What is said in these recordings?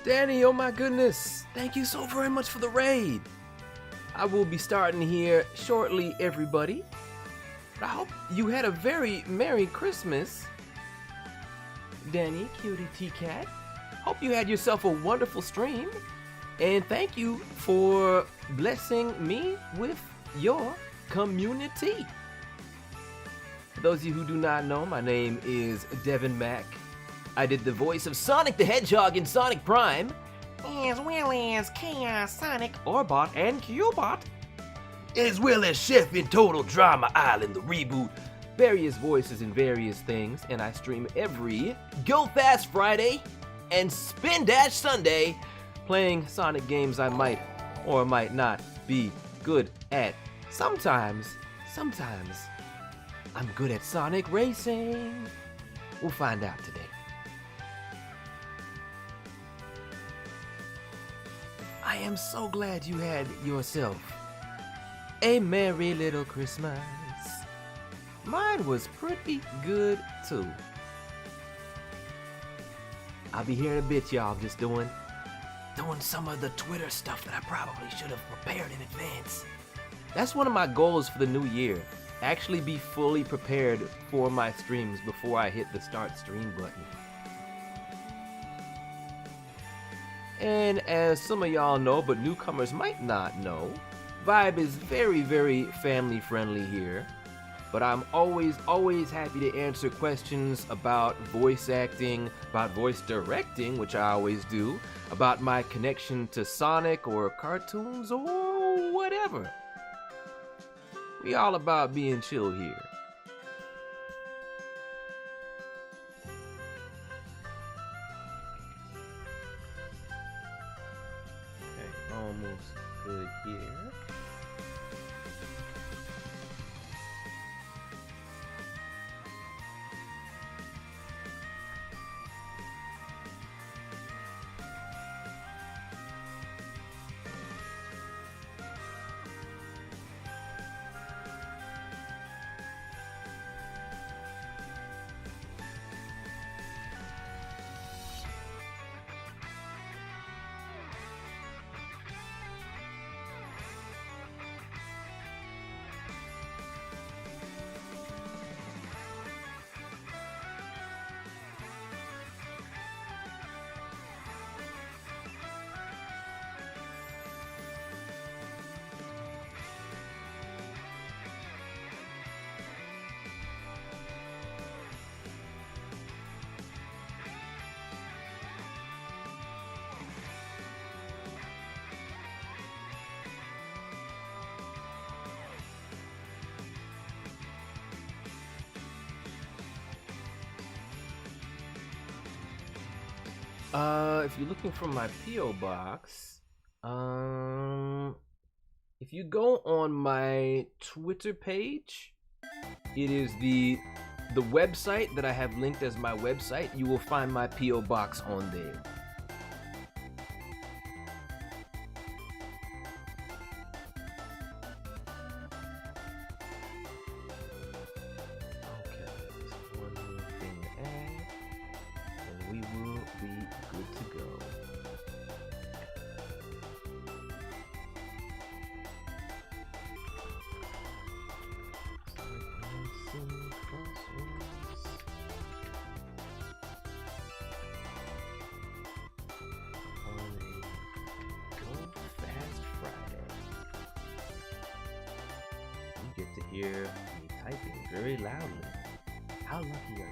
Danny, oh my goodness, thank you so very much for the raid. I will be starting here shortly, everybody. But I hope you had a very Merry Christmas. Danny, cutie T-Cat. Hope you had yourself a wonderful stream. And thank you for blessing me with your community. For those of you who do not know, my name is Devin Mack. I did the voice of Sonic the Hedgehog in Sonic Prime, as well as Chaos Sonic, Orbot, and Cubot, as well as Chef in Total Drama Island, the reboot. Various voices in various things, and I stream every Go Fast Friday and Spin Dash Sunday, playing Sonic games I might or might not be good at. Sometimes, I'm good at Sonic Racing. We'll find out today. I am so glad you had yourself a merry little Christmas. Mine was pretty good too. I'll be here in a bit, y'all. I'm just doing some of the Twitter stuff that I probably should have prepared in advance. That's one of my goals for the new year. Actually be fully prepared for my streams before I hit the start stream button. And as some of y'all know, but newcomers might not know, Vibe is very, very family friendly here. But I'm always happy to answer questions about voice acting, about voice directing, which I always do, about my connection to Sonic or cartoons or whatever. We all about being chill here. Okay, almost good here. If you're looking for my P.O. box, if you go on my Twitter page, it is the website that I have linked as my website. You will find my P.O. box on there. Get to hear me typing very loudly. How lucky are you?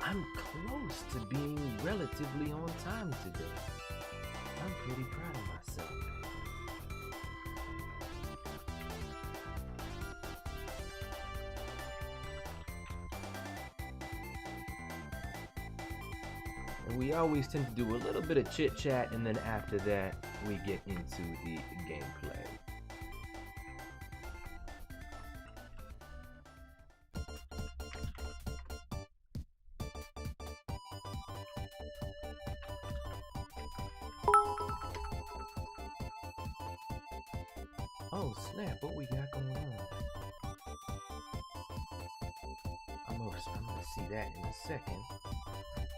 I'm close to being relatively on time today. I'm pretty proud of myself. And we always tend to do a little bit of chit chat, and then after that, we get into the gameplay. Oh snap, what we got going on? I'm gonna see that in a second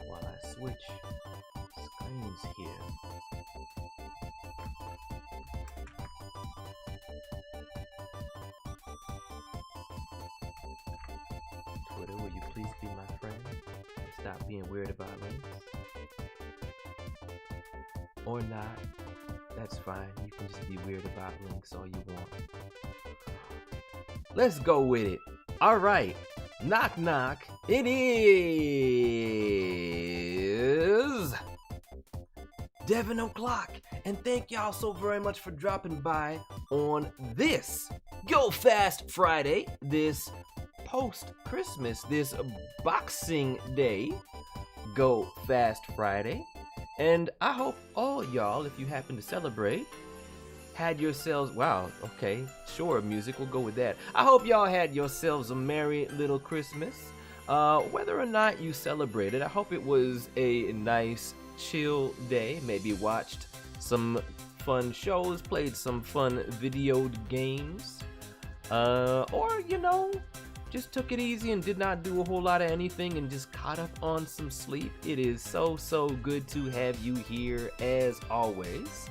while I switch screens here. Twitter, will you please be my friend and stop being weird about links? Or not. That's fine. You can just be weird about links all you want. Let's go with it. All right. Knock, knock. It is Devin O'Clock. And thank y'all so very much for dropping by on this Go Fast Friday, this post-Christmas, this Boxing Day Go Fast Friday. And I hope all y'all, if you happen to celebrate, had yourselves, wow, okay, sure, music, we'll go with that. I hope y'all had yourselves a merry little Christmas. Whether or not you celebrated, I hope it was a nice, chill day. Maybe watched some fun shows, played some fun video games, or, just took it easy and did not do a whole lot of anything and just caught up on some sleep. It is so good to have you here as always.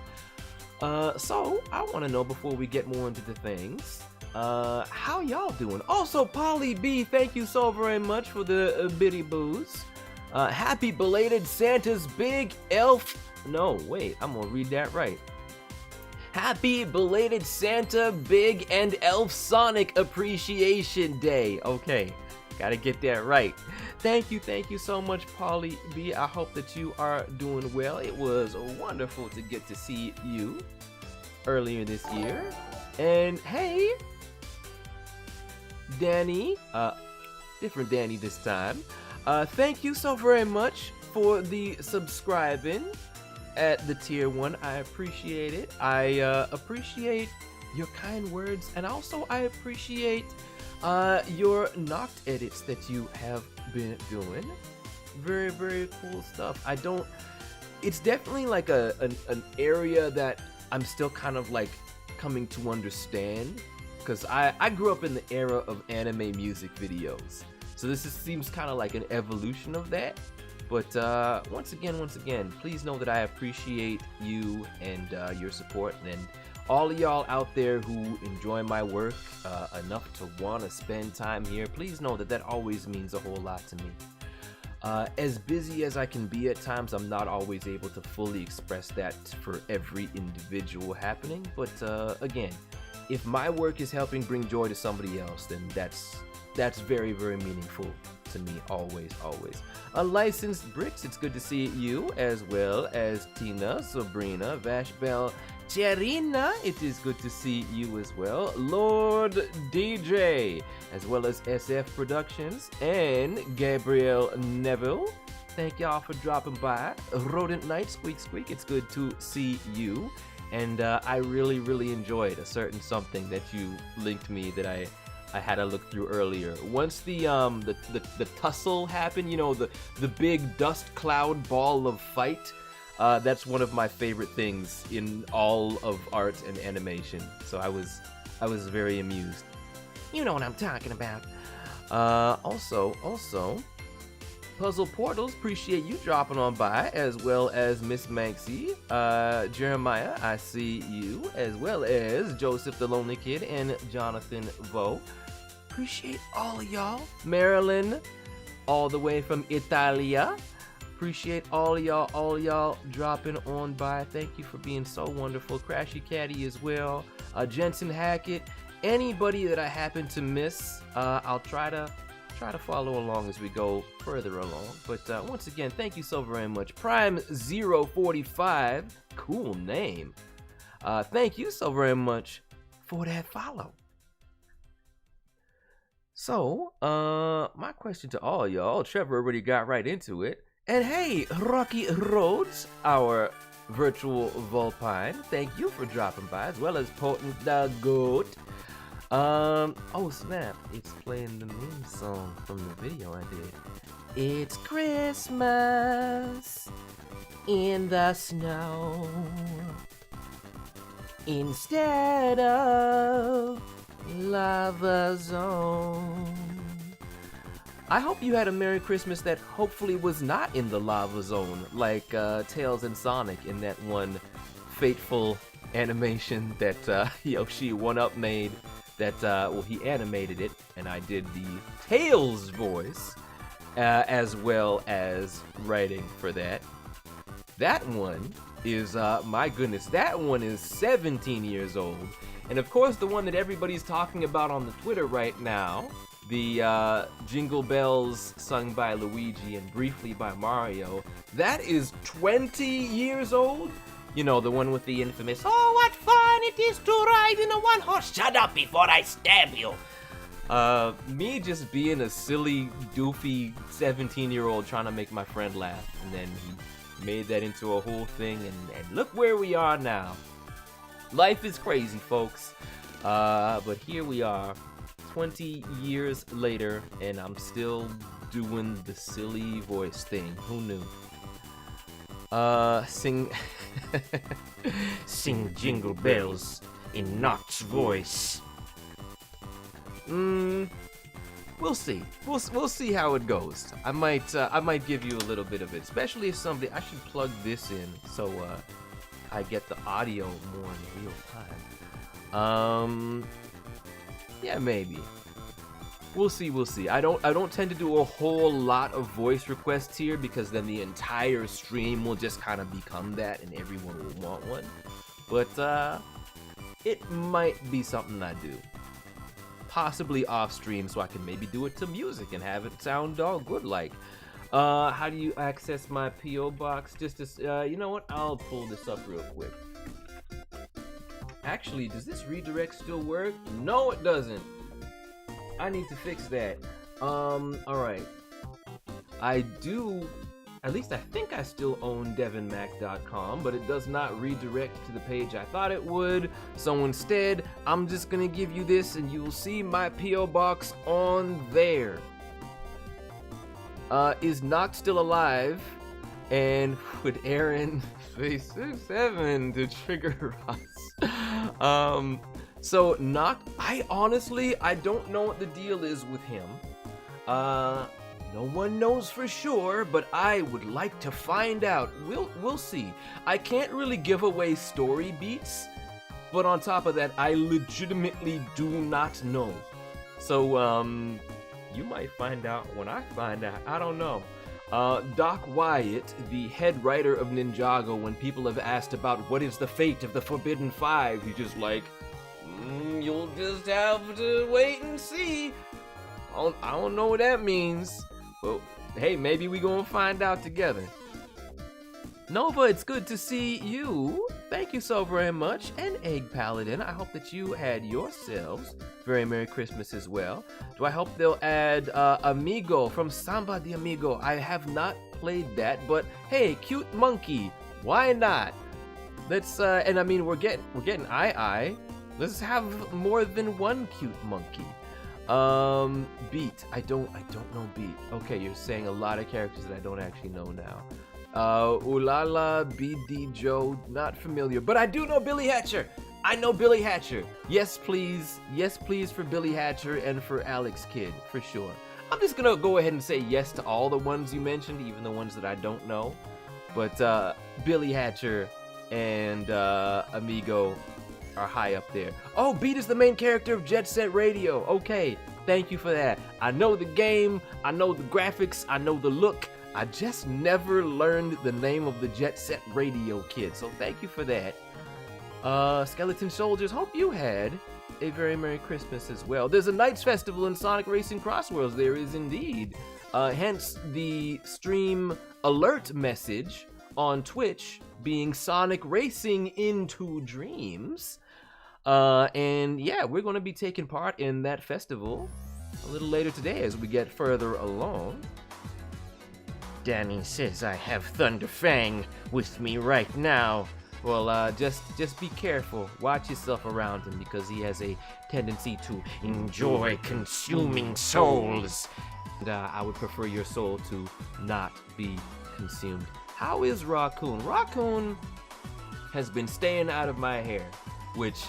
So I want to know before we get more into the things, how y'all doing? Also, Polly B, thank you so very much for the bitty boos. Happy belated Santa's Big Elf. No, wait, I'm gonna read that right. Happy belated Santa, Big, and Elf Sonic Appreciation Day. Okay, gotta get that right. Thank you so much, Polly B. I hope that you are doing well. It was wonderful to get to see you earlier this year. And hey, Danny, different Danny this time. Thank you so very much for the subscribing at the tier 1. I appreciate it. I appreciate your kind words, and also I appreciate your knocked edits that you have been doing. Very cool stuff. It's definitely like an area that I'm still kind of like coming to understand, because I grew up in the era of anime music videos, so this seems kind of like an evolution of that. But once again, please know that I appreciate you and your support, and all of y'all out there who enjoy my work enough to want to spend time here. Please know that always means a whole lot to me. As busy as I can be at times, I'm not always able to fully express that for every individual happening. But again, if my work is helping bring joy to somebody else, then that's very meaningful to me, always. Unlicensed Bricks, it's good to see you, as well as Tina, Sabrina, Vashbell, Cherina, it is good to see you as well. Lord DJ, as well as SF Productions, and Gabriel Neville. Thank y'all for dropping by. Rodent Knight, Squeak, it's good to see you. And I really enjoyed a certain something that you linked me that I had to look through earlier. Once the tussle happened, the big dust cloud ball of fight, that's one of my favorite things in all of art and animation. So I was very amused. You know what I'm talking about. Also, Puzzle Portals, appreciate you dropping on by, as well as Miss Manxie. Jeremiah, I see you, as well as Joseph the Lonely Kid and Jonathan Vo. Appreciate all of y'all. Marilyn, all the way from Italia. Appreciate all of y'all dropping on by. Thank you for being so wonderful. Crashy Caddy as well. Jensen Hackett. Anybody that I happen to miss, I'll try to follow along as we go further along. But once again, thank you so very much. Prime 045, cool name. Thank you so very much for that follow. So, my question to all y'all, Trevor already got right into it. And hey, Rocky Rhodes, our virtual Vulpine, thank you for dropping by, as well as Potent the Goat. Oh snap, it's playing the meme song from the video I did. It's Christmas in the snow instead of Lava Zone. I hope you had a Merry Christmas that hopefully was not in the Lava Zone, like Tails and Sonic in that one fateful animation that Yoshi one-up made. That he animated it, and I did the Tails voice, as well as writing for that. That one is, my goodness, that one is 17 years old. And of course, the one that everybody's talking about on the Twitter right now, the Jingle Bells sung by Luigi and briefly by Mario, that is 20 years old. You know, the one with the infamous, "Oh, what fun it is to ride in a one-horse." Shut up before I stab you. Me just being a silly, doofy 17-year-old trying to make my friend laugh, and then he made that into a whole thing, and look where we are now. Life is crazy, folks. But here we are, 20 years later, and I'm still doing the silly voice thing. Who knew? Sing Sing jingle bells in Not's voice. We'll see. We'll see how it goes. I might give you a little bit of it, especially if somebody. I should plug this in so I get the audio more in real time. Yeah, maybe. We'll see. I don't tend to do a whole lot of voice requests here because then the entire stream will just kind of become that and everyone will want one. But it might be something I do. Possibly off stream so I can maybe do it to music and have it sound all good like. How do you access my P.O. box? Just as, you know what? I'll pull this up real quick. Actually, does this redirect still work? No, it doesn't. I need to fix that. Alright. I do, at least I think I still own devinmac.com, but it does not redirect to the page I thought it would. So instead, I'm just gonna give you this and you'll see my P.O. box on there. Is Noct still alive? And would Aaron face 6-7 to trigger us? So Noct, I honestly don't know what the deal is with him. No one knows for sure, but I would like to find out. We'll see. I can't really give away story beats, but on top of that, I legitimately do not know. So you might find out when I find out. I don't know. Doc Wyatt, the head writer of Ninjago, when people have asked about what is the fate of the Forbidden Five, he's just like, you'll just have to wait and see. I don't know what that means. Well, hey, maybe we gonna find out together. Nova, it's good to see you. Thank you so very much. And Egg Paladin, I hope that you had yourselves very Merry Christmas as well. Do I hope they'll add Amigo from Samba de Amigo? I have not played that, but hey, cute monkey, why not? Let's and I mean we're getting I. Let's have more than one cute monkey. Beat. I don't know Beat. Okay, you're saying a lot of characters that I don't actually know now. Ulala, BD Joe, not familiar, but I do know Billy Hatcher. I know Billy Hatcher. Yes, please. Yes, please for Billy Hatcher and for Alex Kidd, for sure. I'm just gonna go ahead and say yes to all the ones you mentioned, even the ones that I don't know. But Billy Hatcher and Amigo are high up there. Oh, Beat is the main character of Jet Set Radio. Okay, thank you for that. I know the game, I know the graphics, I know the look. I just never learned the name of the Jet Set Radio kid, so thank you for that. Skeleton Soldiers, hope you had a very Merry Christmas as well. There's a Knights Festival in Sonic Racing CrossWorlds. There is indeed. Hence the stream alert message on Twitch being Sonic Racing into Dreams. And yeah, we're going to be taking part in that festival a little later today as we get further along. Danny says I have Thunderfang with me right now. Well, just be careful. Watch yourself around him because he has a tendency to enjoy consuming souls. And I would prefer your soul to not be consumed. How is Raccoon? Raccoon has been staying out of my hair, which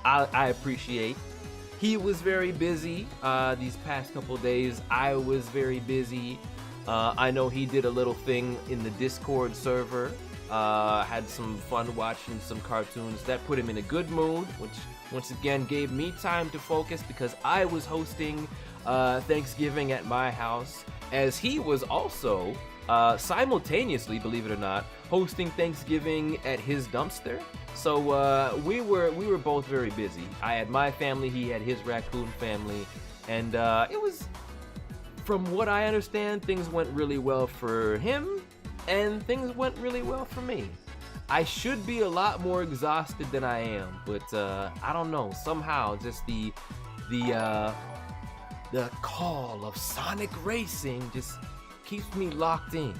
I appreciate. He was very busy these past couple days. I was very busy. I know he did a little thing in the Discord server. Had some fun watching some cartoons. That put him in a good mood, which once again gave me time to focus because I was hosting Thanksgiving at my house, as he was also simultaneously, believe it or not, hosting Thanksgiving at his dumpster. So we were both very busy. I had my family, he had his raccoon family, and it was, from what I understand, things went really well for him, and things went really well for me. I should be a lot more exhausted than I am, but I don't know. Somehow, just the call of Sonic Racing just keeps me locked in.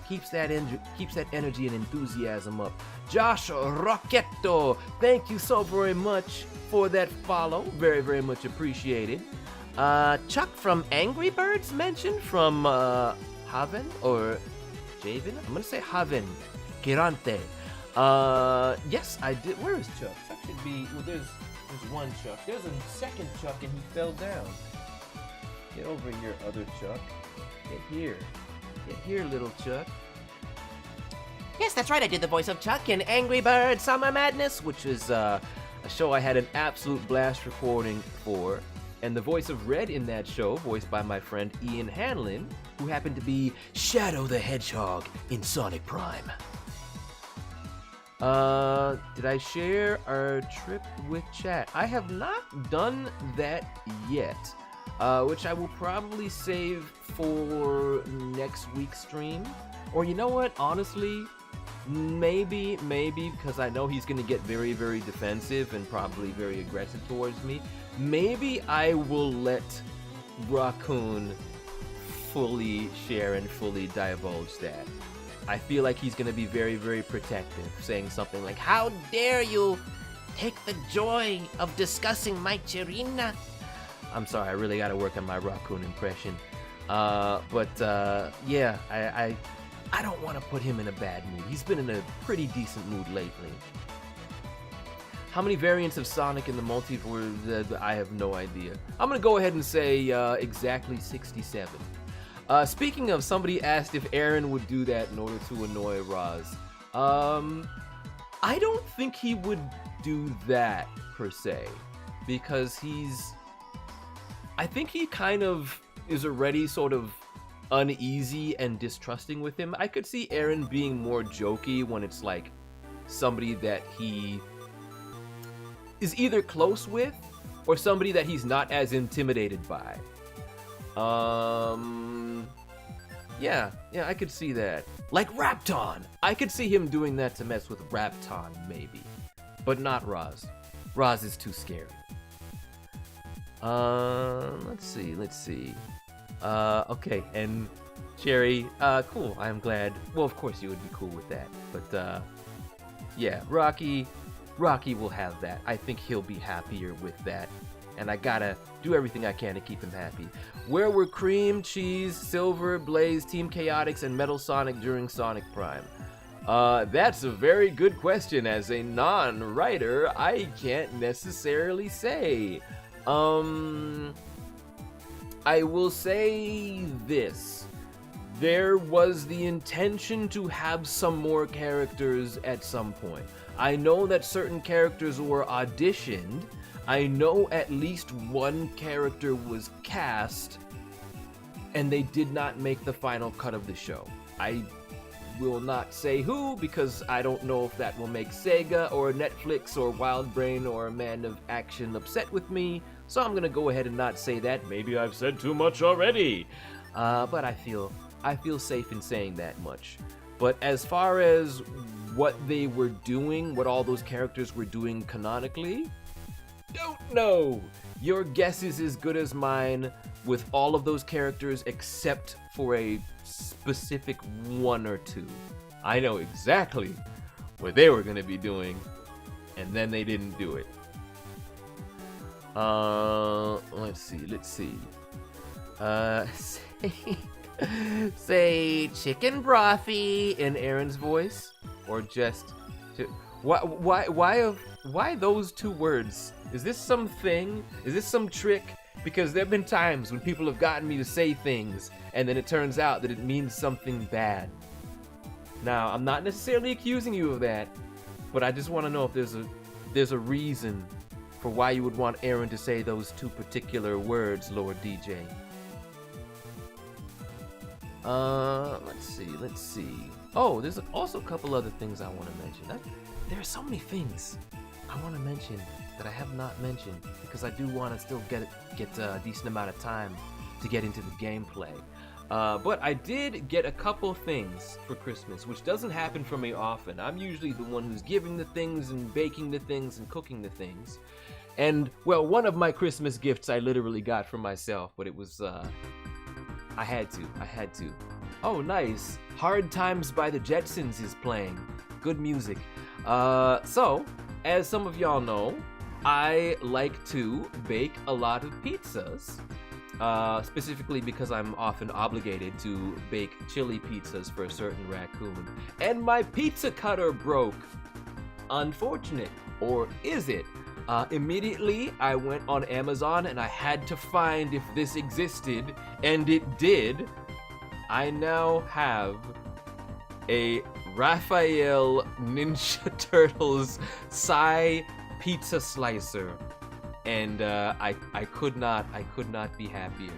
keeps that energy and enthusiasm up. Josh Rocketto, thank you so very much for that follow. Very, very much appreciated. Chuck from Angry Birds mentioned from Haven or Javen? I'm gonna say Haven. Girante. Yes, I did. Where is Chuck? Chuck should be. Well, there's one Chuck. There's a second Chuck, and he fell down. Get over here, other Chuck. Get here. Get here, little Chuck. Yes, that's right. I did the voice of Chuck in Angry Bird Summer Madness, which is a show I had an absolute blast recording for. And the voice of Red in that show, voiced by my friend Ian Hanlon, who happened to be Shadow the Hedgehog in Sonic Prime. Did I share our trip with chat? I have not done that yet, which I will probably save for next week's stream. Or you know what, honestly, maybe, because I know he's gonna get very, very defensive and probably very aggressive towards me. Maybe I will let Raccoon fully share and fully divulge that. I feel like he's gonna be very, very protective, saying something like, "How dare you take the joy of discussing my Chirina?" I'm sorry, I really gotta work on my Raccoon impression. Yeah, I don't want to put him in a bad mood. He's been in a pretty decent mood lately. How many variants of Sonic in the multiverse? I have no idea. I'm gonna go ahead and say exactly 67. Speaking of, somebody asked if Aaron would do that in order to annoy Roz. I don't think he would do that per se, because I think he kind of is already sort of uneasy and distrusting with him. I could see Aaron being more jokey when it's like somebody that he is either close with or somebody that he's not as intimidated by. Yeah, I could see that. Like Rapton! I could see him doing that to mess with Rapton, maybe. But not Roz. Roz is too scary. Let's see. Okay, and Cherry, cool, I'm glad. Well, of course you would be cool with that. But, yeah, Rocky will have that. I think he'll be happier with that. And I gotta do everything I can to keep him happy. Where were Cream, Cheese, Silver, Blaze, Team Chaotix, and Metal Sonic during Sonic Prime? That's a very good question. As a non-writer, I can't necessarily say. I will say this. There was the intention to have some more characters at some point. I know that certain characters were auditioned. I know at least one character was cast, and they did not make the final cut of the show. I will not say who, because I don't know if that will make Sega or Netflix or Wildbrain or Man of Action upset with me, so I'm gonna go ahead and not say that. Maybe I've said too much already, but I feel safe in saying that much. But as far as what they were doing, what all those characters were doing canonically, don't know. Your guess is as good as mine with all of those characters except for a specific one or two. I know exactly what they were going to be doing, and then they didn't do it. Let's see. Say chicken brothy in Aaron's voice, or just why those two words? Is this something? Is this some trick? Because there have been times when people have gotten me to say things, and then it turns out that it means something bad. Now, I'm not necessarily accusing you of that, but I just want to know if there's a reason for why you would want Aaron to say those two particular words, Lord DJ. Let's see. Oh, there's also a couple other things I want to mention. There are so many things I want to mention that I have not mentioned, because I do want to still get a decent amount of time to get into the gameplay. But I did get a couple things for Christmas, which doesn't happen for me often. I'm usually the one who's giving the things and baking the things and cooking the things. And, well, one of my Christmas gifts I literally got for myself, but it was, I had to. Oh, nice. Hard Times by the Jetsons is playing. Good music. So, as some of y'all know, I like to bake a lot of pizzas. Specifically because I'm often obligated to bake chili pizzas for a certain raccoon. And my pizza cutter broke. Unfortunate. Or is it? Immediately, I went on Amazon and I had to find if this existed, and it did. I now have a Raphael Ninja Turtles Psy pizza slicer, and I could not be happier.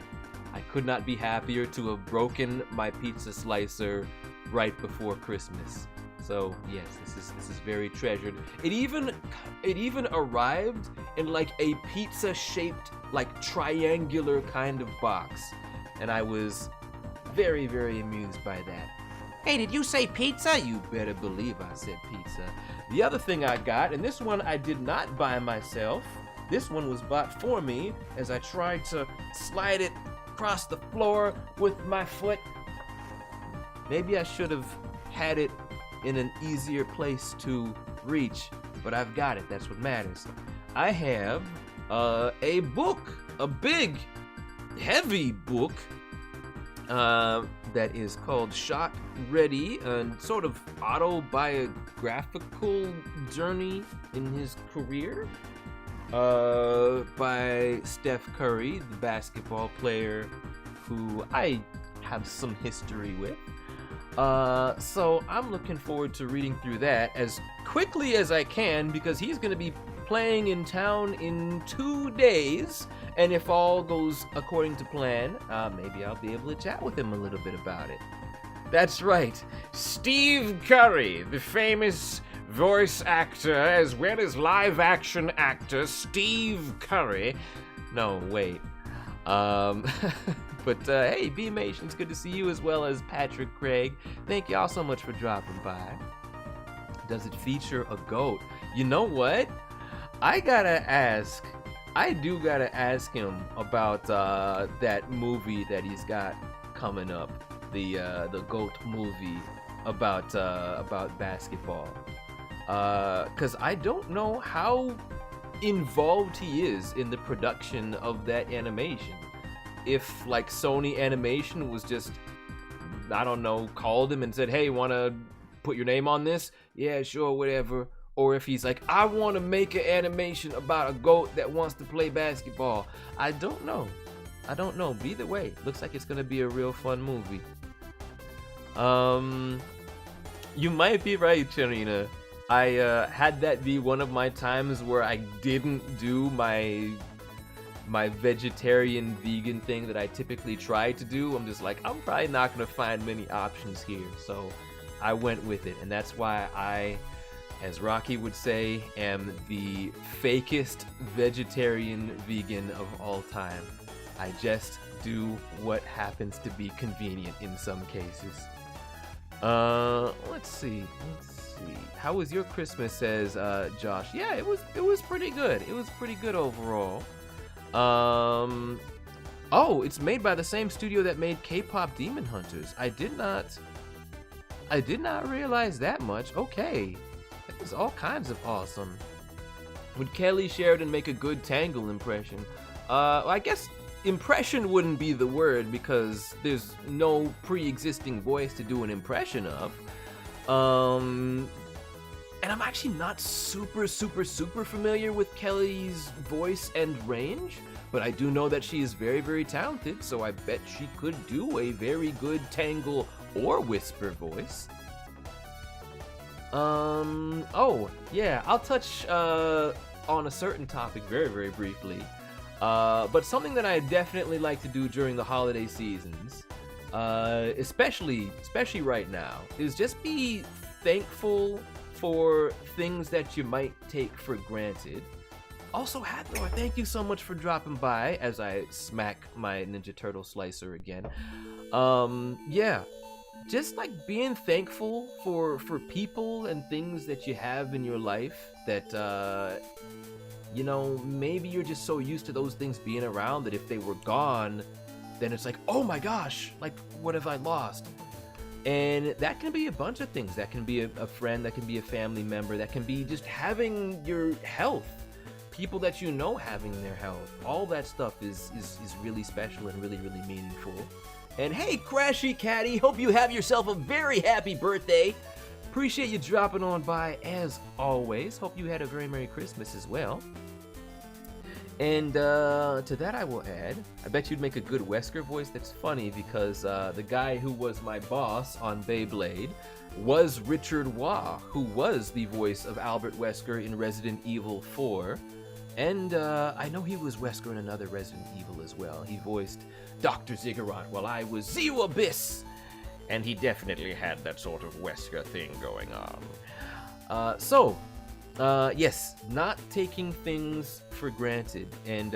I could not be happier to have broken my pizza slicer right before Christmas. So yes, this is very treasured. It even arrived in like a pizza-shaped, like triangular kind of box, and I was very, very amused by that. Hey, did you say pizza? You better believe I said pizza. The other thing I got, and this one I did not buy myself. This one was bought for me as I tried to slide it across the floor with my foot. Maybe I should have had it in an easier place to reach, but I've got it. That's what matters. I have a book, a big, heavy book that is called Shot Ready, a sort of autobiographical journey in his career, by Steph Curry, the basketball player who I have some history with. So I'm looking forward to reading through that as quickly as I can, because he's going to be playing in town in 2 days, and if all goes according to plan, maybe I'll be able to chat with him a little bit about it. That's right, Steve Curry, the famous voice actor as well as live-action actor Steve Curry. No, wait. But hey, B-Mation, it's good to see you, as well as Patrick Craig. Thank y'all so much for dropping by. Does it feature a goat? You know what? I do gotta ask him about that movie that he's got coming up, the GOAT movie about basketball. 'Cause I don't know how involved he is in the production of that animation. If like Sony Animation was just, I don't know, called him and said, hey, wanna put your name on this? Yeah, sure, whatever. Or if he's like, I want to make an animation about a GOAT that wants to play basketball. I don't know. But either way, looks like it's going to be a real fun movie. You might be right, Charina. I had that be one of my times where I didn't do my vegetarian vegan thing that I typically try to do. I'm just like, I'm probably not going to find many options here. So I went with it. And that's why I, as Rocky would say, am the fakest vegetarian vegan of all time. I just do what happens to be convenient in some cases. Let's see. How was your Christmas, says Josh? Yeah, it was pretty good. It was pretty good overall. Oh, it's made by the same studio that made K-pop Demon Hunters. I did not realize that much. Okay. That was all kinds of awesome. Would Kelly Sheridan make a good Tangle impression? I guess impression wouldn't be the word, because there's no pre-existing voice to do an impression of. And I'm actually not super familiar with Kelly's voice and range, but I do know that she is very, very talented, so I bet she could do a very good Tangle or Whisper voice. Oh, yeah, I'll touch on a certain topic very, very briefly. But something that I definitely like to do during the holiday seasons, especially right now, is just be thankful for things that you might take for granted. Also, Hathor, thank you so much for dropping by as I smack my Ninja Turtle slicer again. Yeah. Just like being thankful for people and things that you have in your life that, maybe you're just so used to those things being around that if they were gone, then it's like, oh my gosh, like, what have I lost? And that can be a bunch of things. That can be a friend, that can be a family member, that can be just having your health. People that you know having their health. All that stuff is really special and really, really meaningful. And hey, Crashy Catty, hope you have yourself a very happy birthday. Appreciate you dropping on by as always. Hope you had a very Merry Christmas as well. And to that I will add, I bet you'd make a good Wesker voice. That's funny because the guy who was my boss on Beyblade was Richard Waugh, who was the voice of Albert Wesker in Resident Evil 4. And I know he was Wesker in another Resident Evil as well. He voiced Dr. Ziggurat while I was Zero Abyss. And he definitely had that sort of Wesker thing going on. Yes, not taking things for granted. And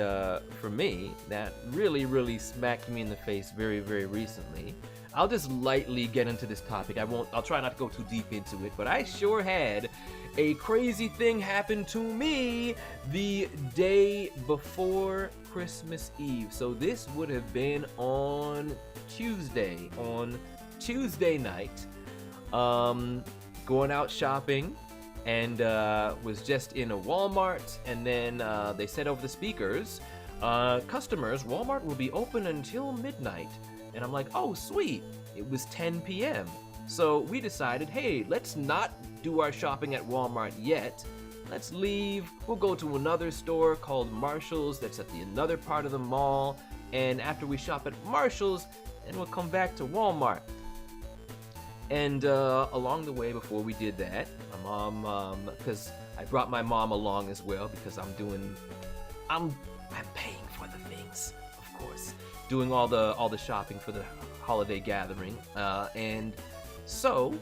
for me, that really, really smacked me in the face very, very recently. I'll just lightly get into this topic. I'll try not to go too deep into it, but I sure had a crazy thing happen to me the day before Christmas Eve. So this would have been on Tuesday night, going out shopping, and was just in a Walmart, and then they said over the speakers, customers, Walmart will be open until midnight. And I'm like, oh, sweet. It was 10 p.m. So we decided, hey, let's not do our shopping at Walmart yet. Let's leave. We'll go to another store called Marshall's that's at the another part of the mall. And after we shop at Marshall's, then we'll come back to Walmart. And along the way, before we did that, my mom, because I brought my mom along as well, because I'm paying for the things, of course, doing all the shopping for the holiday gathering, and so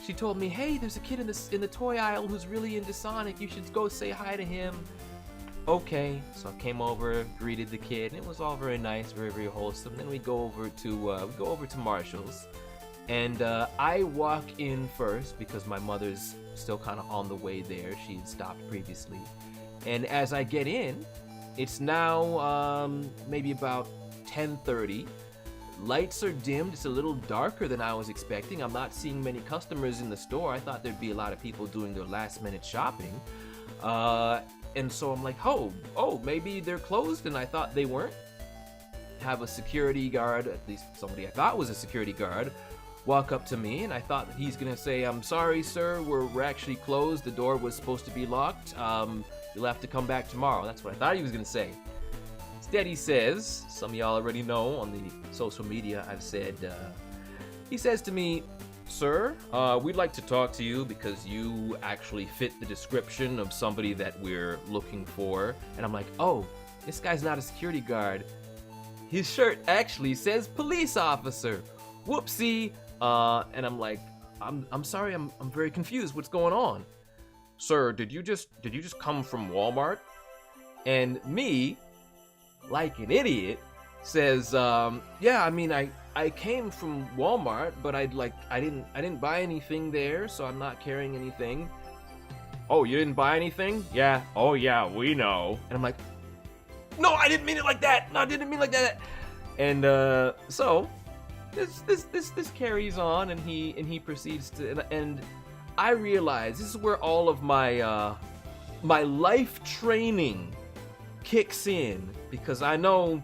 she told me, hey, there's a kid in the toy aisle who's really into Sonic. You should go say hi to him. Okay, so I came over, greeted the kid, and it was all very nice, very, very wholesome. Then we go over to Marshall's. And I walk in first because my mother's still kind of on the way there. She had stopped previously. And as I get in, it's now maybe about 10:30. Lights are dimmed. It's a little darker than I was expecting. I'm not seeing many customers in the store. I thought there'd be a lot of people doing their last minute shopping. And so I'm like, oh, maybe they're closed, and I thought they weren't. Have a security guard, at least somebody I thought was a security guard, walk up to me, and I thought that he's gonna say, I'm sorry, sir, we're actually closed. The door was supposed to be locked. You'll have to come back tomorrow. That's what I thought he was gonna say. Instead, he says, some of y'all already know on the social media, I've said, he says to me, sir, we'd like to talk to you because you actually fit the description of somebody that we're looking for. And I'm like, oh, this guy's not a security guard. His shirt actually says police officer. Whoopsie. And I'm like, I'm sorry, I'm very confused. What's going on? Sir, did you just come from Walmart? And me, like an idiot, says, yeah, I mean, I came from Walmart, but I didn't buy anything there, so I'm not carrying anything. Oh, you didn't buy anything? Yeah. Oh yeah, we know. And I'm like, no, I didn't mean it like that. No, I didn't mean it like that. And so this carries on, and he proceeds to, and I realize this is where all of my my life training kicks in, because I know,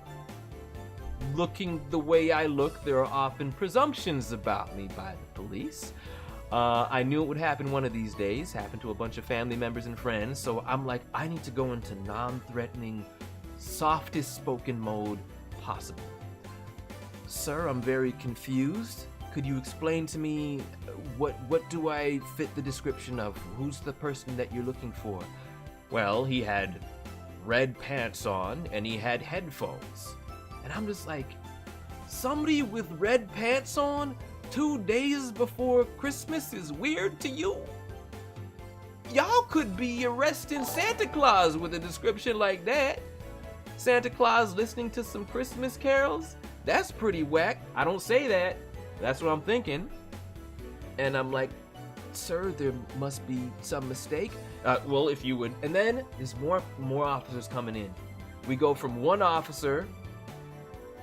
looking the way I look, there are often presumptions about me by the police. I knew it would happen one of these days, happen to a bunch of family members and friends, so I'm like, I need to go into non-threatening, softest spoken mode possible. Sir, I'm very confused. Could you explain to me what do I fit the description of? Who's the person that you're looking for? Well, he had red pants on and he had headphones. And I'm just like, somebody with red pants on 2 days before Christmas is weird to you? Y'all could be arresting Santa Claus with a description like that. Santa Claus listening to some Christmas carols? That's pretty whack. I don't say that. That's what I'm thinking. And I'm like, sir, there must be some mistake. Well, if you would. And then there's more officers coming in. We go from one officer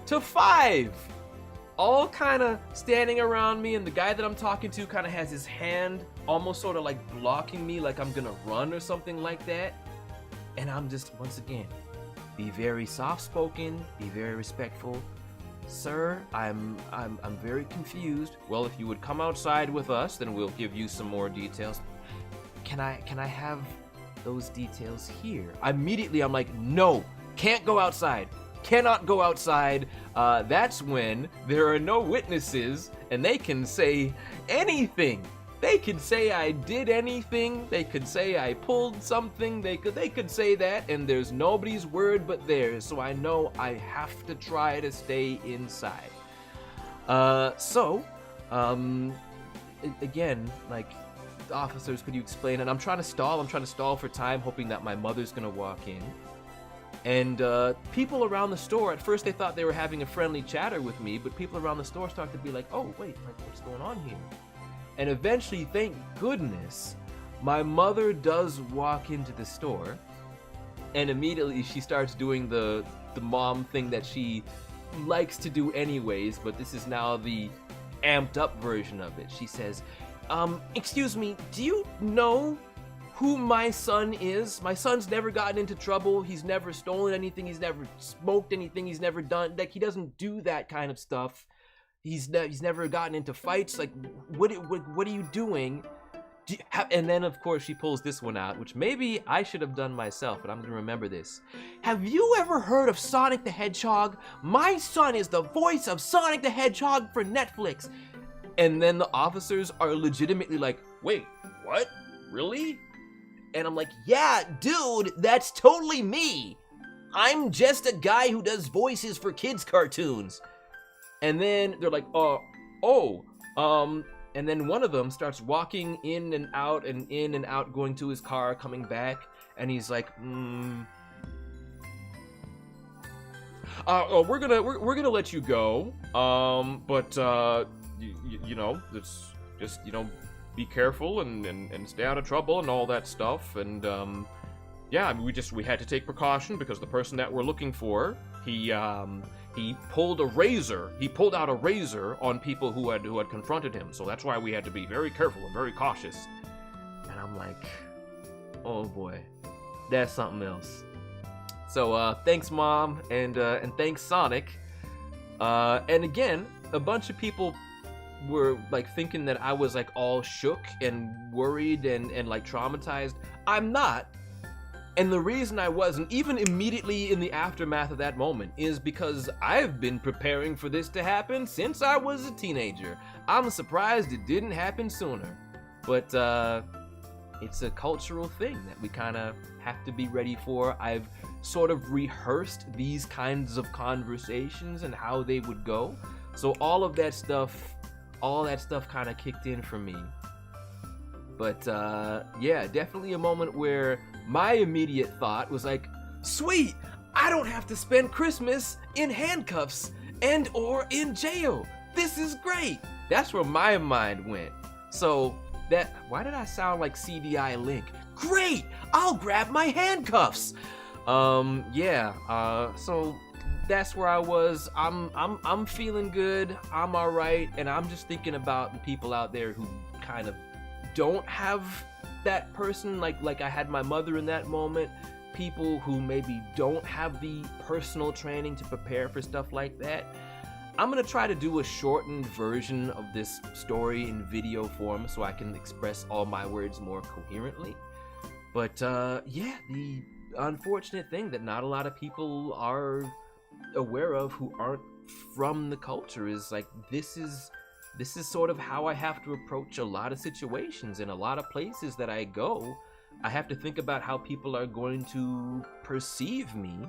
to 5 all kind of standing around me, and the guy that I'm talking to kind of has his hand almost sort of like blocking me, like I'm gonna run or something like that. And I'm just, once again, be very soft-spoken, be very respectful. Sir, I'm very confused. Well, if you would come outside with us, then we'll give you some more details. Can I have those details here? Immediately, I'm like, no, can't go outside. Cannot go outside. That's when there are no witnesses, and they can say anything. They could say I did anything. They could say I pulled something. They could say that, and there's nobody's word but theirs. So I know I have to try to stay inside. Again, like, the officers, could you explain? And I'm trying to stall for time, hoping that my mother's gonna walk in. And people around the store, at first they thought they were having a friendly chatter with me, but people around the store start to be like, oh, wait, like, what's going on here? And eventually, thank goodness, my mother does walk into the store, and immediately she starts doing the mom thing that she likes to do anyways, but this is now the amped up version of it. She says, excuse me, do you know who my son is? My son's never gotten into trouble. He's never stolen anything. He's never smoked anything. He's never done, like, he doesn't do that kind of stuff. He's never gotten into fights. Like, what are you doing? And then, of course, she pulls this one out, which maybe I should have done myself, but I'm gonna remember this. Have you ever heard of Sonic the Hedgehog? My son is the voice of Sonic the Hedgehog for Netflix. And then the officers are legitimately like, wait, what? Really? And I'm like, yeah, dude, that's totally me. I'm just a guy who does voices for kids' cartoons. And then they're like, and then one of them starts walking in and out, going to his car, coming back, and he's like, we're gonna let you go, but you know, it's just, you know, be careful and stay out of trouble and all that stuff. And yeah, I mean, we had to take precaution because the person that we're looking for, he pulled out a razor on people who had confronted him. So that's why we had to be very careful and very cautious. And I'm like, oh boy, that's something else. So thanks, Mom, and thanks, Sonic. And again, a bunch of people were like thinking that I was like all shook and worried and like traumatized. I'm not. And the reason I wasn't, even immediately in the aftermath of that moment, is because I've been preparing for this to happen since I was a teenager. I'm surprised it didn't happen sooner. But it's a cultural thing that we kind of have to be ready for. I've sort of rehearsed these kinds of conversations and how they would go. So all that stuff kind of kicked in for me. But yeah, definitely a moment where my immediate thought was like, sweet, I don't have to spend Christmas in handcuffs and or in jail. This is great. That's where my mind went. So why did I sound like CDI Link? Great, I'll grab my handcuffs. Yeah, so that's where I was. I'm feeling good. I'm all right, and I'm just thinking about the people out there who kind of don't have that person, like I had my mother in that moment. People who maybe don't have the personal training to prepare for stuff like that. I'm gonna try to do a shortened version of this story in video form so I can express all my words more coherently. But yeah, the unfortunate thing that not a lot of people are aware of who aren't from the culture is like, this is sort of how I have to approach a lot of situations. In a lot of places that I go, I have to think about how people are going to perceive me.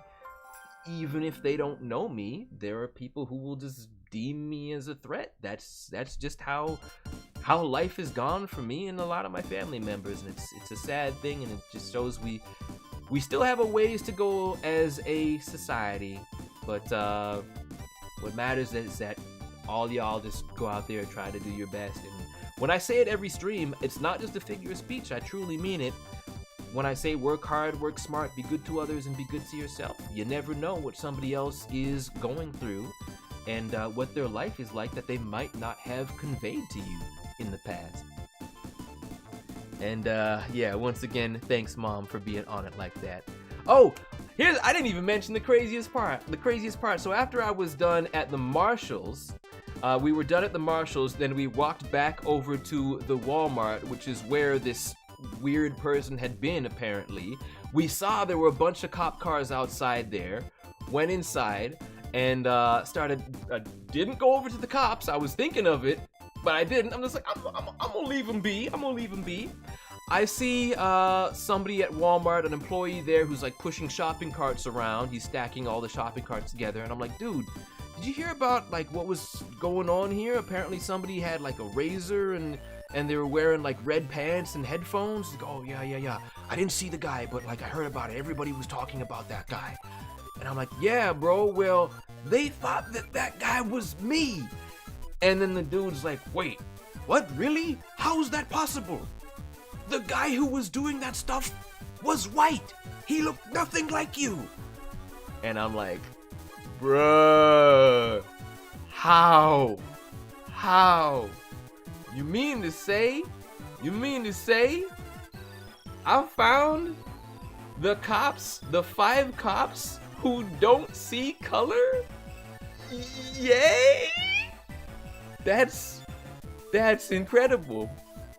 Even if they don't know me, there are people who will just deem me as a threat. That's just how life has gone for me and a lot of my family members, and it's a sad thing, and it just shows we still have a ways to go as a society. But what matters is that all y'all just go out there and try to do your best. And when I say it every stream, it's not just a figure of speech. I truly mean it. When I say work hard, work smart, be good to others, and be good to yourself, you never know what somebody else is going through. and what their life is like that they might not have conveyed to you in the past. And yeah, once again, thanks, Mom, for being on it like that. Oh, I didn't even mention the craziest part. So after I was done at the Marshalls, we were done at the Marshalls, then we walked back over to the Walmart, which is where this weird person had been, apparently. We saw there were a bunch of cop cars outside there, went inside, and didn't go over to the cops. I was thinking of it, but I didn't. I'm just like, I'm gonna leave them be. I see somebody at Walmart, an employee there who's like pushing shopping carts around. He's stacking all the shopping carts together, and I'm like, dude, did you hear about like what was going on here? Apparently somebody had like a razor and they were wearing like red pants and headphones. Like, oh yeah. I didn't see the guy, but like I heard about it. Everybody was talking about that guy. And I'm like, yeah, bro, well, they thought that guy was me. And then the dude's like, wait, what, really? How is that possible? The guy who was doing that stuff was white. He looked nothing like you. And I'm like, bruh, how? You mean to say I found the 5 cops who don't see color? Yay! That's incredible.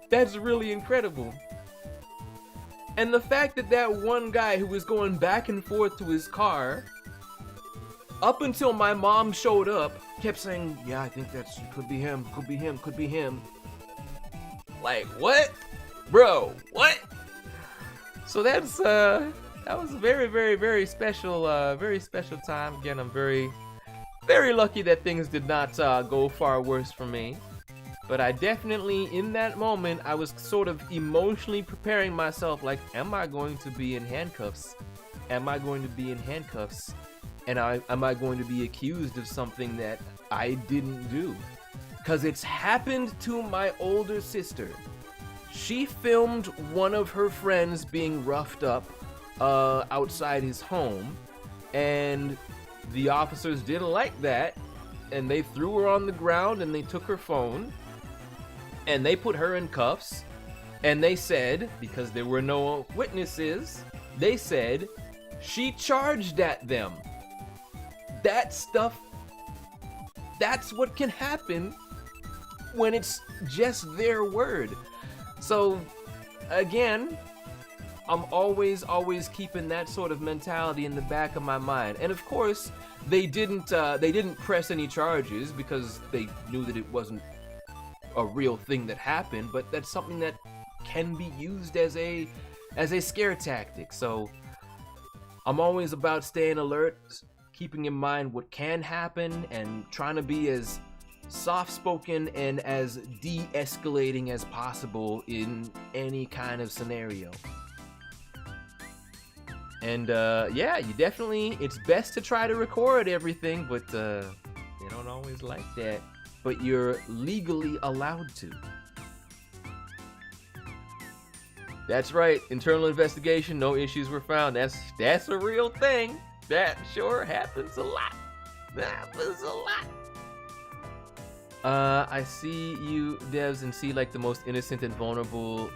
That's really incredible. And the fact that one guy who was going back and forth to his car, up until my mom showed up, kept saying, yeah, I think could be him. Like, what? Bro, what? So that was a very, very, very special time. Again, I'm very, very lucky that things did not go far worse for me. But I definitely, in that moment, I was sort of emotionally preparing myself, like, am I going to be in handcuffs? And am I going to be accused of something that I didn't do? Because it's happened to my older sister. She filmed one of her friends being roughed up outside his home, and the officers didn't like that, and they threw her on the ground and they took her phone. And they put her in cuffs, and they said, because there were no witnesses, they said she charged at them. That stuff, that's what can happen when it's just their word. So, again, I'm always keeping that sort of mentality in the back of my mind. And of course, they didn't press any charges because they knew that it wasn't a real thing that happened, but that's something that can be used as a scare tactic. So I'm always about staying alert, keeping in mind what can happen, and trying to be as soft-spoken and as de-escalating as possible in any kind of scenario. And yeah, it's best to try to record everything, but they don't always like that. But you're legally allowed to. That's right, internal investigation, no issues were found. That's a real thing. That sure happens a lot. I see you, Devs, and see like the most innocent and vulnerable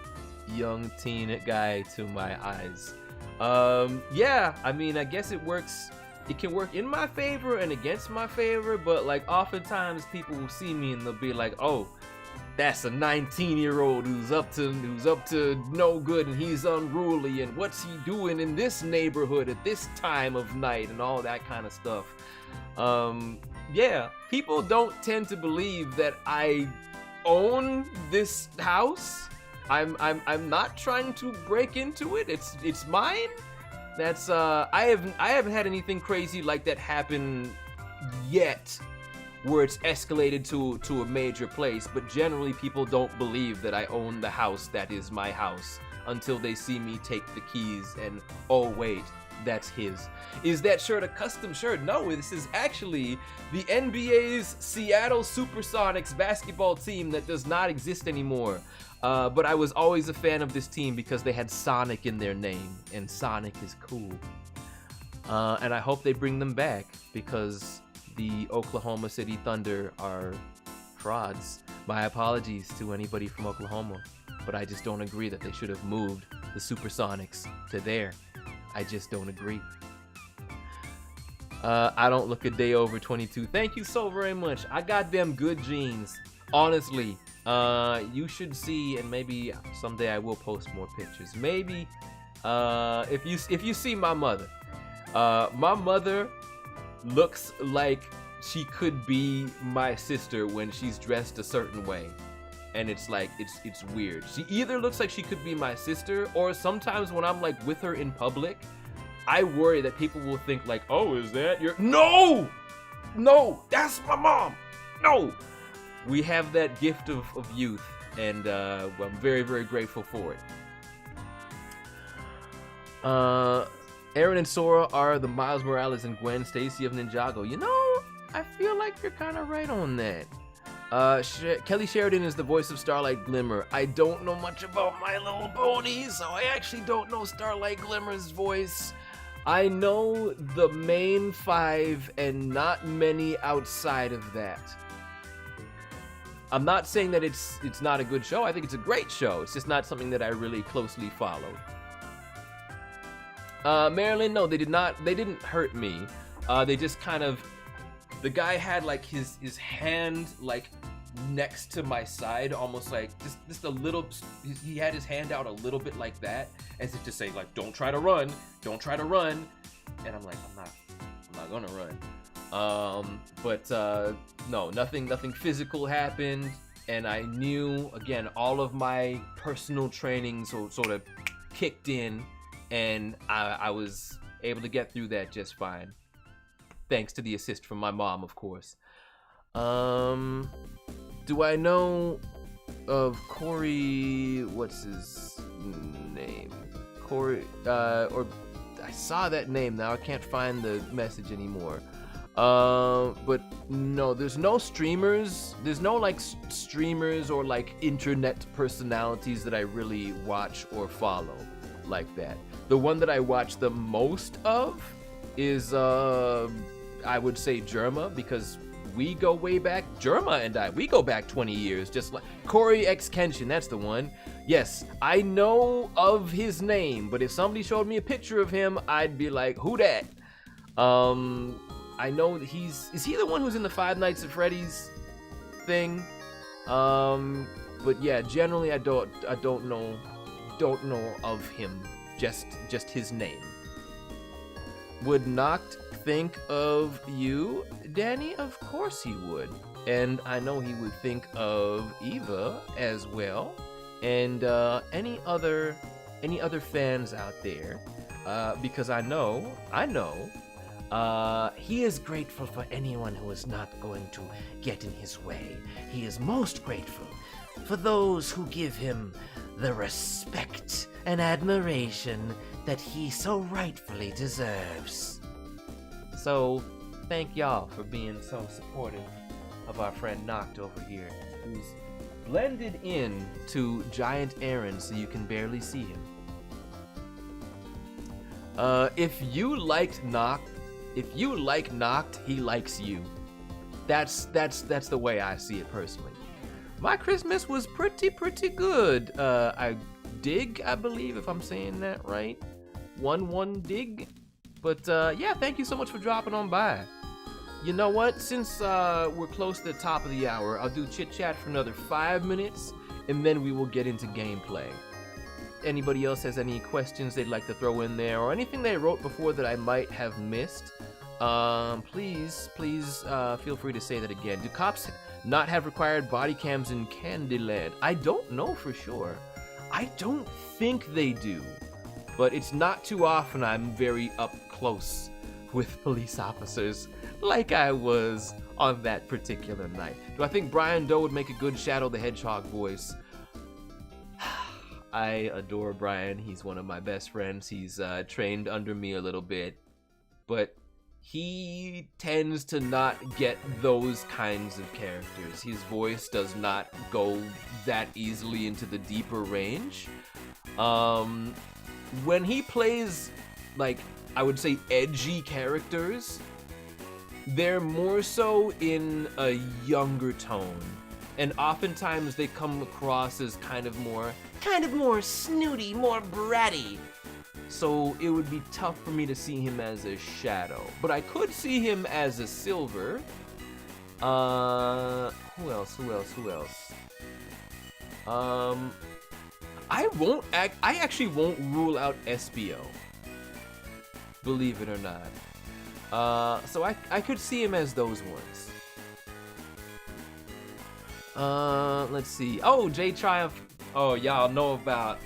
young teen guy to my eyes. Yeah, I mean, I guess it works. It can work in my favor and against my favor, but like oftentimes people will see me and they'll be like, oh, that's a 19-year-old who's up to no good and he's unruly, and what's he doing in this neighborhood at this time of night and all that kind of stuff. Yeah, people don't tend to believe that I own this house. I'm not trying to break into it. It's mine. That's I haven't had anything crazy like that happen yet, where it's escalated to a major place. But generally, people don't believe that I own the house that is my house until they see me take the keys and, oh wait, that's his. Is that shirt a custom shirt? No, this is actually the NBA's Seattle Supersonics basketball team that does not exist anymore. But I was always a fan of this team because they had Sonic in their name, and Sonic is cool. And I hope they bring them back because the Oklahoma City Thunder are frauds. My apologies to anybody from Oklahoma, but I just don't agree that they should have moved the Supersonics to there. I just don't agree. I don't look a day over 22. Thank you so very much. I got them good genes. Honestly, you should see, and maybe someday I will post more pictures. Maybe if you see my mother looks like she could be my sister when she's dressed a certain way. And it's like, it's weird. She either looks like she could be my sister, or sometimes when I'm like with her in public, I worry that people will think like, oh, is that your... No, that's my mom. No, we have that gift of youth, and I'm very, very grateful for it. Aaron and Sora are the Miles Morales and Gwen Stacy of Ninjago. You know, I feel like you're kind of right on that. Kelly Sheridan is the voice of Starlight Glimmer. I don't know much about My Little Pony, so I actually don't know Starlight Glimmer's voice. I know the main 5 and not many outside of that. I'm not saying that it's not a good show. I think it's a great show. It's just not something that I really closely followed. Marilyn, no, they didn't hurt me. They just kind of, the guy had like his hand like next to my side, almost like just a little, he had his hand out a little bit like that, as if to say like, don't try to run. And I'm like, I'm not gonna run. No, nothing physical happened. And I knew, again, all of my personal training sort of kicked in, and I was able to get through that just fine. Thanks to the assist from my mom, of course. Do I know of Corey, what's his name? Corey, or I saw that name, now I can't find the message anymore. But no, there's no streamers. There's no like streamers or like internet personalities that I really watch or follow like that. The one that I watch the most of is, I would say Germa, because we go way back. Germa and we go back 20 years, just like Corey X Kenshin, that's the one. Yes, I know of his name, but if somebody showed me a picture of him, I'd be like, who that? I know that is he the one who's in the Five Nights at Freddy's thing? But yeah, generally I don't know of him, just his name. Would Noct think of you, Danny? Of course he would. And I know he would think of Eva as well, and any other fans out there, because I know he is grateful for anyone who is not going to get in his way. He is most grateful for those who give him the respect and admiration that he so rightfully deserves. So, thank y'all for being so supportive of our friend Noct over here, who's blended in to Giant Aaron so you can barely see him. If you like Noct, he likes you. That's the way I see it personally. My Christmas was pretty good. I believe, if I'm saying that right. 1 dig. But yeah, thank you so much for dropping on by. You know what? Since we're close to the top of the hour, I'll do chit chat for another 5 minutes, and then we will get into gameplay. Anybody else has any questions they'd like to throw in there, or anything they wrote before that I might have missed? Please feel free to say that again. Do cops not have required body cams in Candyland? I don't know for sure. I don't think they do, but it's not too often I'm very up close with police officers like I was on that particular night. Do I think Brian Doe would make a good Shadow the Hedgehog voice? I adore Brian. He's one of my best friends. He's trained under me a little bit, but he tends to not get those kinds of characters. His voice does not go that easily into the deeper range. When he plays, like, I would say edgy characters, they're more so in a younger tone, and oftentimes they come across as kind of more snooty, more bratty. So it would be tough for me to see him as a Shadow, but I could see him as a Silver. Who else? I actually won't rule out SBO. Believe it or not. So I could see him as those ones. Let's see. Oh, J Triumph. Oh, y'all know about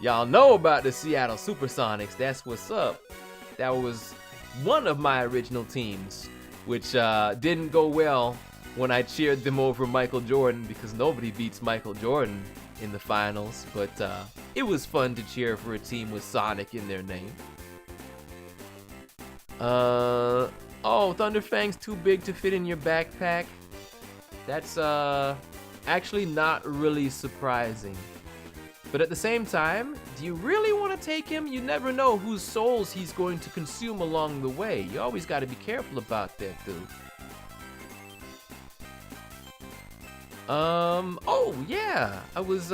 the Seattle Supersonics. That's what's up. That was one of my original teams, which didn't go well when I cheered them over Michael Jordan, because nobody beats Michael Jordan in the finals. But it was fun to cheer for a team with Sonic in their name. Oh, Thunderfang's too big to fit in your backpack. That's actually not really surprising. But at the same time, do you really want to take him? You never know whose souls he's going to consume along the way. You always got to be careful about that, dude. Oh yeah, it was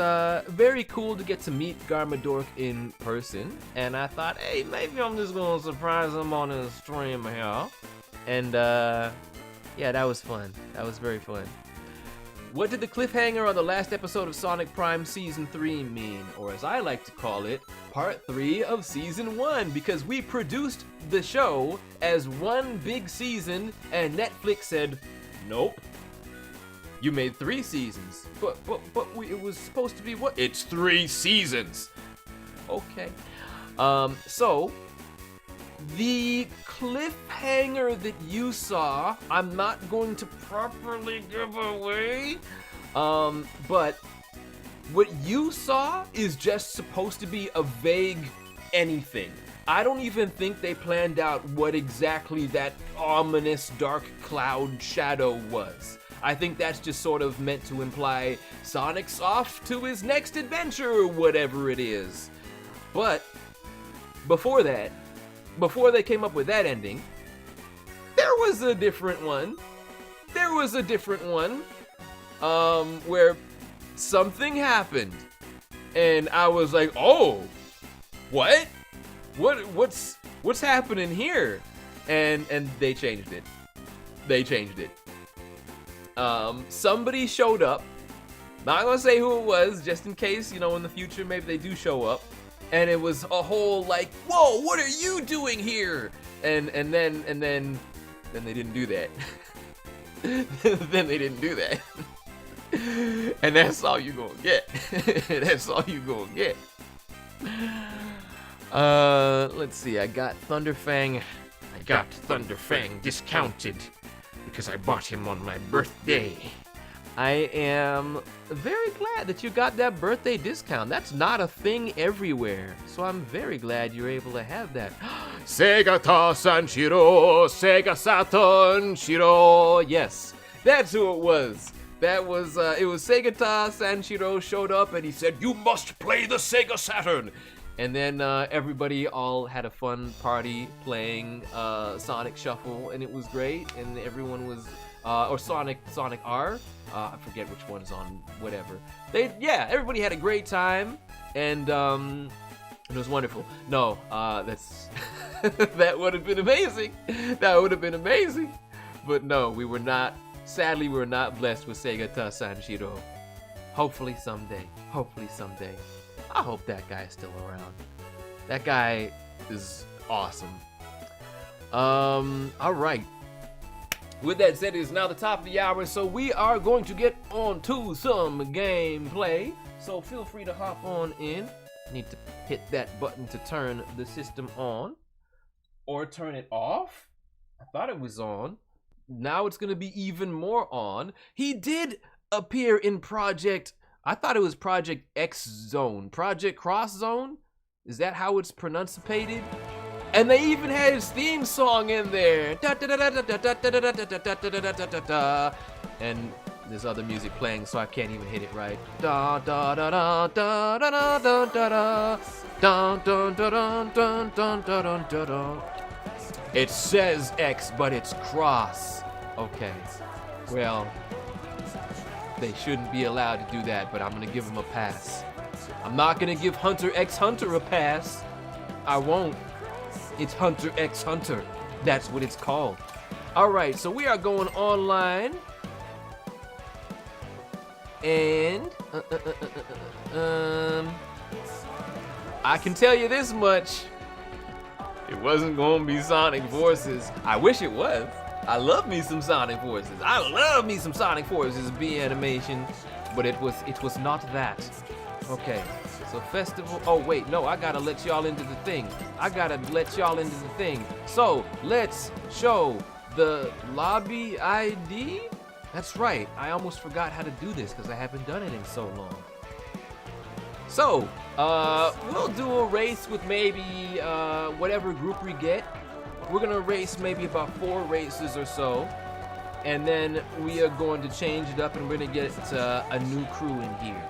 very cool to get to meet Garmadork in person, and I thought, hey, maybe I'm just gonna surprise him on his stream here. And yeah, that was fun. That was very fun. What did the cliffhanger on the last episode of Sonic Prime Season 3 mean? Or as I like to call it, Part 3 of Season 1, because we produced the show as one big season, and Netflix said, nope. You made 3 seasons. But it was supposed to be what? It's 3 seasons. Okay. So, the cliffhanger that you saw, I'm not going to properly give away, but what you saw is just supposed to be a vague anything. I don't even think they planned out what exactly that ominous dark cloud shadow was. I think that's just sort of meant to imply Sonic's off to his next adventure, whatever it is. But before that, before they came up with that ending, there was a different one. Where something happened, and I was like, "Oh, what's happening here?" And they changed it. Somebody showed up. Not gonna say who it was, just in case, you know, in the future maybe they do show up. And it was a whole like, whoa, what are you doing here? And then they didn't do that. Then they didn't do that. And that's all you gonna get. That's all you gonna get. Let's see. I got Thunderfang discounted because I bought him on my birthday. I am very glad that you got that birthday discount. That's not a thing everywhere. So I'm very glad you're able to have that. Sega ta Sanshiro, Sega Saturn Shiro. Yes, that's who it was. It was Sega ta Sanshiro showed up and he said, "You must play the Sega Saturn." And then everybody all had a fun party playing Sonic Shuffle, and it was great. And everyone was, or Sonic R. I forget which one's on whatever. Everybody had a great time, and it was wonderful. No, that's that would have been amazing. That would have been amazing. But no, we were not. Sadly, we were not blessed with Sega ta Sanshiro. Hopefully someday. I hope that guy is still around. That guy is awesome. All right. With that said, it is now the top of the hour, so we are going to get on to some gameplay. So feel free to hop on in. Need to hit that button to turn the system on. Or turn it off. I thought it was on. Now it's going to be even more on. He did appear in I thought it was Project X Zone. Project Cross Zone? Is that how it's pronunciated? And they even had his theme song in there. And there's other music playing, so I can't even hit it right. It says X, but it's cross. Okay. Well, they shouldn't be allowed to do that, but I'm gonna give them a pass. I'm not gonna give Hunter x Hunter a pass. I won't. It's Hunter x Hunter. That's what it's called. All right, so we are going online. And I can tell you this much. It wasn't gonna be Sonic Forces. I wish it was. I love me some Sonic Forces. I love me some Sonic Forces B animation, but it was not that. Okay, so festival. Oh wait, no, I gotta let y'all into the thing. So let's show the lobby ID. That's right. I almost forgot how to do this because I haven't done it in so long. So we'll do a race with maybe whatever group we get. We're gonna race maybe about 4 races or so, and then we are going to change it up, and we're gonna get a new crew in here.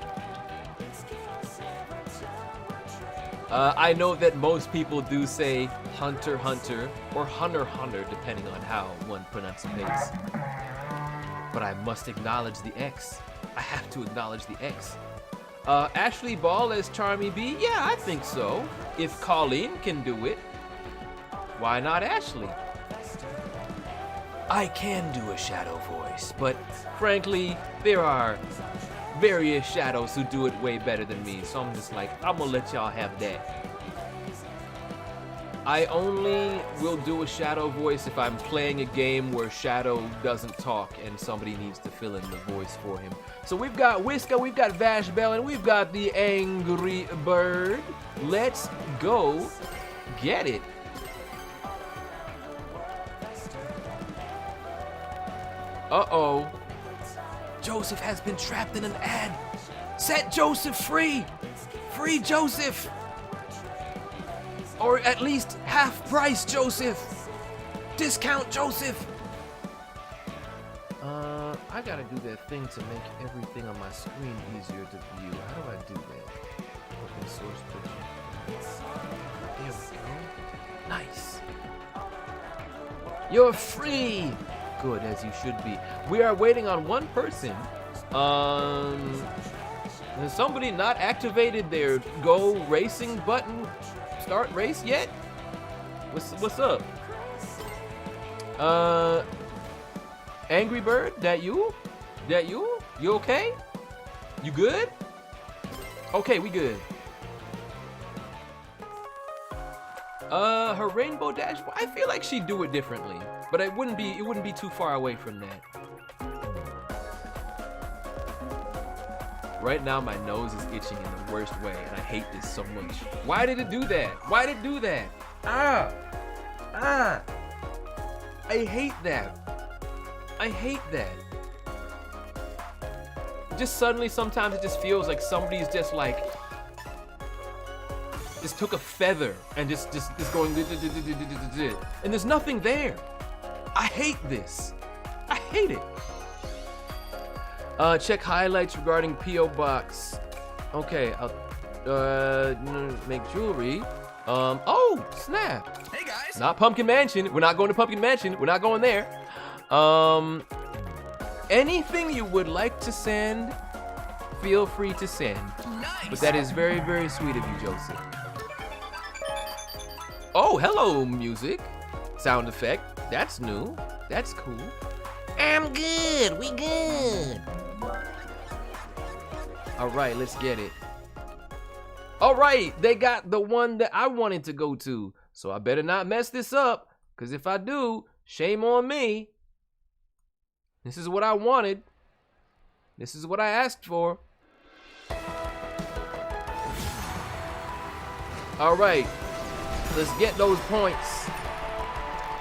I know that most people do say Hunter Hunter or Hunter Hunter, depending on how one pronounces it. But I must acknowledge the X. I have to acknowledge the X. Ashley Ball as Charmy B? Yeah, I think so. If Colleen can do it, why not Ashley? I can do a shadow voice, but frankly, there are various shadows who do it way better than me, so I'm just like, I'm gonna let y'all have that. I only will do a shadow voice if I'm playing a game where Shadow doesn't talk and somebody needs to fill in the voice for him. So we've got Whiska, we've got Vash Bell, and we've got the Angry Bird. Let's go get it. Uh-oh. Joseph has been trapped in an ad. Set Joseph free. Free Joseph. Or at least half price Joseph. Discount Joseph. I gotta do that thing to make everything on my screen easier to view. How do I do that? Open source picture. There we go. Nice. You're free. Good, as you should be. We are waiting on one person. Has somebody not activated their Go Racing button? Start race yet? What's up? Angry Bird, that you? You okay? You good? Okay, we good. Her Rainbow Dash, I feel like she'd do it differently, but it wouldn't be too far away from that. Right now my nose is itching in the worst way, and I hate this so much. Why did it do that? Why did it do that? I hate that. I hate that. Just suddenly sometimes it just feels like somebody's just like, just took a feather and just going, and there's nothing there. I hate this. I hate it. Check highlights regarding P.O. Box. Okay, I'll make jewelry. Oh, snap. Hey guys. Not Pumpkin Mansion. We're not going to Pumpkin Mansion. We're not going there. Anything you would like to send, feel free to send. Nice. But that is very, very sweet of you, Joseph. Oh, hello, music. Sound effect. That's new. That's cool. I'm good. We good. All right, let's get it. All right, they got the one that I wanted to go to. So I better not mess this up, because if I do, shame on me. This is what I wanted. This is what I asked for. All right, let's get those points.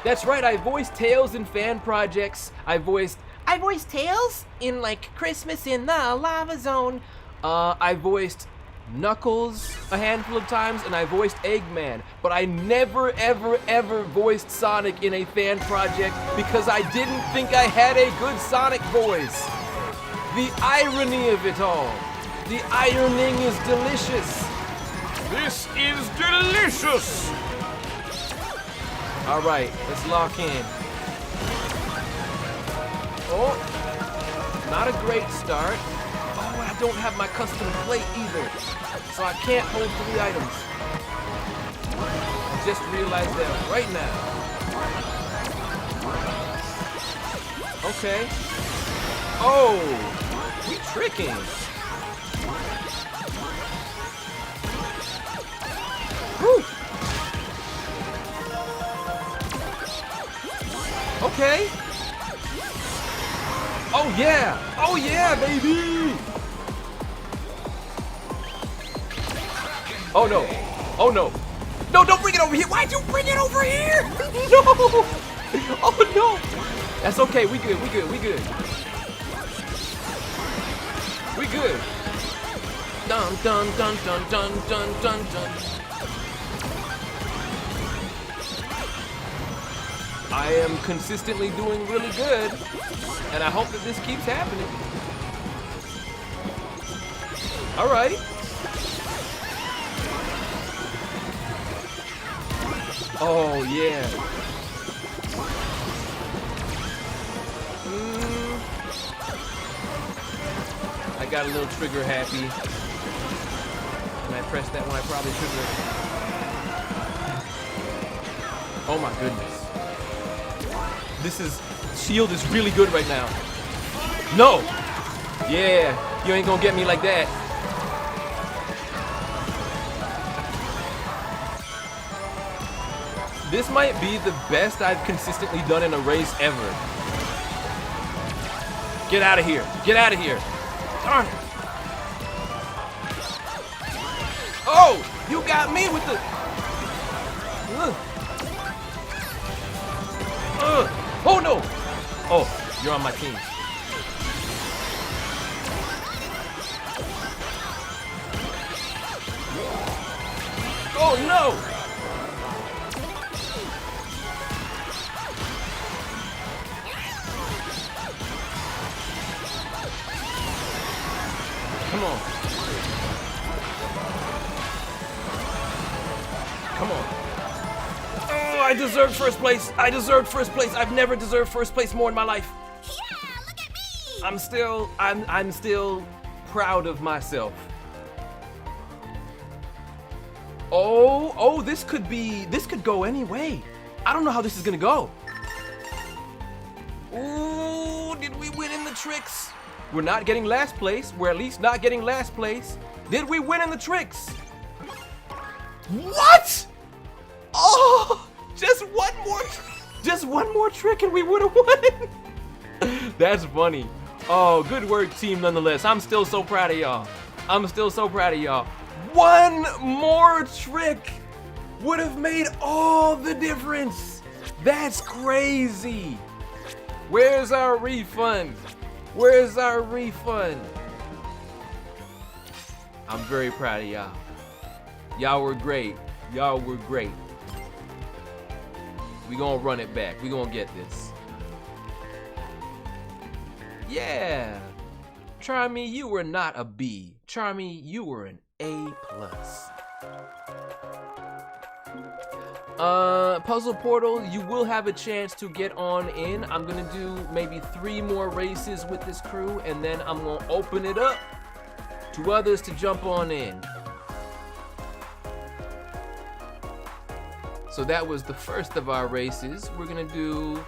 That's right, I voiced Tails in fan projects. I voiced Tails in like Christmas in the Lava Zone. I voiced Knuckles a handful of times, and I voiced Eggman, but I never, ever, ever voiced Sonic in a fan project because I didn't think I had a good Sonic voice. The irony of it all. The ironing is delicious. This is delicious! All right, let's lock in. Oh, not a great start. Oh, I don't have my custom plate either, so I can't hold 3 items. I just realized that right now. Okay. Oh, we tricking. Whew. Okay. Oh yeah. Oh yeah, baby. Oh no. Oh no. No, don't bring it over here. Why'd you bring it over here? No. Oh no. That's okay. We good. We good. We good. We good. Dun dun dun dun dun dun dun dun. I am consistently doing really good, and I hope that this keeps happening. All right. Oh yeah. I got a little trigger happy. When I press that one, I probably trigger. Oh my goodness. Shield is really good right now. No! Yeah, you ain't gonna get me like that. This might be the best I've consistently done in a race ever. Get out of here. Get out of here. Darn it. Oh, you got me with the... Oh no! Oh, you're on my team. Oh no! Come on. Come on. Oh, I deserved first place. I deserved first place. I've never deserved first place more in my life. Yeah, look at me. I'm still proud of myself. Oh, this could go any way. I don't know how this is gonna go. Ooh, did we win in the tricks? We're not getting last place. We're at least not getting last place. Did we win in the tricks? What? Oh, just one more trick and we would have won. That's funny. Oh, good work, team, nonetheless. I'm still so proud of y'all. One more trick would have made all the difference. That's crazy. Where's our refund? Where's our refund? I'm very proud of y'all. Y'all were great. Y'all were great. We gonna run it back. We gonna get this. Yeah. Charmy, you were not a B. Charmy, you were an A+. Puzzle Portal, you will have a chance to get on in. I'm gonna do maybe 3 more races with this crew, and then I'm gonna open it up to others to jump on in. So that was the first of our races. We're gonna do...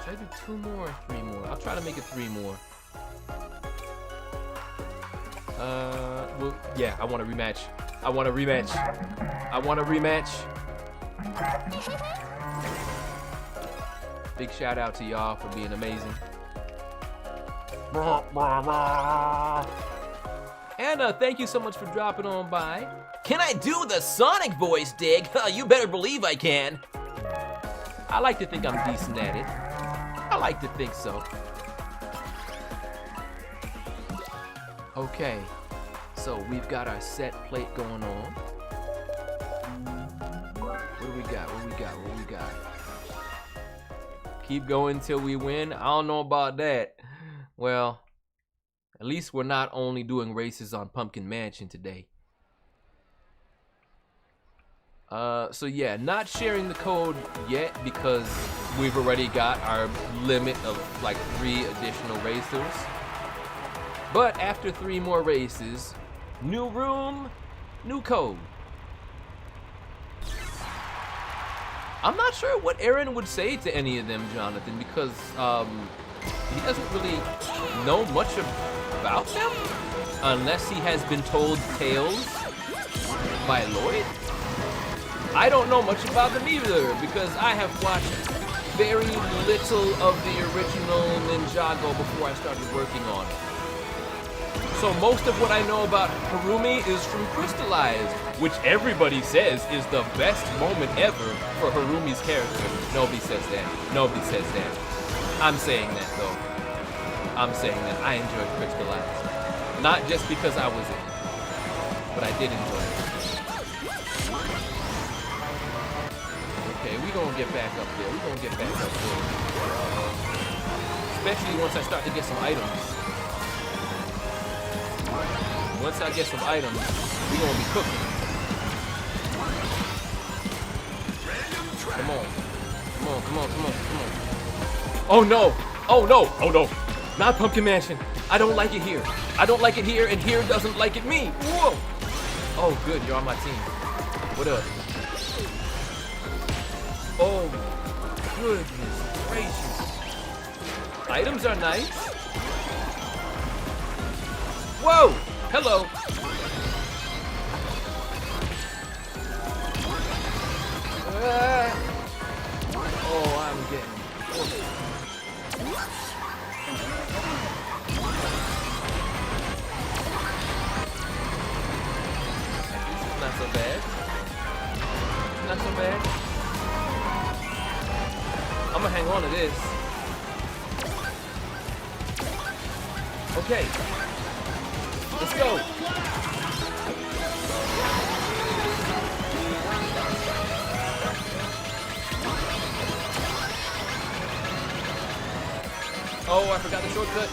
Should I do 2 more or 3 more? I'll try to make it 3 more. Well, yeah, I want a rematch. I want a rematch. I want a rematch. Big shout out to y'all for being amazing. Anna, thank you so much for dropping on by. Can I do the Sonic voice, Dig? You better believe I can. I like to think I'm decent at it. I like to think so. Okay, so we've got our set plate going on. What do we got? What do we got? What do we got? Keep going till we win? I don't know about that. Well, at least we're not only doing races on Pumpkin Mansion today. So yeah, not sharing the code yet because we've already got our limit of like 3 additional races. But after 3 more races, new room, new code. I'm not sure what Aaron would say to any of them, Jonathan, because he doesn't really know much about them unless he has been told tales by Lloyd. I don't know much about them either because I have watched very little of the original Ninjago before I started working on it. So most of what I know about Harumi is from Crystallized, which everybody says is the best moment ever for Harumi's character. Nobody says that. Nobody says that. I'm saying that though. I'm saying that I enjoyed Crystallized. Not just because I was in it, but I did enjoy it. Okay, we gonna get back up there. We gonna get back up there. Especially once I start to get some items. Once I get some items, we gonna be cooking. Come on. Come on, come on, come on, come on. Oh no! Oh no! Oh no! Not Pumpkin Mansion. I don't like it here. I don't like it here, and here doesn't like it me. Whoa! Oh good, you're on my team. What up? Oh, goodness gracious. Items are nice. Whoa! Hello. Oh, I'm getting. This is not so bad. Not so bad. I'm gonna hang on to this. Okay. Let's go. Oh, I forgot the shortcut.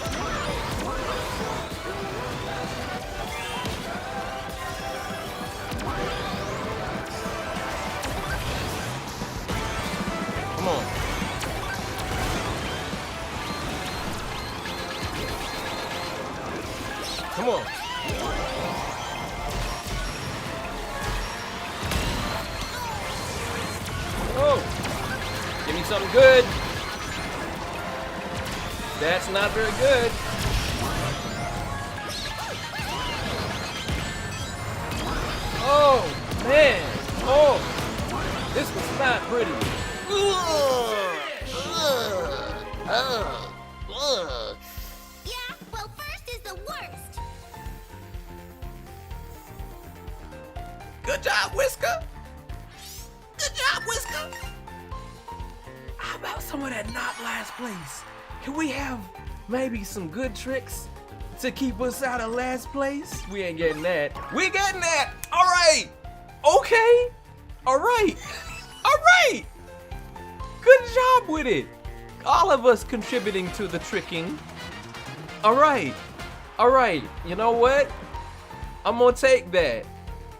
Come on. Come on. Oh, give me something good. That's not very good. Oh, man. Oh, this was not pretty. Yeah, well, first is the worst. Good job, Whisker. Good job, Whisker. How about some of that not last place? Can we have maybe some good tricks to keep us out of last place? We ain't getting that. We getting that. All right. Okay. All right. All right. Good job with it. All of us contributing to the tricking. All right. All right. You know what? I'm gonna take that.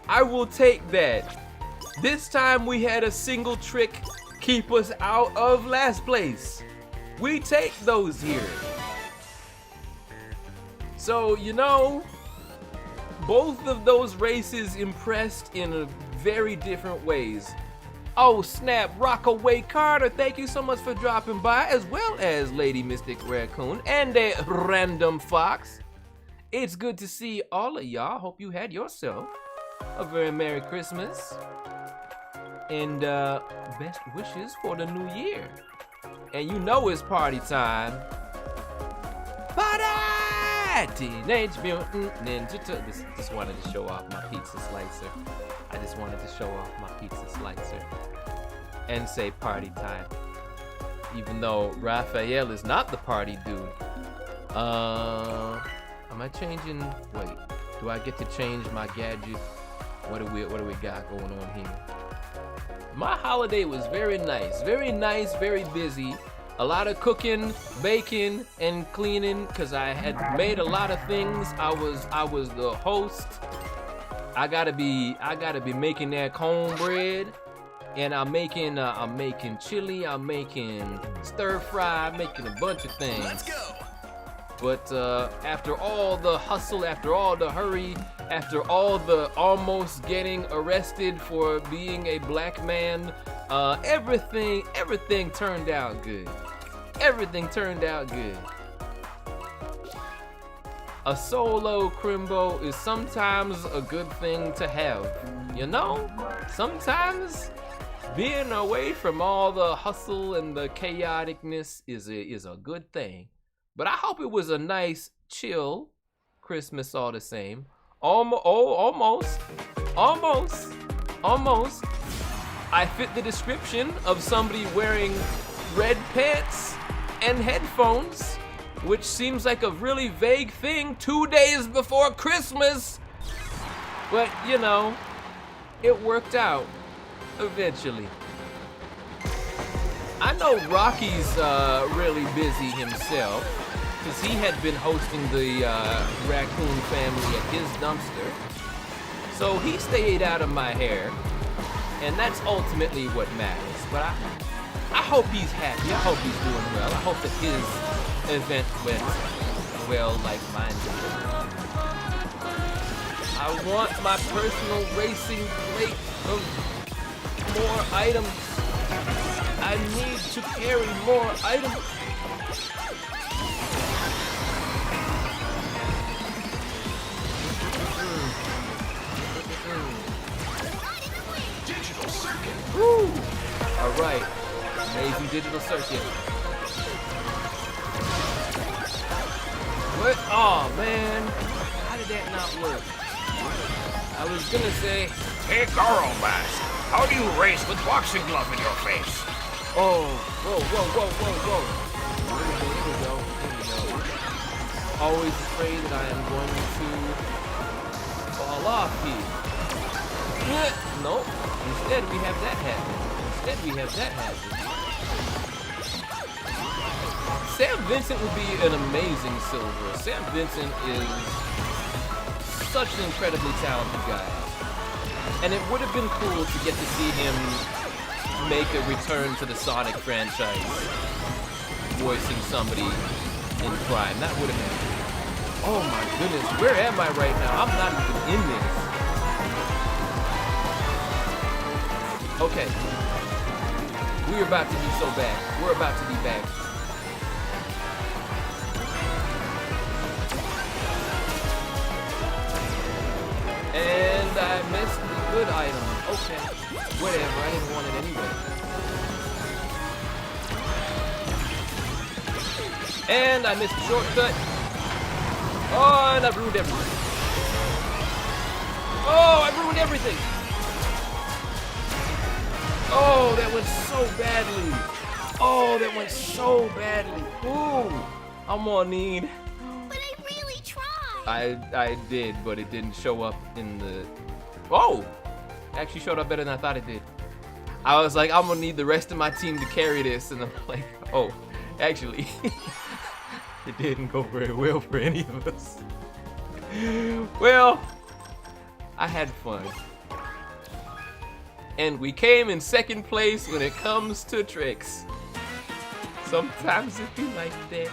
I will take that. This time we had a single trick keep us out of last place. We take those here. So, you know, both of those races impressed in very different ways. Oh snap, Rockaway Carter, thank you so much for dropping by, as well as Lady Mystic Raccoon and a Random Fox. It's good to see all of y'all. Hope you had yourself a very Merry Christmas. And best wishes for the new year. And you know it's party time. Party! Teenage Mutant Ninja Turtles. Just wanted to show off my pizza slicer. I just wanted to show off my pizza slicer. And say party time. Even though Raphael is not the party dude. Am I changing? Wait, do I get to change my gadget? What do we got going on here? My holiday was very nice, very busy. A lot of cooking, baking, and cleaning because I had made a lot of things. I was the host I gotta be making that cornbread, and I'm making chili, I'm making stir fry, I'm making a bunch of things. Let's go. But after all the hustle, after all the hurry, after all the almost getting arrested for being a black man, everything turned out good. Everything turned out good. A solo crimbo is sometimes a good thing to have. You know? Sometimes being away from all the hustle and the chaoticness is a good thing. But I hope it was a nice, chill Christmas all the same. Almost. I fit the description of somebody wearing red pants and headphones, which seems like a really vague thing 2 days before Christmas. But, you know, it worked out eventually. I know Rocky's really busy himself, because he had been hosting the raccoon family at his dumpster. So he stayed out of my hair, and that's ultimately what matters. But I hope he's happy. I hope he's doing well. I hope that his event went well like mine did. I want my personal racing plate of more items. I need to carry more items. Digital circuit. Woo! All right, amazing digital circuit. What? Oh man, how did that not work? I was gonna say, Hey, girl mask, how do you race with boxing glove in your face? oh, whoa. Here we go. Always afraid that I am going to fall off here. Nope. Instead we have that happen. Sam Vincent would be an amazing silver. Sam Vincent is such an incredibly talented guy. And it would have been cool to get to see him make a return to the Sonic franchise, voicing somebody in crime. That would have been... Oh my goodness, where am I right now? I'm not even in this. Okay. We're about to be so bad. We're about to be bad. And I missed the good item. Okay. Whatever, I didn't want it anyway. And I missed the shortcut. Oh, and I ruined everything. Oh, I ruined everything. Oh, that went so badly. Oh, that went so badly. Ooh, I'm gonna need... But I really tried. I did, but it didn't show up in the... Oh! It actually showed up better than I thought it did. I was like, I'm gonna need the rest of my team to carry this, and I'm like, oh, actually, it didn't go very well for any of us. Well, I had fun. And we came in second place when it comes to tricks. Sometimes it be like that.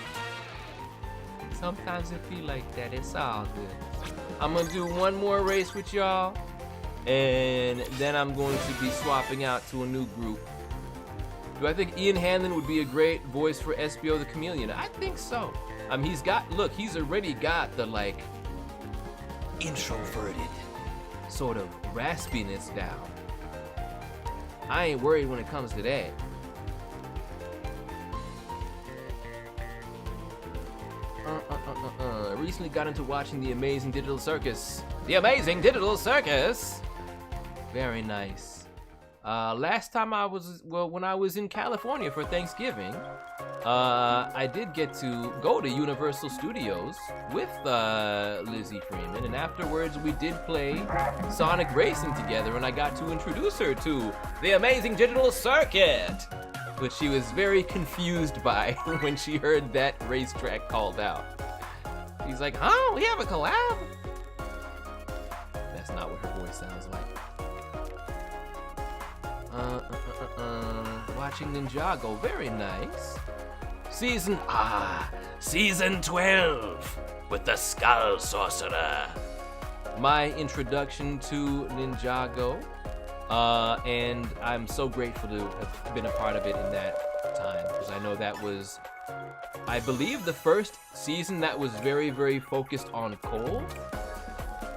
Sometimes it be like that. It's all good. I'm gonna do one more race with y'all, and then I'm going to be swapping out to a new group. Do I think Ian Hanlon would be a great voice for SBO the Chameleon? I think so. He's already got the like introverted sort of raspiness down. I ain't worried when it comes to that. Recently got into watching The Amazing Digital Circus. The Amazing Digital Circus! Very nice. Last time when I was in California for Thanksgiving, I did get to go to Universal Studios with Lizzie Freeman, and afterwards we did play Sonic Racing together, and I got to introduce her to The Amazing Digital Circuit, which she was very confused by when she heard that racetrack called out. She's like, huh? We have a collab? That's not what her sounds like. Watching Ninjago, very nice. Season 12 with the Skull Sorcerer. My introduction to Ninjago, and I'm so grateful to have been a part of it in that time, because I know that was, I believe, the first season that was very, very focused on Cole.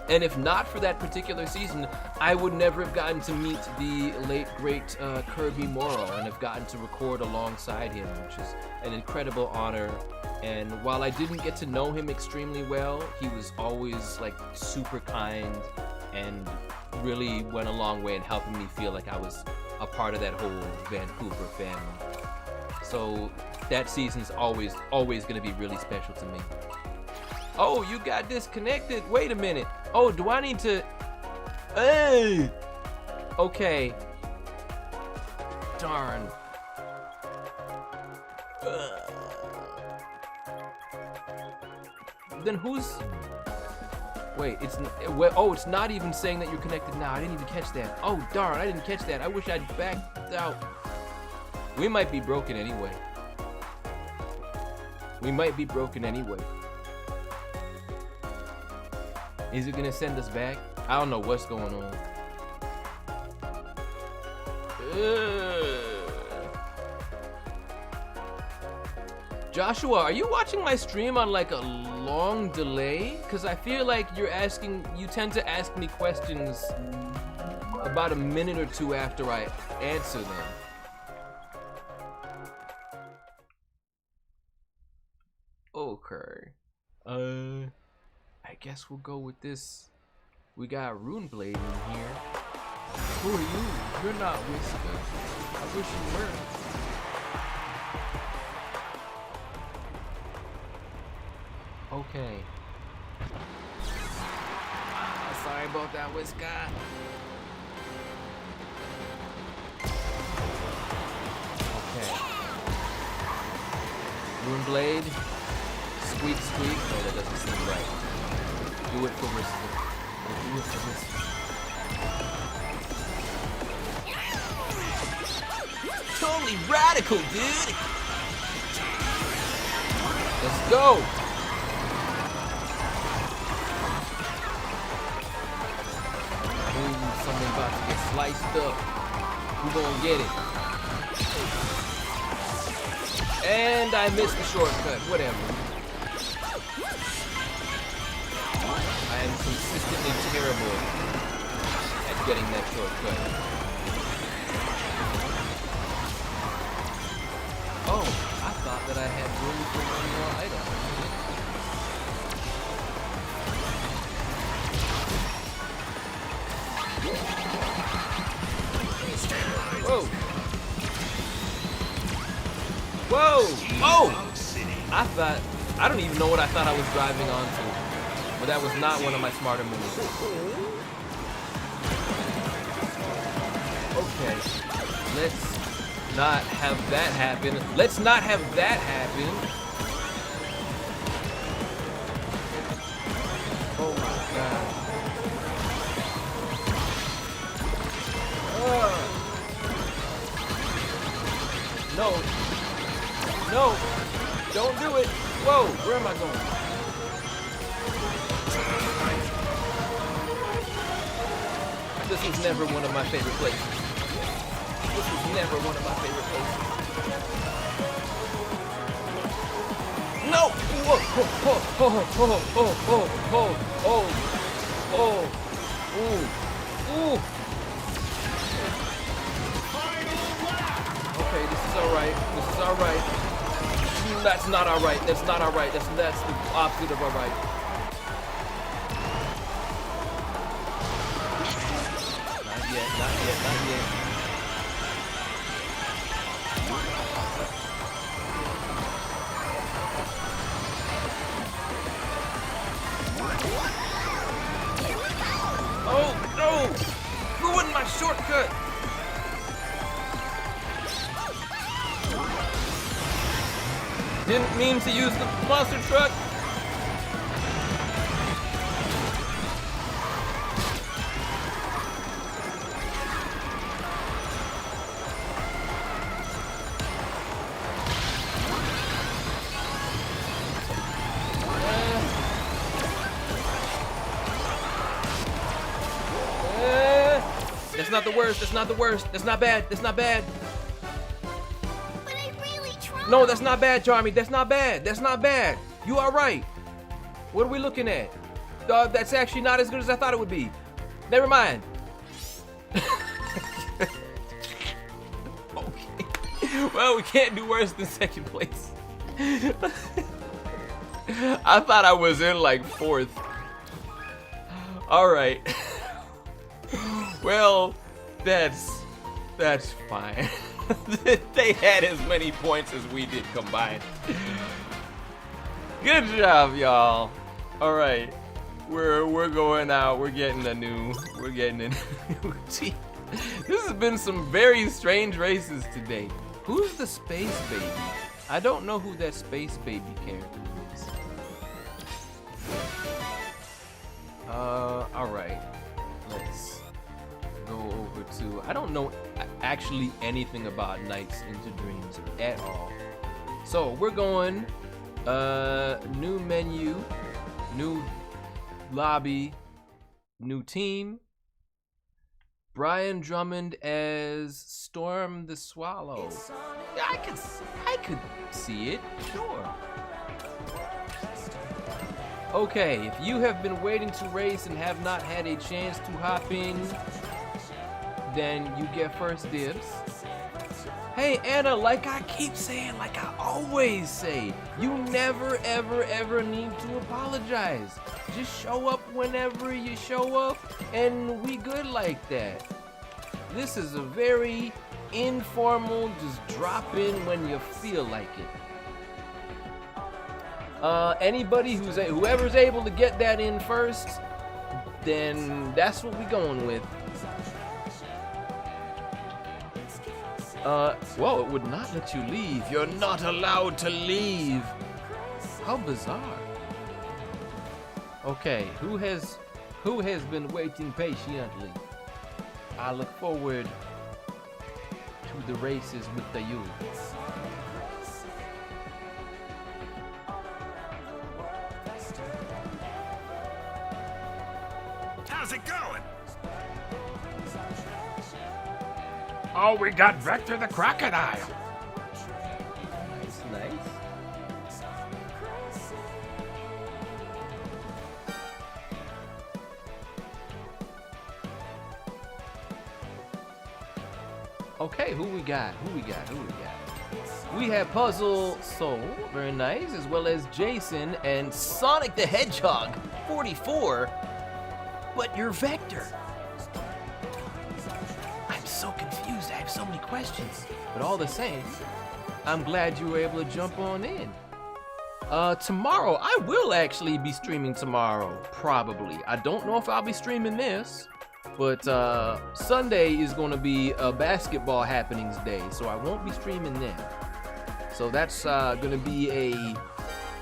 And if not for that particular season, I would never have gotten to meet the late, great Kirby Morrow and have gotten to record alongside him, which is an incredible honor. And while I didn't get to know him extremely well, he was always like super kind and really went a long way in helping me feel like I was a part of that whole Vancouver family. So that season's always gonna be really special to me. Oh, you got disconnected. Wait a minute. Oh, do I need to... Hey! Okay. Darn. Then who's... Wait, it's... Oh, it's not even saying that you're connected now. I didn't even catch that. Oh, darn, I didn't catch that. I wish I'd backed out. We might be broken anyway. Is it gonna send us back? I don't know what's going on. Joshua, are you watching my stream on like a long delay? Cause I feel like you tend to ask me questions about a minute or two after I answer them. Okay. I guess we'll go with this. We got Rune Blade in here. Who are you? You're not Whisker. I wish you were. Okay. Sorry about that, Whisker. Okay. Rune Blade. Squeak, squeak. No, that doesn't seem right. Do it for Whisker. Do it for Whisker. Totally radical, dude! Let's go! Ooh, something about to get sliced up. Who gonna get it? And I missed the shortcut. Whatever. I am consistently terrible at getting that shortcut. Oh, I thought that I had room for one more item. Whoa! Whoa! Oh! I don't even know what I thought I was driving onto. But that was not one of my smarter moves. Okay, let's not have that happen. Let's not have that happen. Oh my god. No. No. Don't do it. Whoa, where am I going? This was never one of my favorite places. This was never one of my favorite places. No! Whoa! Oh! Oh! Oh! Oh! Oh! Oh! Oh! Ooh! Ooh! Okay, this is alright. This is alright. That's not alright. That's not alright. That's the opposite of alright. Not yet, not yet, not yet. Oh, no! Ruined my shortcut! Didn't mean to use the monster truck! not the worst. That's not the worst. That's not bad. That's not bad. But I really tried. No, that's not bad, Charmy. That's not bad. That's not bad. You are right. What are we looking at? That's actually not as good as I thought it would be. Never mind. Okay. Well, we can't do worse than second place. I thought I was in like fourth. All right. Well, that's fine. They had as many points as we did combined. Good job, y'all. All right, we're going out. We're getting a new team. This has been some very strange races today. Who's the space baby? I don't know who that space baby character is. All right. Let's go over to. I don't know actually anything about Nights into Dreams at all. So we're going. New menu, new lobby, new team. Brian Drummond as Storm the Swallow. Yeah, I could see it, sure. Okay, if you have been waiting to race and have not had a chance to hop in, then you get first dibs. Hey Anna, like I keep saying, like I always say, you never ever need to apologize. Just show up whenever you show up and we good like that. This is a very informal, just drop in when you feel like it. Anybody whoever's able to get that in first, then that's what we going with. Well, it would not let you leave. You're not allowed to leave. How bizarre. Okay, who has been waiting patiently? I look forward to the races with the youth. How's it going? Oh, we got Vector the Crocodile. Nice. Okay, who we got? We have Puzzle Soul, very nice, as well as Jason and Sonic the Hedgehog, 44. But you're Vector. I'm so confused. I have so many questions. But all the same, I'm glad you were able to jump on in. Tomorrow, I will actually be streaming tomorrow, probably. I don't know if I'll be streaming this, but Sunday is going to be a basketball happenings day, so I won't be streaming then. So that's going to be a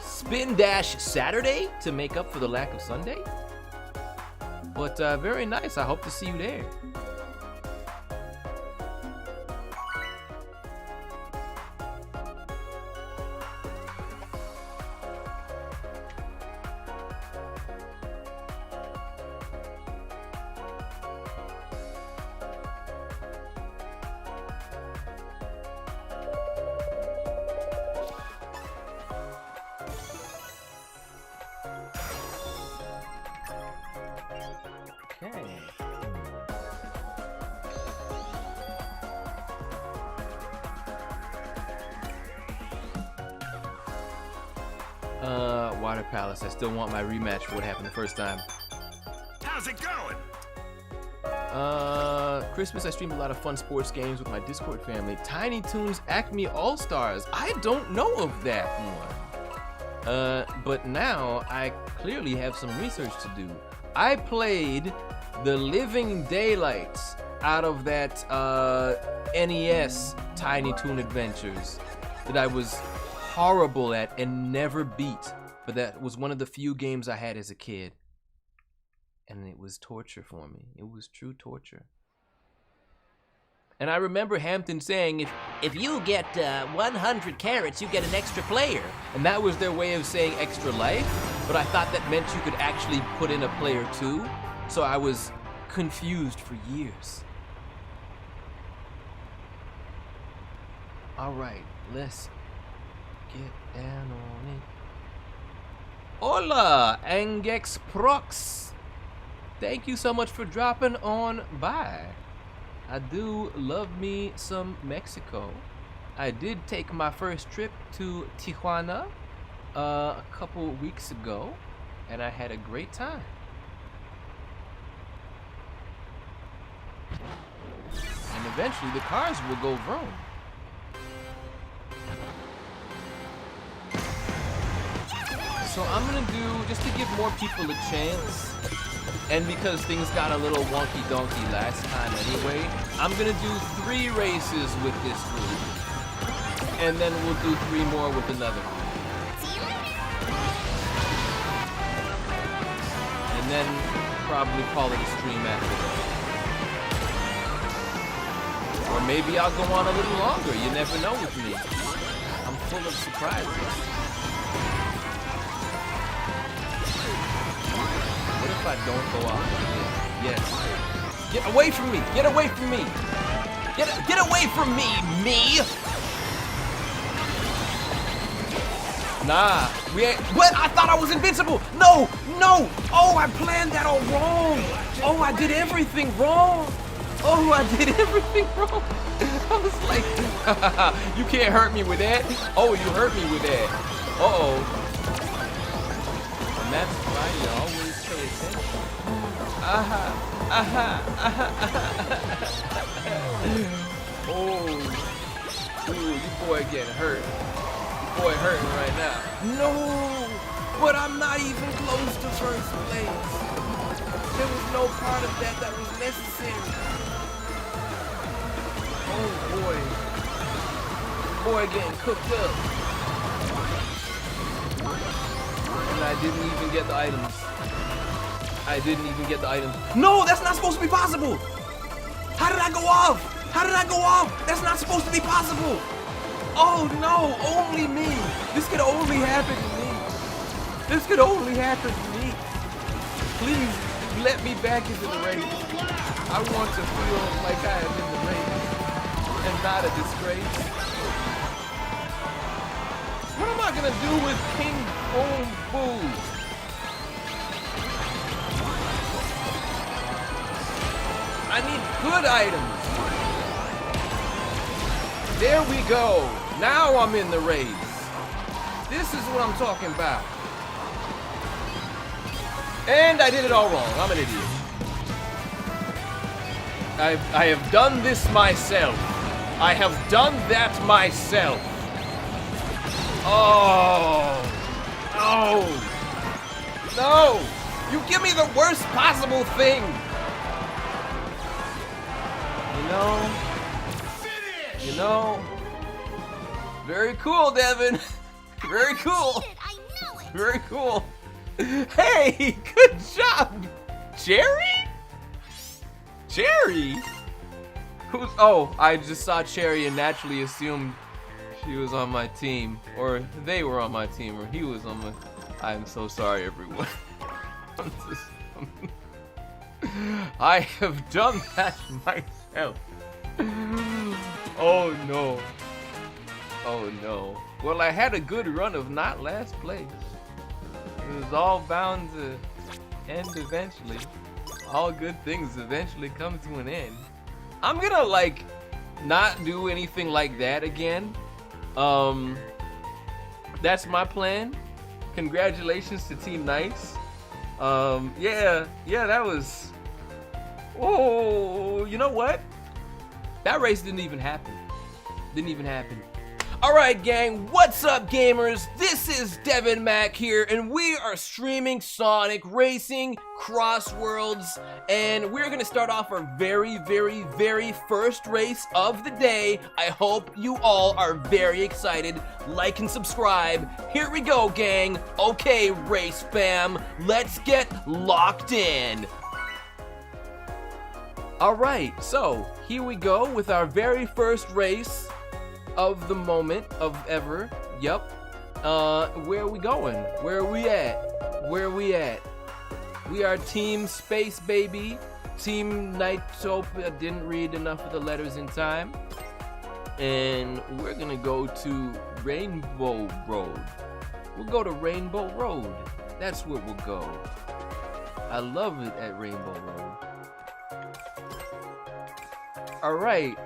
spin dash Saturday to make up for the lack of Sunday. But very nice. I hope to see you there. Okay. Water Palace. I still want my rematch for what happened the first time. How's it going? Christmas, I streamed a lot of fun sports games with my Discord family. Tiny Toons Acme All-Stars. I don't know of that one. But now I clearly have some research to do. I played the living daylights out of that NES Tiny Toon Adventures that I was horrible at and never beat. But that was one of the few games I had as a kid. And it was torture for me. It was true torture. And I remember Hampton saying, if you get 100 carrots, you get an extra player. And that was their way of saying extra life. But I thought that meant you could actually put in a player too. So I was confused for years. Alright, let's get down on it. Hola, Angex Prox. Thank you so much for dropping on by. I do love me some Mexico. I did take my first trip to Tijuana a couple weeks ago, and I had a great time. And eventually the cars will go vroom. So I'm gonna do, just to give more people a chance, and because things got a little wonky donkey last time anyway, I'm gonna do 3 races with this group, and then we'll do 3 more with another group. And then probably call it a stream after that. Or maybe I'll go on a little longer, you never know with me. I'm full of surprises. What if I don't go off? Yes. Get away from me! Get away from me! Get away from me, me! Nah, we ain't. What? I thought I was invincible! No! No! Oh, I planned that all wrong! Oh, I did everything wrong! Oh, I did everything wrong! I was like, you can't hurt me with that. Oh, you hurt me with that. Uh-oh. And that's why you always pay attention. Oh. Ooh, you boy getting hurt. You boy hurting right now. No! But I'm not even close to first place. There was no part of that was necessary. Oh boy. Boy getting cooked up. And I didn't even get the items. I didn't even get the items. No, that's not supposed to be possible. How did I go off? How did I go off? That's not supposed to be possible. Oh no, only me. This could only happen to me. This could only happen to me. Please let me back into the race. I want to feel like I am in the race and not a disgrace. What am I gonna do with King Boom Boo? I need good items. There we go. Now I'm in the race. This is what I'm talking about. And I did it all wrong. I'm an idiot. I have done this myself. I have done that myself. Oh. No. No. You give me the worst possible thing. You know, very cool, Devin. Very cool. I know it. Very cool. Hey, good job, Cherry? Cherry? Who's? Oh, I just saw Cherry and naturally assumed she was on my team, or they were on my team, or he was on my. I'm so sorry, everyone. I have done that myself. Oh no. Oh no. Well, I had a good run of not last place. It was all bound to end eventually. All good things eventually come to an end. I'm gonna like not do anything like that again. That's my plan. Congratulations to Team Nice. Yeah, that was. Oh, you know what? That race didn't even happen. Alright gang, what's up gamers? This is Devin Mack here, and we are streaming Sonic Racing CrossWorlds, and we're gonna start off our very first race of the day. I hope you all are very excited. Like and subscribe. Here we go, gang. Okay, race fam, let's get locked in. Alright, so here we go with our very first race of the moment, of ever. Yep. Where are we going? Where are we at? We are Team Space Baby. Team Nightopia. Didn't read enough of the letters in time. And we're gonna go to Rainbow Road. We'll go to Rainbow Road. That's where we'll go. I love it at Rainbow Road. Alright.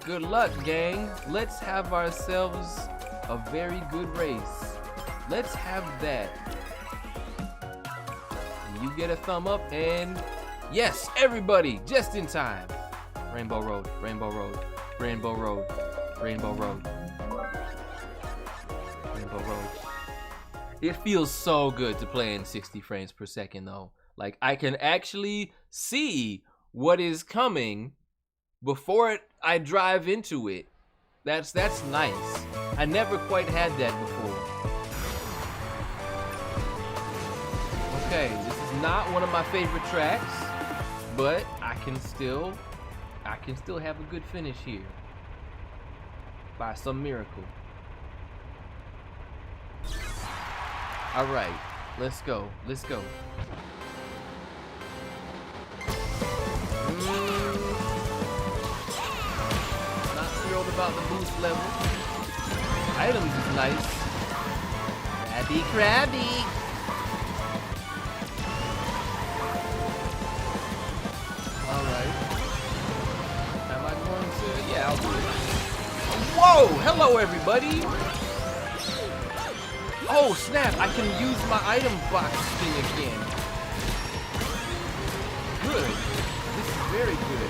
Good luck, gang. Let's have ourselves a very good race. Let's have that. You get a thumb up and yes, everybody, just in time. Rainbow Road, Rainbow Road, Rainbow Road, Rainbow Road, Rainbow Road. It feels so good to play in 60 frames per second though. Like I can actually see what is coming before I drive into it. That's nice. I never quite had that before. Okay, this is not one of my favorite tracks, but I can still have a good finish here by some miracle. All right, let's go. Let's go. Not thrilled about the boost level. Items is nice. Krabby, Krabby. All right. Am I going to? Yeah, I'll do it. Whoa! Hello, everybody. Oh snap! I can use my item box thing again. Good. This is very good.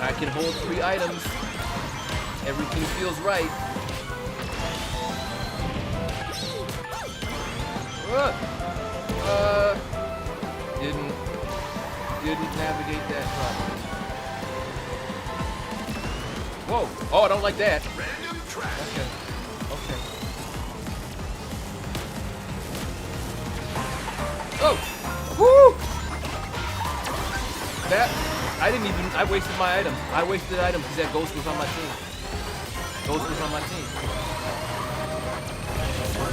I can hold 3 items. Everything feels right. Didn't navigate that properly. Whoa! Oh, I don't like that. Random track. Okay. Okay. Oh! Woo! That I wasted my item. I wasted an item because that ghost was on my team. Ghost was on my team.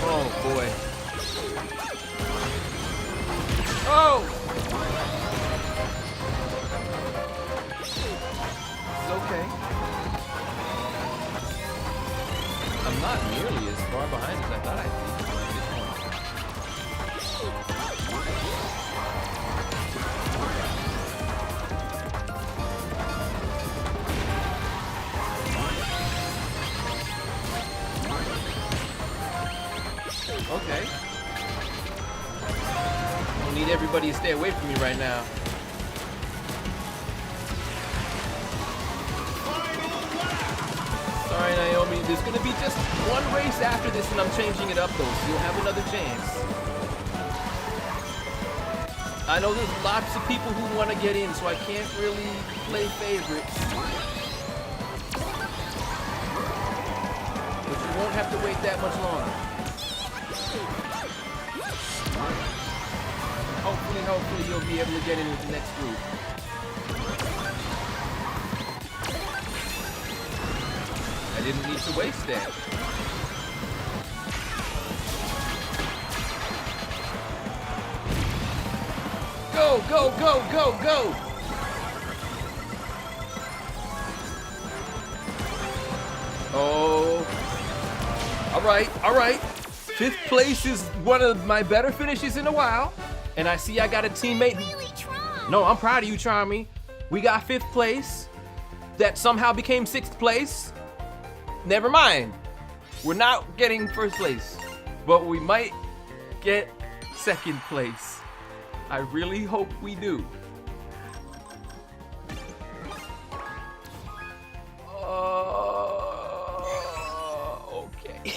Oh boy. Oh! It's okay. I'm not nearly as far behind as I thought I'd be at this point. Okay. I don't need everybody to stay away from me right now. Sorry, Naomi. There's gonna be just one race after this, and I'm changing it up though, so you'll have another chance. I know there's lots of people who want to get in, so I can't really play favorites. But you won't have to wait that much longer. Hopefully you'll be able to get in with the next group. I didn't need to waste that. Go, go, go, go, go! Oh. All right. 5th place is one of my better finishes in a while. And I see I got a teammate. Really try. No, I'm proud of you, Charmy. We got 5th place. That somehow became 6th place. Never mind. We're not getting 1st place. But we might get 2nd place. I really hope we do. Okay.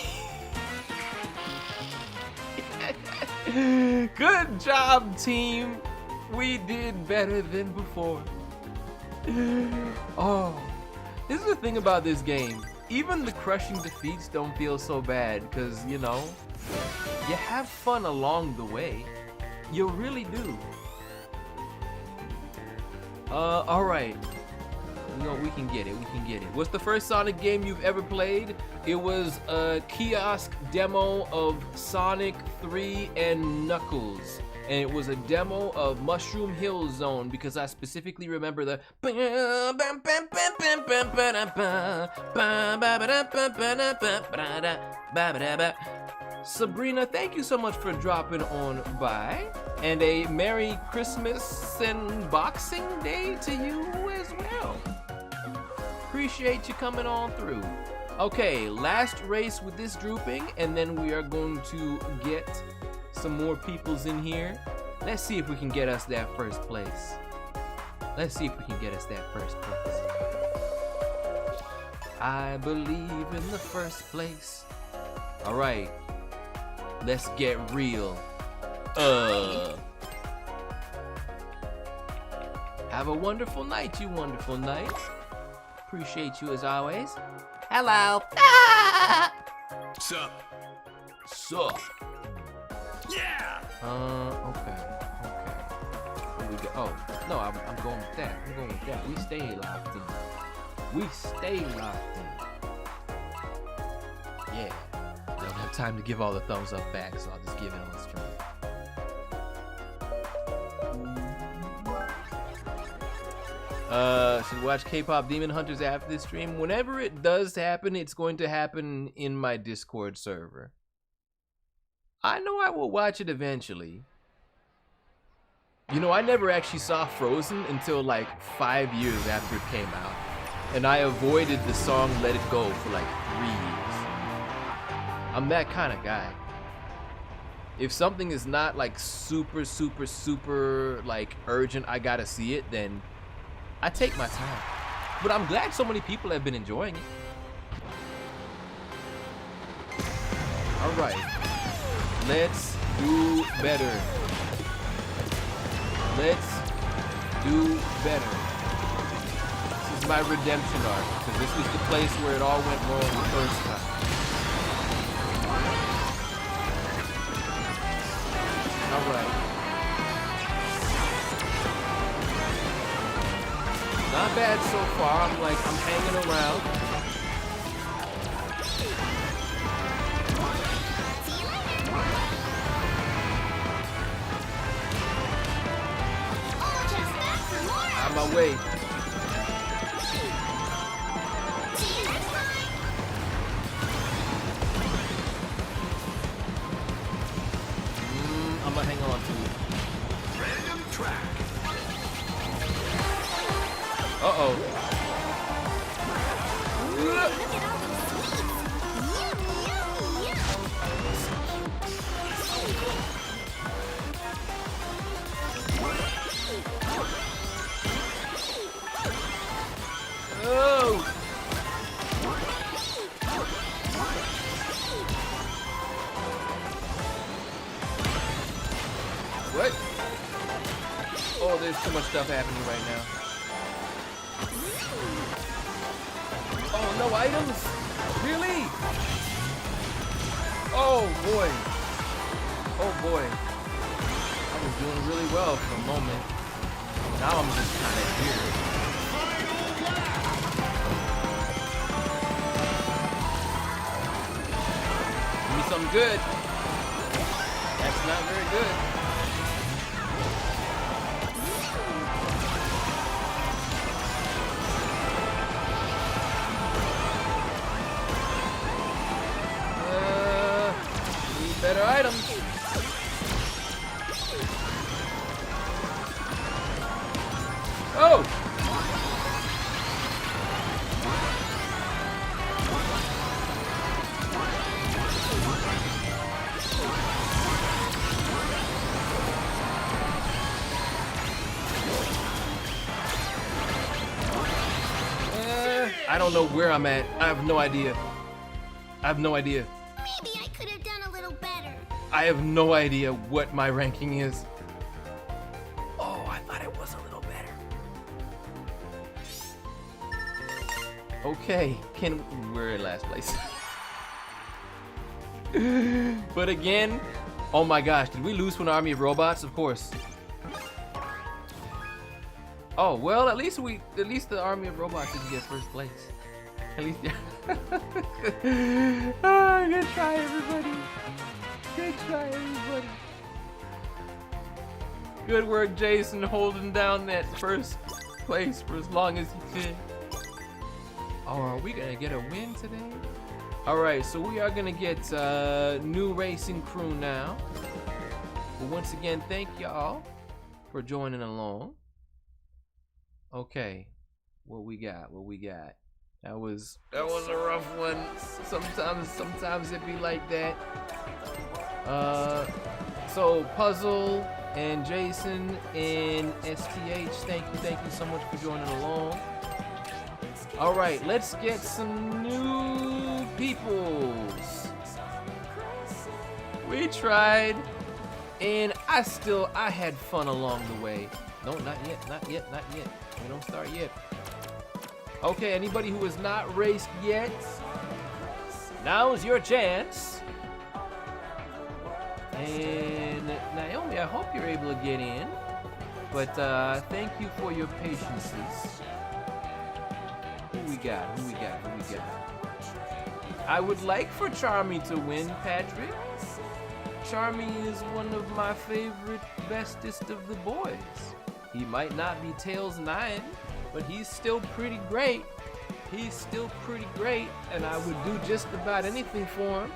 Good job, team. We did better than before. Oh, this is the thing about this game. Even the crushing defeats don't feel so bad because, you know, you have fun along the way. You really do. All right. No, we can get it. We can get it. What's the first Sonic game you've ever played? It was a kiosk demo of Sonic 3 and Knuckles. And it was a demo of Mushroom Hill Zone because I specifically remember the Sabrina, thank you so much for dropping on by. And a Merry Christmas and Boxing Day to you as well. Appreciate you coming on through. Okay, last race with this grouping, and then we are going to get some more peoples in here. Let's see if we can get us that first place. Let's see if we can get us that first place. I believe in the first place. All right, let's get real. Have a wonderful night, you wonderful knight. Appreciate you as always. Hello. Ah! Sup? Sup? Yeah! Okay. Where we go? Oh, no, I'm going with that. I'm going with that. We stay locked in. We stay locked in. Yeah. I don't have time to give all the thumbs up back, so I'll just give it on stream. Should watch K-pop Demon Hunters after this stream. Whenever it does happen, it's going to happen in my Discord server. I know I will watch it eventually. You know, I never actually saw Frozen until like 5 years after it came out. And I avoided the song Let It Go for like 3 years. I'm that kind of guy. If something is not like super like urgent, I gotta see it, then I take my time. But I'm glad so many people have been enjoying it. All right. Let's do better. Let's do better. This is my redemption arc, because this was the place where it all went wrong the first time. All right. Not bad so far. I'm hanging around. On my way. I'm gonna hang on to it. Random track. Uh-oh. Oh! What? Oh, there's too much stuff happening right now. Oh, no items? Really? Oh, boy. Oh, boy. I was doing really well for a moment. Now I'm just kind of here. Give me something good. That's not very good. Need better items. Oh! I don't know where I'm at. I have no idea. I have no idea. Maybe I could have done a little better. I have no idea what my ranking is. Oh, I thought it was a little better. Okay, we're in last place. But again, oh my gosh, did we lose to an army of robots? Of course. Oh, well, at least the army of robots didn't get first place. At least, yeah. Oh, good try, everybody. Good try, everybody. Good work, Jason, holding down that first place for as long as you could. Oh, are we gonna get a win today? Alright, so we are gonna get new racing crew now. But once again, thank y'all for joining along. Okay, what we got? That was a rough one. Sometimes it be like that. So Puzzle and Jason and STH, thank you so much for joining along. All right, let's get some new peoples. We tried, and I had fun along the way. No, not yet. We don't start yet. Okay, anybody who has not raced yet, now's your chance. And Naomi, I hope you're able to get in. But thank you for your patiences. Who we got? I would like for Charmy to win, Patrick. Charmy is one of my favorite, bestest of the boys. He might not be Tails 9, but he's still pretty great. And I would do just about anything for him.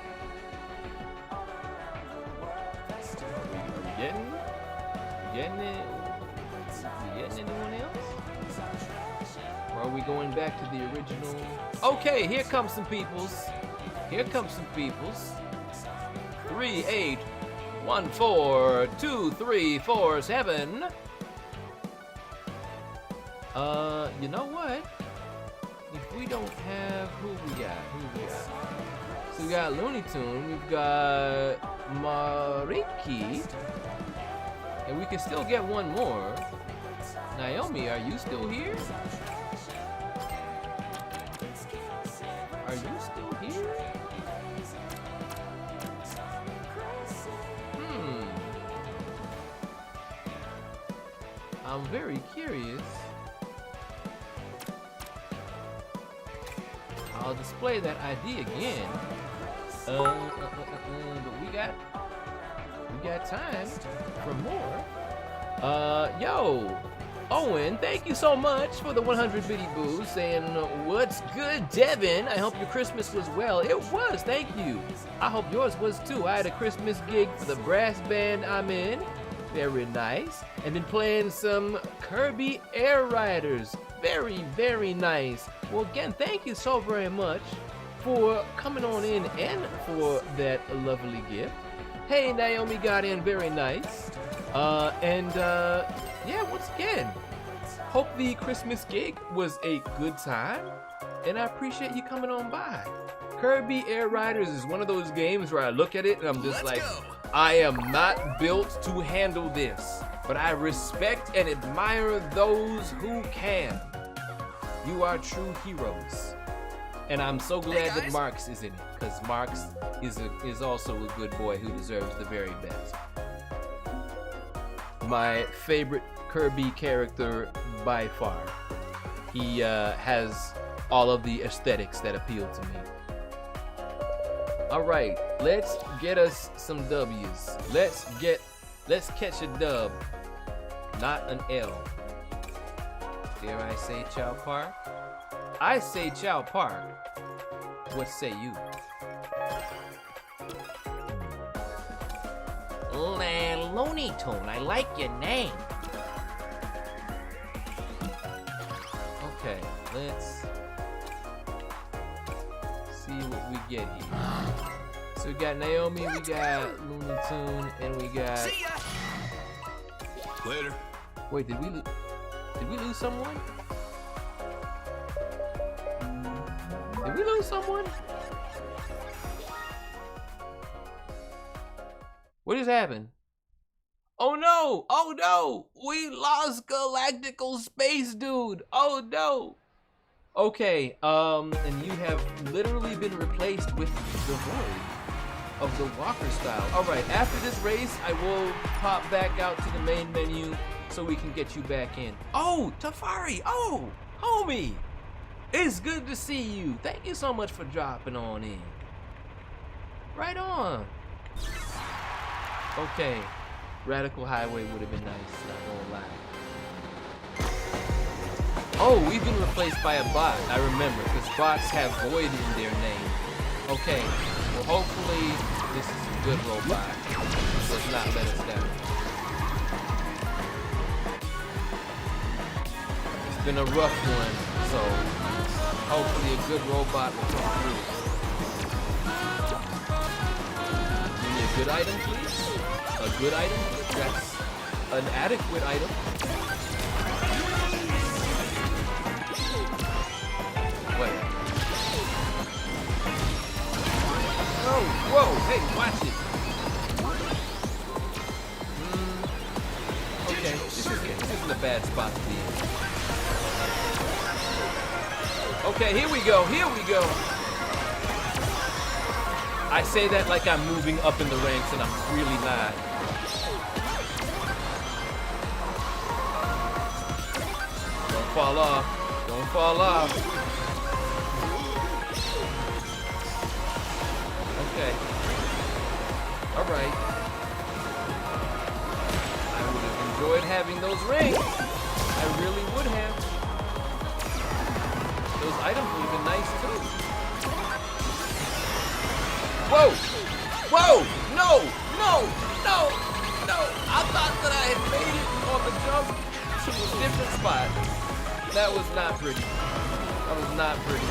Are we getting it? Anyone else? Or are we going back to the original? Okay, here comes some peoples. 3, 8, 1, 4, 2, 3, 4, 7. You know what? If we don't have, who we got? So we got Looney Tune, we've got Mariki, and we can still get one more. Naomi, are you still here? I'm very curious. I'll display that ID again. But we got time for more. Yo, Owen, thank you so much for the 100 bitty boos. Saying, what's good, Devin? I hope your Christmas was well. It was, thank you. I hope yours was too. I had a Christmas gig for the brass band I'm in. Very nice. And been playing some Kirby Air Riders. Very, very nice. Well, again, thank you so very much for coming on in and for that lovely gift. Hey, Naomi got in, very nice. Yeah, once again, hope the Christmas gig was a good time, and I appreciate you coming on by. Kirby Air Riders is one of those games where I look at it and I'm just like, I am not built to handle this, but I respect and admire those who can. You are true heroes. And I'm so glad that Marks is in it, because Marks is also a good boy who deserves the very best. My favorite Kirby character by far. He has all of the aesthetics that appeal to me. All right, let's get us some W's. Let's catch a dub, not an L. Dare I say Chow Park? I say Chow Park. What say you? Looney Tune, I like your name. Okay, let's see what we get here. So we got Naomi, we got Looney Tune, and we got... See ya. Later. Wait, did we lose someone? Did we lose someone? What just happened? Oh no! Oh no! We lost Galactical Space Dude! Oh no! Okay, and you have literally been replaced with the Void of the Walker style. Alright, after this race, I will pop back out to the main menu so we can get you back in. Oh, Tafari! Oh, homie! It's good to see you. Thank you so much for dropping on in. Right on. Okay, Radical Highway would have been nice, not gonna lie. Oh, we've been replaced by a bot. I remember, because bots have void in their name. Okay, well hopefully this is a good robot. Does not let us down. It's been a rough one, so hopefully a good robot will come through. Give me a good item, please. A good item? That's an adequate item. Wait. Oh, whoa, hey, watch it. Okay, this isn't a bad spot to be in. Okay, here we go, here we go. I say that like I'm moving up in the ranks and I'm really not. Don't fall off, don't fall off. Okay. Alright. I would have enjoyed having those rings. I really would have. Those items would have been nice too. Whoa! Whoa! No! No! No! No! I thought that I had made it on the jump to a different spot. That was not pretty. That was not pretty.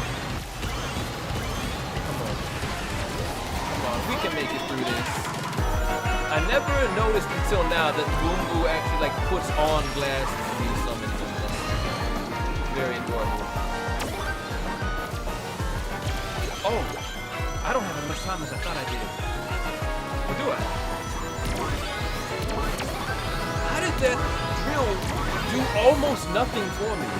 We can make it through this. I never noticed until now that Boom Boo actually like puts on glasses when he summons them. Very adorable. Oh, I don't have as much time as I thought I did. Or do I? How did that drill do almost nothing for me?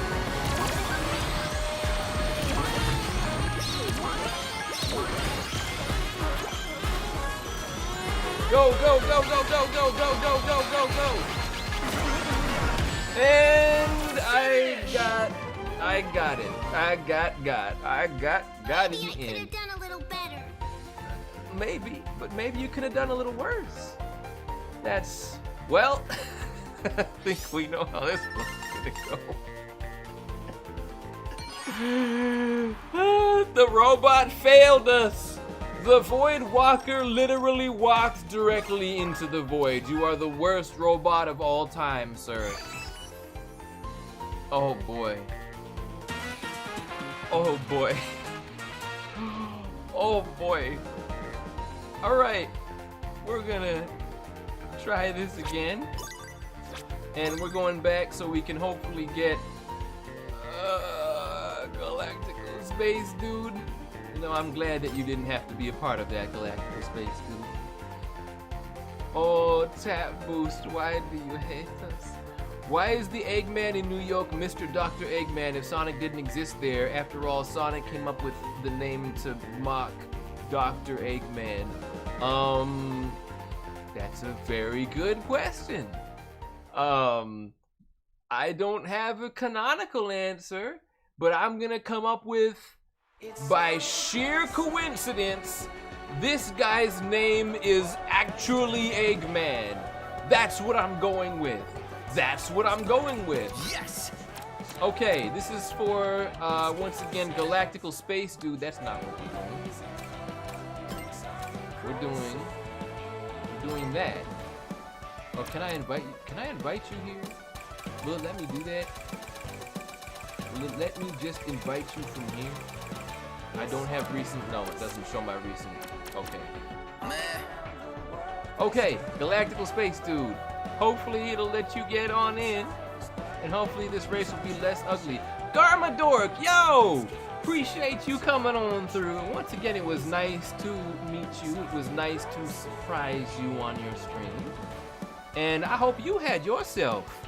Go, go, go, go, go, go, go, go, go, go, go. And I got it. I got Maybe in I the could end. have done a little better. Maybe, but maybe you could have done a little worse. That's, well, I think we know how this one's gonna go. The robot failed us. The Void Walker literally walked directly into the void. You are the worst robot of all time, sir. Oh boy. Oh boy. Oh boy. Alright. We're gonna try this again. And we're going back so we can hopefully get Galactical Space Dude. No, I'm glad that you didn't have to be a part of that, Galactical Space Dude. Oh, Tap Boost, why do you hate us? Why is the Eggman in New York Mr. Dr. Eggman if Sonic didn't exist there? After all, Sonic came up with the name to mock Dr. Eggman. That's a very good question. I don't have a canonical answer, but I'm gonna come up with, by sheer coincidence, this guy's name is actually Eggman. That's what I'm going with. That's what I'm going with. Yes! Okay, this is for, once again, Galactical Space Dude. That's not what we're doing. We're doing that. Oh, can I invite you here? Will it let me do that? Will it let me just invite you from here? I don't have recent, no, it doesn't show my recent, okay. Okay, Galactical Space Dude. Hopefully it'll let you get on in, and hopefully this race will be less ugly. Garmadork, yo! Appreciate you coming on through. Once again, it was nice to meet you. It was nice to surprise you on your stream. And I hope you had yourself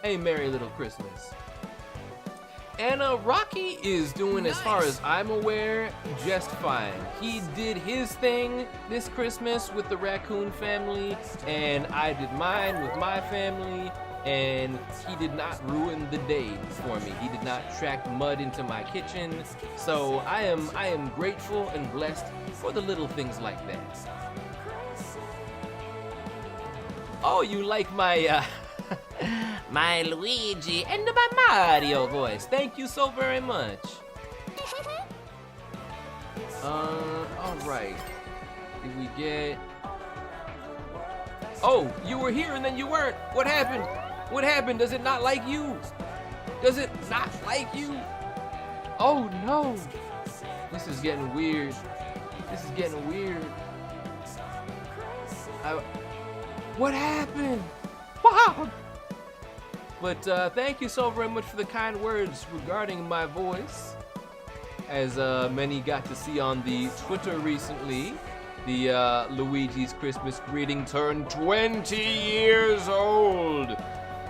a merry little Christmas. And Rocky is doing, as far as I'm aware, just fine. He did his thing this Christmas with the raccoon family, and I did mine with my family, and he did not ruin the day for me. He did not track mud into my kitchen, so I am grateful and blessed for the little things like that. Oh, you like my my Luigi, and my Mario voice. Thank you so very much. Alright. Did we get... Oh, you were here and then you weren't. What happened? What happened? Does it not like you? Does it not like you? Oh no. This is getting weird. This is getting weird. What happened? Wow. But thank you so very much for the kind words regarding my voice. As many got to see on the Twitter recently, the Luigi's Christmas greeting turned 20 years old.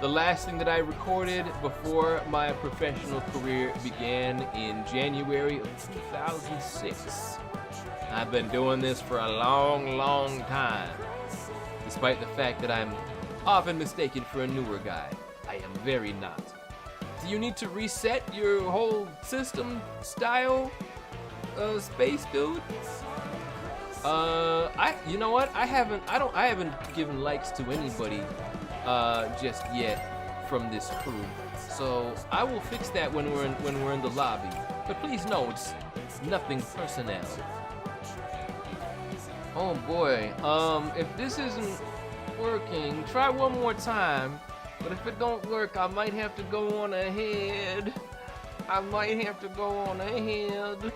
The last thing that I recorded before my professional career began in January of 2006. I've been doing this for a long, long time. Despite the fact that I'm often mistaken for a newer guy, I am very not. Do you need to reset your whole system style, space dude? You know what? I haven't given likes to anybody, just yet from this crew. So I will fix that when we're in the lobby. But please know it's nothing personnel. Oh boy. If this isn't working, try one more time. But if it don't work, I might have to go on ahead. I might have to go on ahead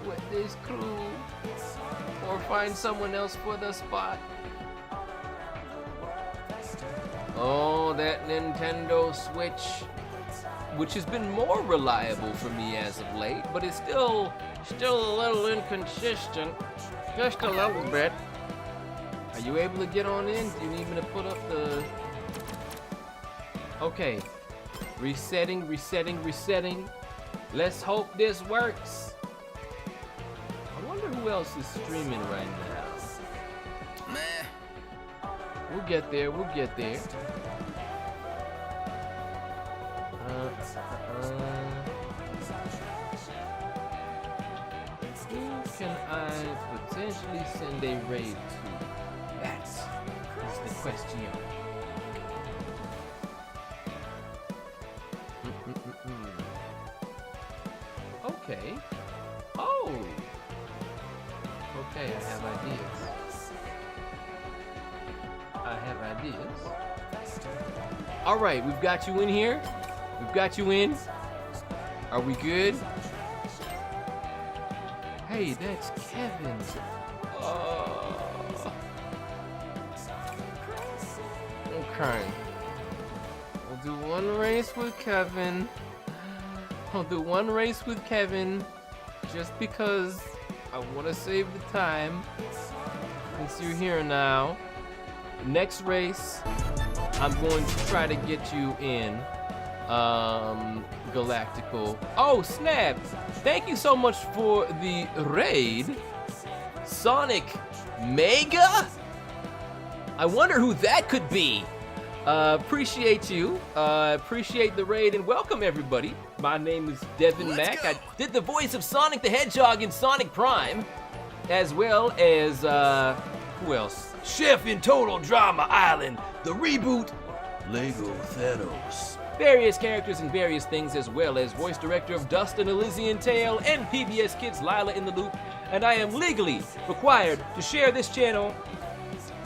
with this crew. Or find someone else for the spot. Oh, that Nintendo Switch, which has been more reliable for me as of late, but it's still a little inconsistent. Just a little bit. Are you able to get on in? Do you need me to put up the... Okay. Resetting. Let's hope this works. I wonder who else is streaming right now. Meh. We'll get there. Who can I potentially send a raid to? That is the question. Okay. Oh. Okay, I have ideas. All right, we've got you in here. We've got you in. Are we good? Hey, that's Kevin. Okay. We'll do one race with Kevin. I'll do one race with Kevin just because I want to save the time. Since you're here now. Next race, I'm going to try to get you in Galactical. Oh, snap! Thank you so much for the raid. Sonic Mega? I wonder who that could be. Appreciate you. Appreciate the raid and welcome everybody. My name is Devin Mack. I did the voice of Sonic the Hedgehog in Sonic Prime, as well as who else? Chef in Total Drama Island, the reboot, Lego Thanos. Various characters and various things, as well as voice director of Dust and Elysian Tale and PBS Kids Lila in the Loop. And I am legally required to share this channel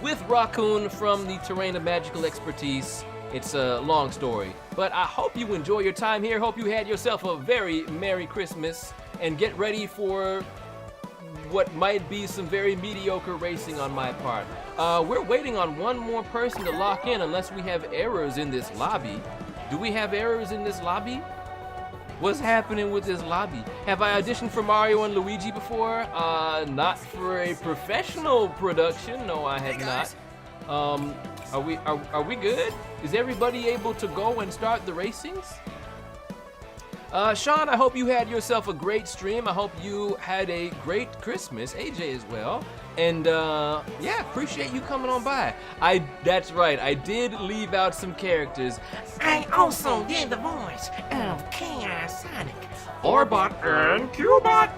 with Raccoon from the Terrain of Magical Expertise. It's a long story, but I hope you enjoy your time here. Hope you had yourself a very Merry Christmas and get ready for what might be some very mediocre racing on my part. We're waiting on one more person to lock in unless we have errors in this lobby. Do we have errors in this lobby? What's happening with this lobby? Have I auditioned for Mario and Luigi before? Not for a professional production. No, I have not. Are we good? Is everybody able to go and start the racings? Sean, I hope you had yourself a great stream. I hope you had a great Christmas. AJ as well. And yeah, appreciate you coming on by. That's right, I did leave out some characters. I also did the voice of Chaos Sonic, Orbot and Cubot.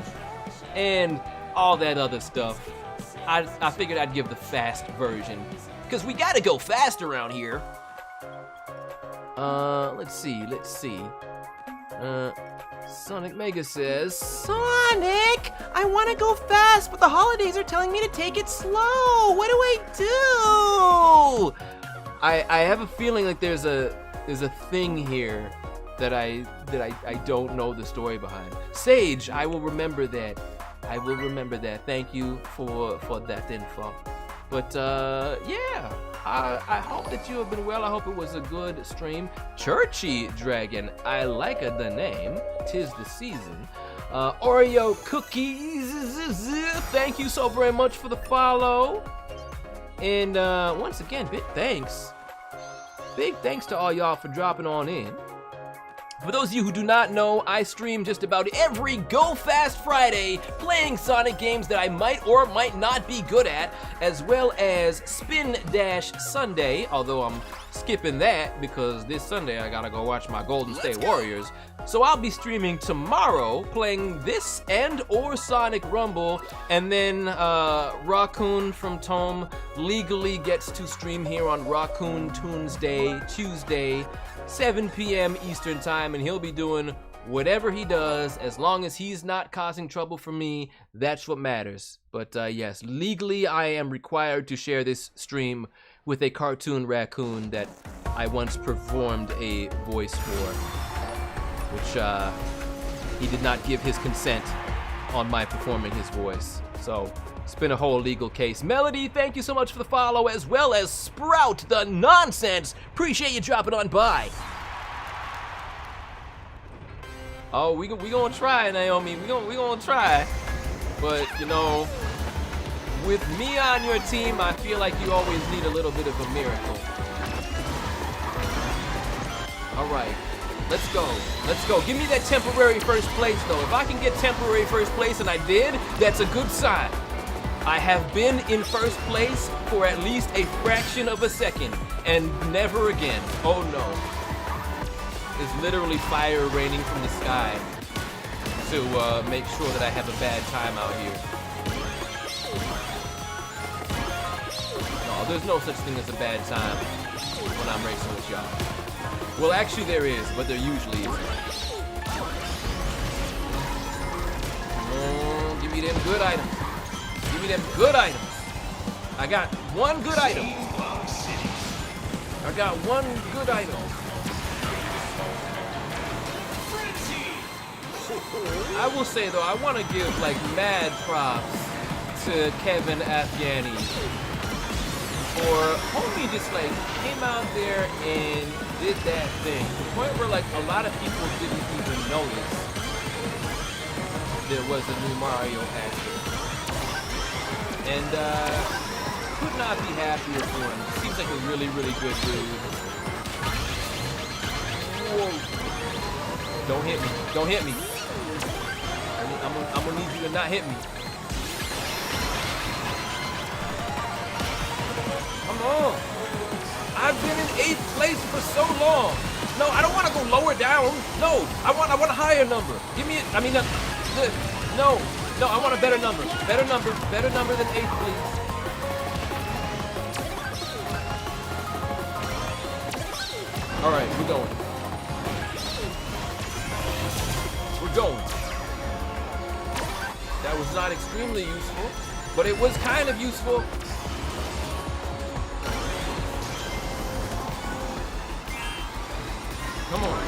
And all that other stuff. I figured I'd give the fast version. Because we gotta go fast around here. Let's see. Sonic Mega says, Sonic, I want to go fast, but the holidays are telling me to take it slow. What do I do? I have a feeling like there's a thing here that I don't know the story behind. Sage, I will remember that. Thank you for that info. But yeah, I hope that you have been well. I hope it was a good stream. Churchy Dragon, I like the name. 'Tis the season. Oreo Cookies, thank you so very much for the follow. And once again, big thanks to all y'all for dropping on in. For those of you who do not know, I stream just about every Go Fast Friday playing Sonic games that I might or might not be good at, as well as Spin Dash Sunday, although I'm skipping that because this Sunday I gotta go watch my Golden State Warriors. So I'll be streaming tomorrow playing this and or Sonic Rumble, and then Raccoon from Tome legally gets to stream here on Raccoon Tuesday, 7 p.m. Eastern Time, and he'll be doing whatever he does as long as he's not causing trouble for me. That's what matters. But yes, legally I am required to share this stream with a cartoon raccoon that I once performed a voice for, which he did not give his consent on my performing his voice. So it's been a whole legal case. Melody, thank you so much for the follow, as well as Sprout the Nonsense. Appreciate you dropping on by. Oh, we gonna try, Naomi. We gonna try. But you know, with me on your team, I feel like you always need a little bit of a miracle. All right. Let's go. Give me that temporary first place, though. If I can get temporary first place, and I did, that's a good sign. I have been in first place for at least a fraction of a second, and never again. Oh no. It's literally fire raining from the sky to make sure that I have a bad time out here. No, there's no such thing as a bad time when I'm racing with y'all. Well, actually there is, but there usually isn't. Give me them good items. Give me them good items. I got one good item. I will say though, I want to give like mad props to Kevin Afghani for homie just like came out there and did that thing to the point where like a lot of people didn't even notice there was a new Mario patch. And could not be happier for him. Seems like a really, really good dude. Whoa. Don't hit me. I'm gonna need you to not hit me. Come on. I've been in 8th place for so long. No, I don't want to go lower down. No, I want a higher number. Give me it. I mean, no, I want a better number. Better number than 8th, please. All right, we're going. That was not extremely useful, but it was kind of useful. Come on.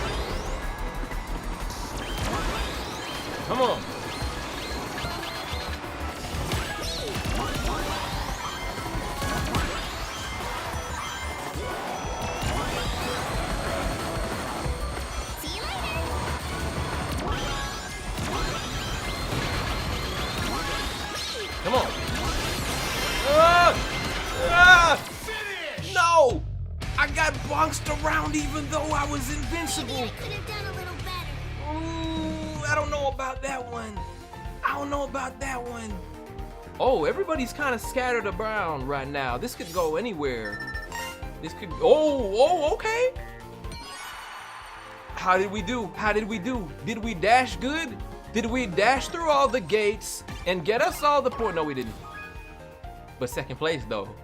See you later. Come on. No! I got bounced around even though I was invincible. Maybe I could have done a little better. Ooh, I don't know about that one. Oh, everybody's kind of scattered around right now. This could go anywhere. Oh, okay. How did we do? Did we dash good? Did we dash through all the gates and get us all the points? No, we didn't. But second place, though.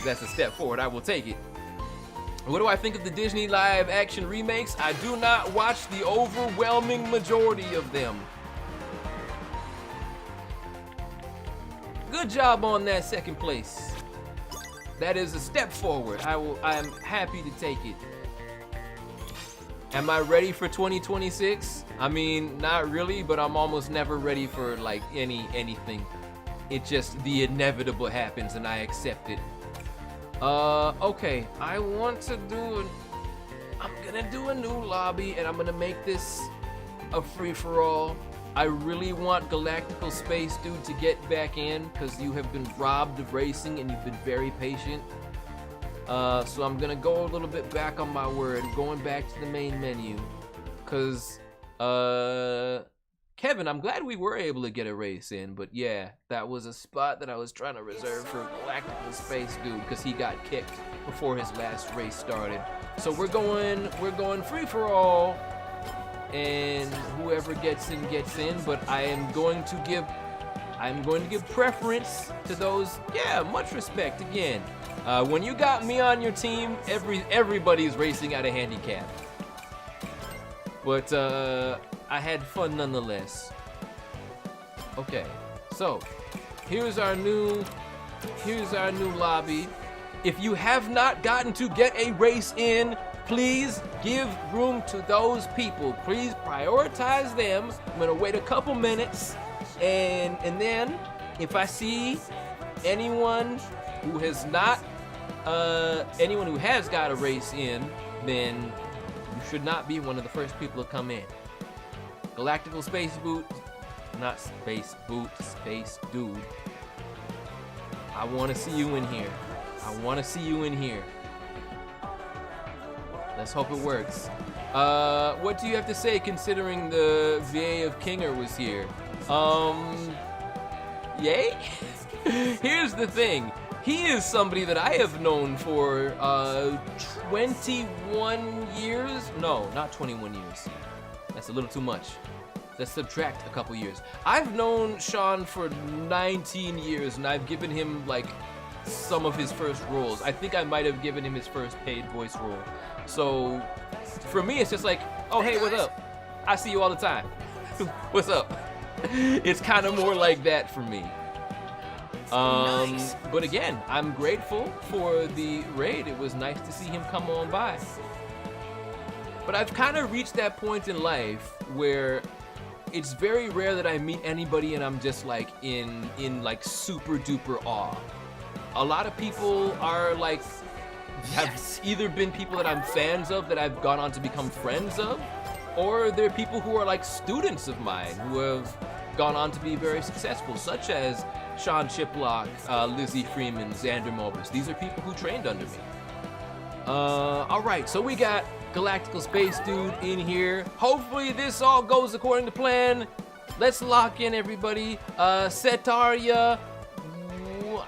That's a step forward. I will take it. What do I think of the Disney live action remakes? I do not watch the overwhelming majority of them. Good job on that second place. That is a step forward. I am happy to take it. Am I ready for 2026? I mean, not really, but I'm almost never ready for like anything. It just, the inevitable happens and I accept it. Okay, I'm gonna do a new lobby and I'm gonna make this a free-for-all. I really want Galactical Space Dude to get back in because you have been robbed of racing and you've been very patient. So I'm gonna go a little bit back on my word, going back to the main menu. Cause, Kevin, I'm glad we were able to get a race in, but yeah, that was a spot that I was trying to reserve for Galactical Space Dude because he got kicked before his last race started. So we're going free for all, and whoever gets in, but I'm going to give preference to those. Yeah, much respect again. When you got me on your team, everybody's racing at a handicap. But I had fun nonetheless. Okay, so here's our new lobby. If you have not gotten to get a race in, please give room to those people. Please prioritize them. I'm gonna wait a couple minutes, and then if I see anyone who has got a race in, then you should not be one of the first people to come in. Galactical Space Boot, not Space Boot, Space Dude. I want to see you in here. Let's hope it works. What do you have to say considering the VA of Kinger was here? Yay? Here's the thing. He is somebody that I have known for 21 years. No, not 21 years. That's a little too much. Let's subtract a couple years. I've known Sean for 19 years, and I've given him like some of his first roles. I think I might have given him his first paid voice role. So for me, it's just like, oh hey, what's up? I see you all the time. What's up? It's kind of more like that for me. But again, I'm grateful for the raid. It was nice to see him come on by. But I've kind of reached that point in life where it's very rare that I meet anybody and I'm just like in like super duper awe. A lot of people are like, have either been people that I'm fans of that I've gone on to become friends of, or they're people who are like students of mine who have gone on to be very successful, such as Sean Chiplock, Lizzie Freeman, Xander Mobus. These are people who trained under me. All right, so we got Galactical Space Dude in here. Hopefully this all goes according to plan. Let's lock in, everybody. Setaria,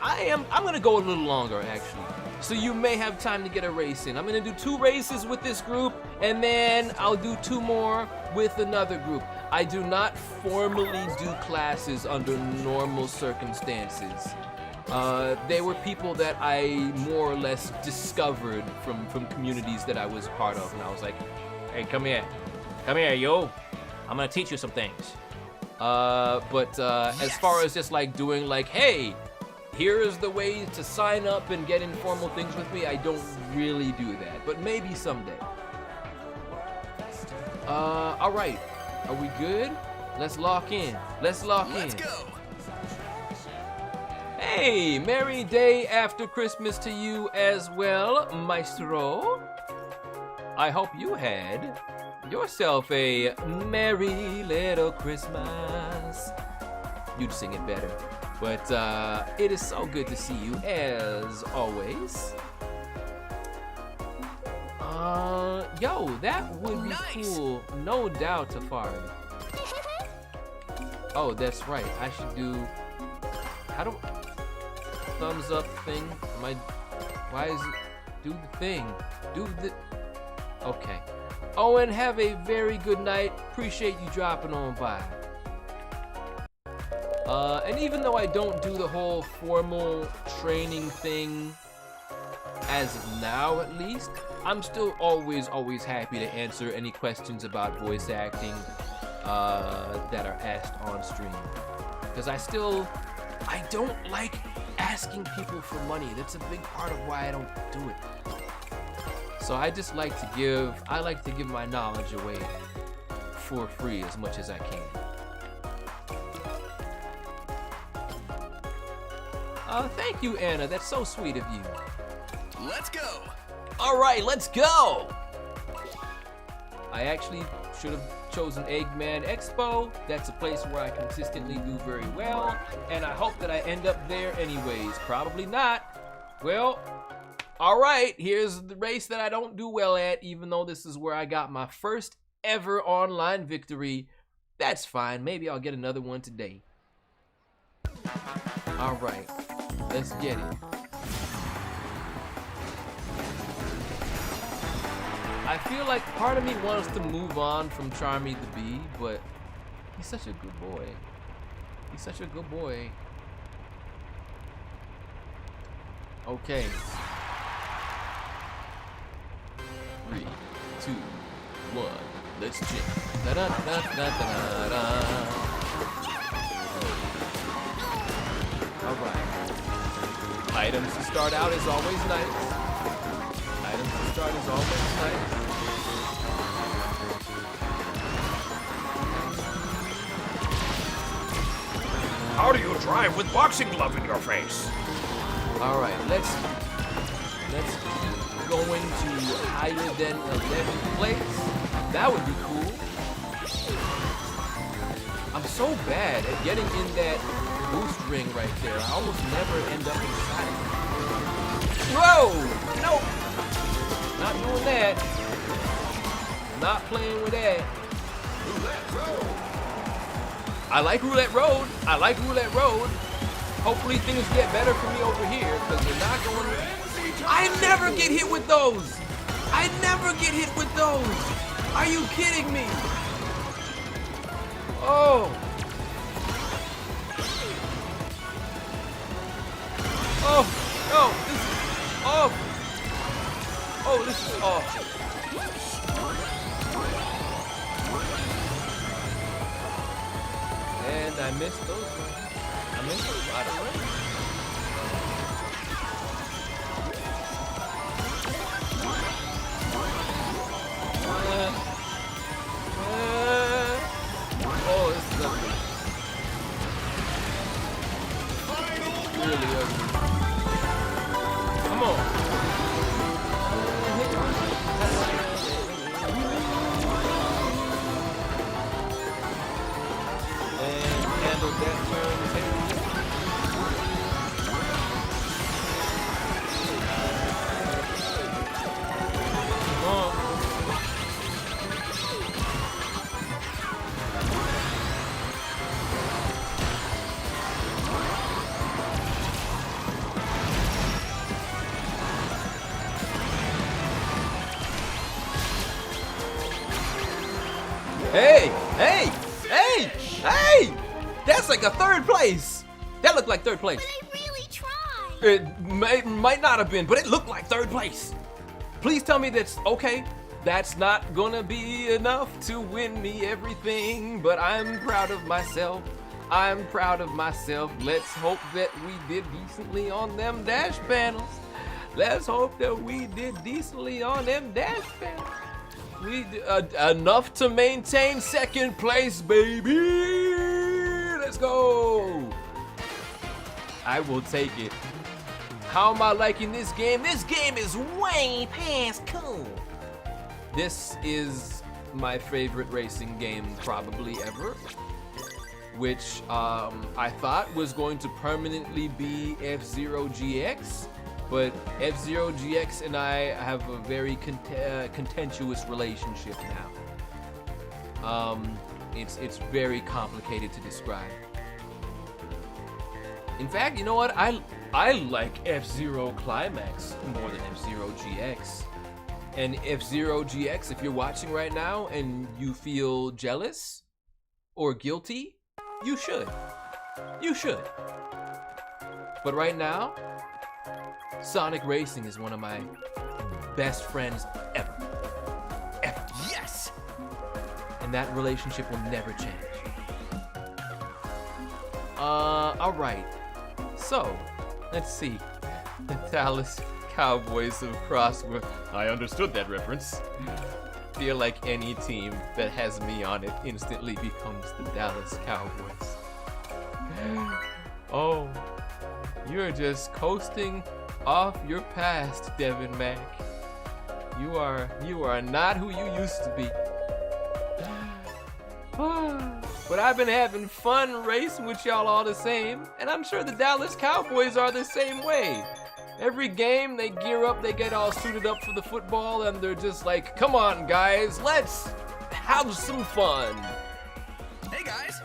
I'm gonna go a little longer actually. So you may have time to get a race in. I'm gonna do 2 races with this group, and then I'll do 2 more with another group. I do not formally do classes under normal circumstances. They were people that I more or less discovered from communities that I was part of, and I was like, Hey, come here, yo. I'm gonna teach you some things. As far as just like doing like, hey, here is the way to sign up and get informal things with me, I don't really do that, but maybe someday. All right, are we good? Let's lock in. Let's go. Hey, merry day after Christmas to you as well, Maestro. I hope you had yourself a merry little Christmas. You'd sing it better. But it is so good to see you as always. Yo, that would be cool. No doubt, Tafari. Oh, that's right. I should do... How do... Thumbs up thing? Why is it... Do the thing. Okay. Oh, and have a very good night. Appreciate you dropping on by. And even though I don't do the whole formal training thing, as of now at least, I'm still always happy to answer any questions about voice acting that are asked on stream. Because I don't like asking people for money. That's a big part of why I don't do it. So I just like to give my knowledge away for free as much as I can. Thank you, Anna. That's so sweet of you. Let's go. All right, let's go. I actually should have chosen Eggman Expo. That's a place where I consistently do very well, and I hope that I end up there anyways. Probably not. Well, all right, here's the race that I don't do well at, even though this is where I got my first ever online victory. That's fine. Maybe I'll get another one today. All right, let's get it. I feel like part of me wants to move on from Charmy the Bee, but he's such a good boy. He's such a good boy. Okay. 3, 2, 1, let's jump. Da da da da da da. Alright. Items to start out is always nice. Items to start is always nice. How do you drive with boxing glove in your face? All right, let's go into higher than 11th place. That would be cool. I'm so bad at getting in that boost ring right there. I almost never end up inside. Whoa! Nope. Not doing that. Not playing with that. I like Roulette Road. I like Roulette Road. Hopefully things get better for me over here, because they're not going. I never get hit with those. I never get hit with those. Are you kidding me? Oh. Oh, no, this is off. Oh, this is off. And I missed those ones. I missed those right away. Oh, this is ugly. Really ugly. Come on. And handle that turn. Come on. Hey! Hey! Hey! Hey! That's like a third place! That looked like third place. But I really tried. It might not have been, but it looked like third place. Please tell me that's okay. That's not gonna be enough to win me everything, but I'm proud of myself. I'm proud of myself. Let's hope that we did decently on them dash panels. Let's hope that we did decently on them dash panels. We enough to maintain second place, baby. Let's go. I will take it. How am I liking this game? This game is way past cool. This is my favorite racing game probably ever, which I thought was going to permanently be F-Zero GX. But F-Zero GX and I have a very contentious relationship now. It's very complicated to describe. In fact, you know what? I like F-Zero Climax more than F-Zero GX. And F-Zero GX, if you're watching right now and you feel jealous or guilty, you should. You should. But right now, Sonic Racing is one of my best friends ever. Ever. Yes! And that relationship will never change. Alright. So, let's see. The Dallas Cowboys of CrossWorlds. I understood that reference. Feel like any team that has me on it instantly becomes the Dallas Cowboys. Oh, you're just coasting off your past, Devin Mack. You are not who you used to be. But I've been having fun racing with y'all all the same, and I'm sure the Dallas Cowboys are the same way. Every game they gear up, they get all suited up for the football, and they're just like, come on guys, let's have some fun. Hey guys!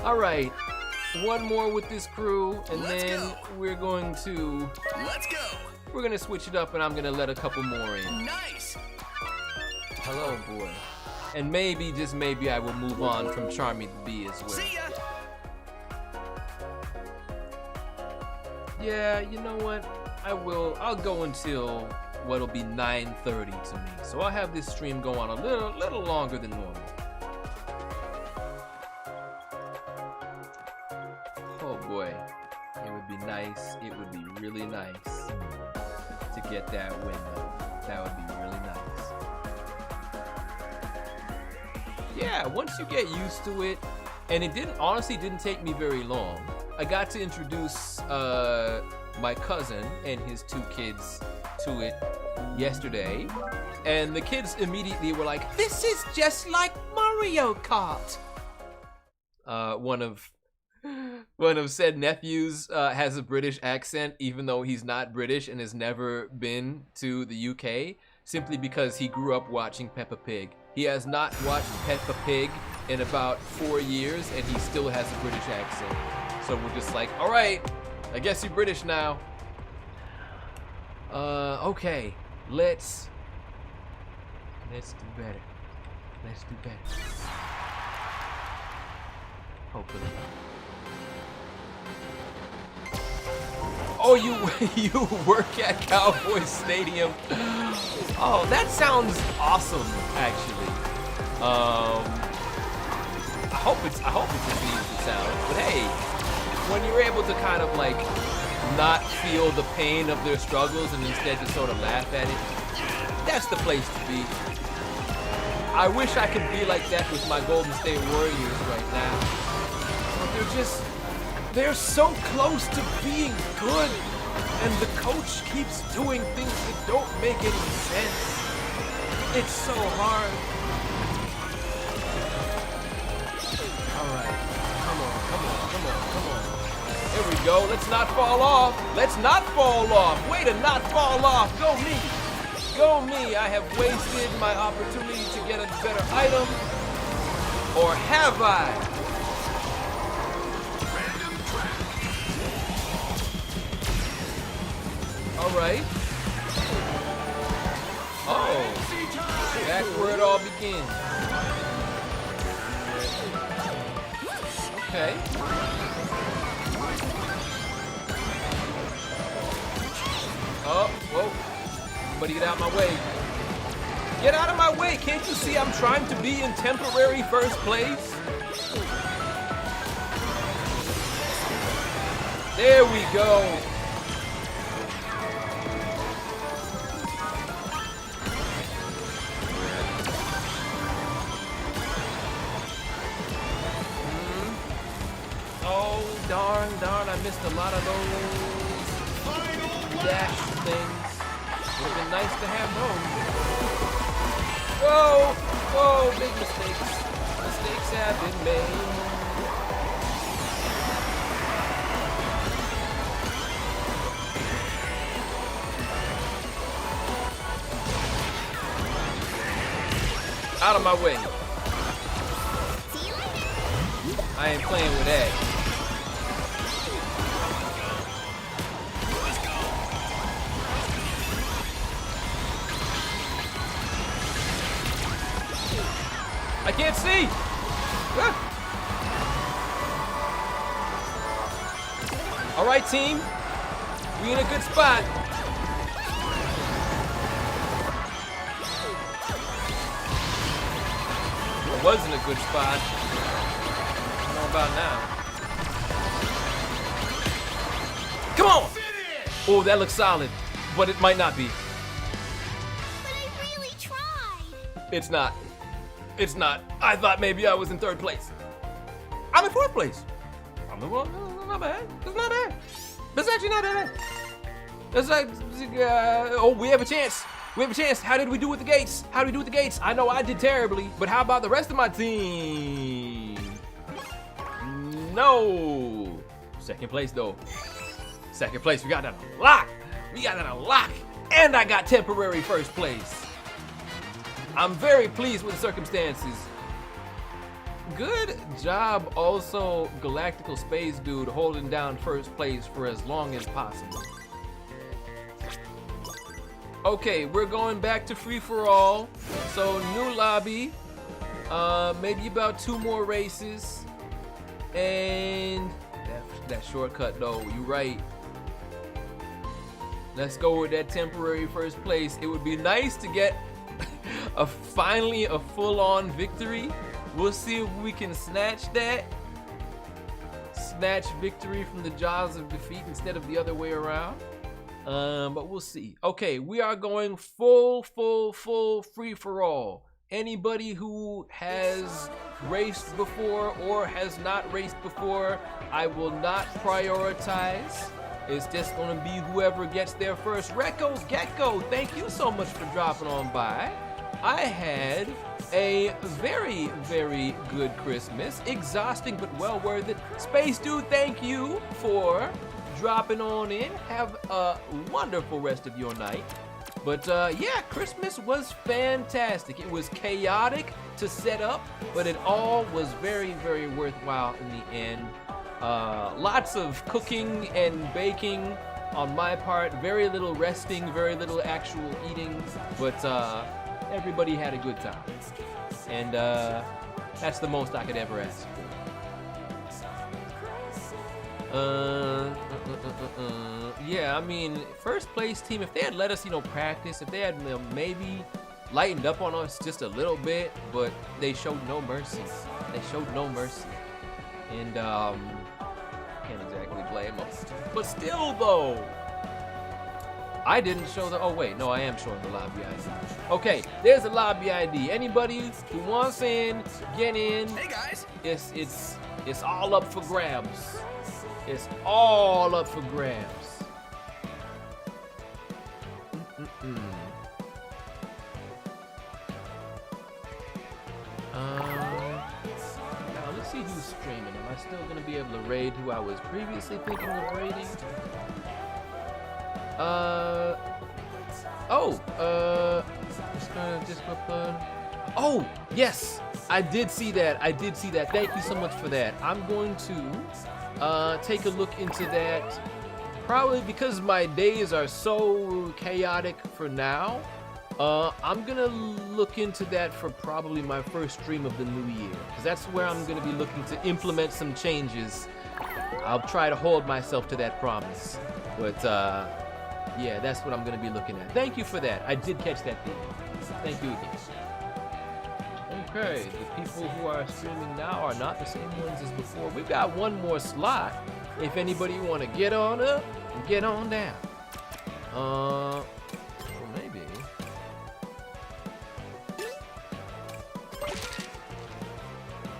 Alright, one more with this crew, and Let's then go. we're going to switch it up, and I'm gonna let a couple more in. Nice! Hello, boy. And maybe, just maybe, I will move on from Charmy the Bee as well. See ya! Yeah, you know what? I'll go until what'll be 9:30 to me. So I'll have this stream go on a little longer than normal. Oh boy. It would be nice. It would be really nice to get that win though. That would be really nice. Yeah, once you get used to it, and it honestly didn't take me very long. I got to introduce my cousin and his 2 kids to it yesterday, and the kids immediately were like, "This is just like Mario Kart." One of said nephews has a British accent, even though he's not British and has never been to the UK, simply because he grew up watching Peppa Pig. He has not watched Peppa Pig in about 4 years, and he still has a British accent. So we're just like, all right, I guess you're British now. Okay, let's do better. Let's do better. Hopefully. Oh, you work at Cowboy Stadium. Oh, that sounds awesome, actually. I hope it's as easy as it sounds. But hey, when you're able to kind of like not feel the pain of their struggles and instead just sort of laugh at it, that's the place to be. I wish I could be like that with my Golden State Warriors right now. But they're so close to being good, and the coach keeps doing things that don't make any sense. It's so hard. All right, come on. There we go. Let's not fall off. Let's not fall off. Way to not fall off. Go me. Go me. I have wasted my opportunity to get a better item. Or have I? All right. Oh, that's where it all begins. Okay. Oh, whoa. Somebody get out of my way. Get out of my way. Can't you see I'm trying to be in temporary first place? There we go. Darn, I missed a lot of those dash things. Would have been nice to have those. Whoa, big mistakes. Mistakes have been made. Out of my way. See you later. I ain't playing with that. I can't see! Ah. All right, team. We in a good spot. was in a good spot. I don't know about now. Come on! Oh, that looks solid, but it might not be. But I really tried. It's not. It's not. I thought maybe I was in 3rd place. I'm in 4th place. I'm in, well, not bad. It's not bad. It's actually not that bad. It's like, oh, we have a chance. We have a chance. How did we do with the gates? How did we do with the gates? I know I did terribly, but how about the rest of my team? No. 2nd place, though. 2nd place. We got that on lock. We got that on lock. And I got temporary 1st place. I'm very pleased with the circumstances. Good job also, Galactical Space Dude, holding down 1st place for as long as possible. Okay, we're going back to free-for-all. So, new lobby. Maybe about 2 more races. And that shortcut though, you're right. Let's go with that temporary 1st place. It would be nice to get finally a full-on victory. We'll see if we can snatch that. Snatch victory from the jaws of defeat instead of the other way around. But we'll see. Okay, we are going full free-for-all. Anybody who has raced before or has not raced before, I will not prioritize. It's just gonna be whoever gets there first. Recco Gecko, thank you so much for dropping on by. I had a very good Christmas. Exhausting but well worth it. Space Dude, thank you for dropping on in. Have a wonderful rest of your night. But yeah, Christmas was fantastic. It was chaotic to set up, but it all was very worthwhile in the end. Lots of cooking and baking on my part. Very little resting, very little actual eating, but everybody had a good time. And that's the most I could ever ask for. Yeah, I mean, 1st place team, if they had let us, practice, if they had maybe lightened up on us just a little bit, but they showed no mercy. They showed no mercy. And, can't exactly blame them. But still, though, I didn't show the, oh wait, no, I am showing the lobby ID. Okay, there's a lobby ID. Anybody who wants in, get in. Hey guys. It's all up for grabs. It's all up for grabs. Now let's see who's streaming. Am I still gonna be able to raid who I was previously thinking of raiding? Oh, yes, I did see that. Thank you so much for that. I'm going to take a look into that. Probably because my days are so chaotic for now. I'm gonna look into that for probably my first stream of the new year, because that's where I'm gonna be looking to implement some changes. I'll try to hold myself to that promise. But yeah, that's what I'm gonna be looking at. Thank you for that. I did catch that thing. Thank you again. Okay, the people who are streaming now are not the same ones as before. We've got one more slot. If anybody want to get on up and get on down. Well, maybe.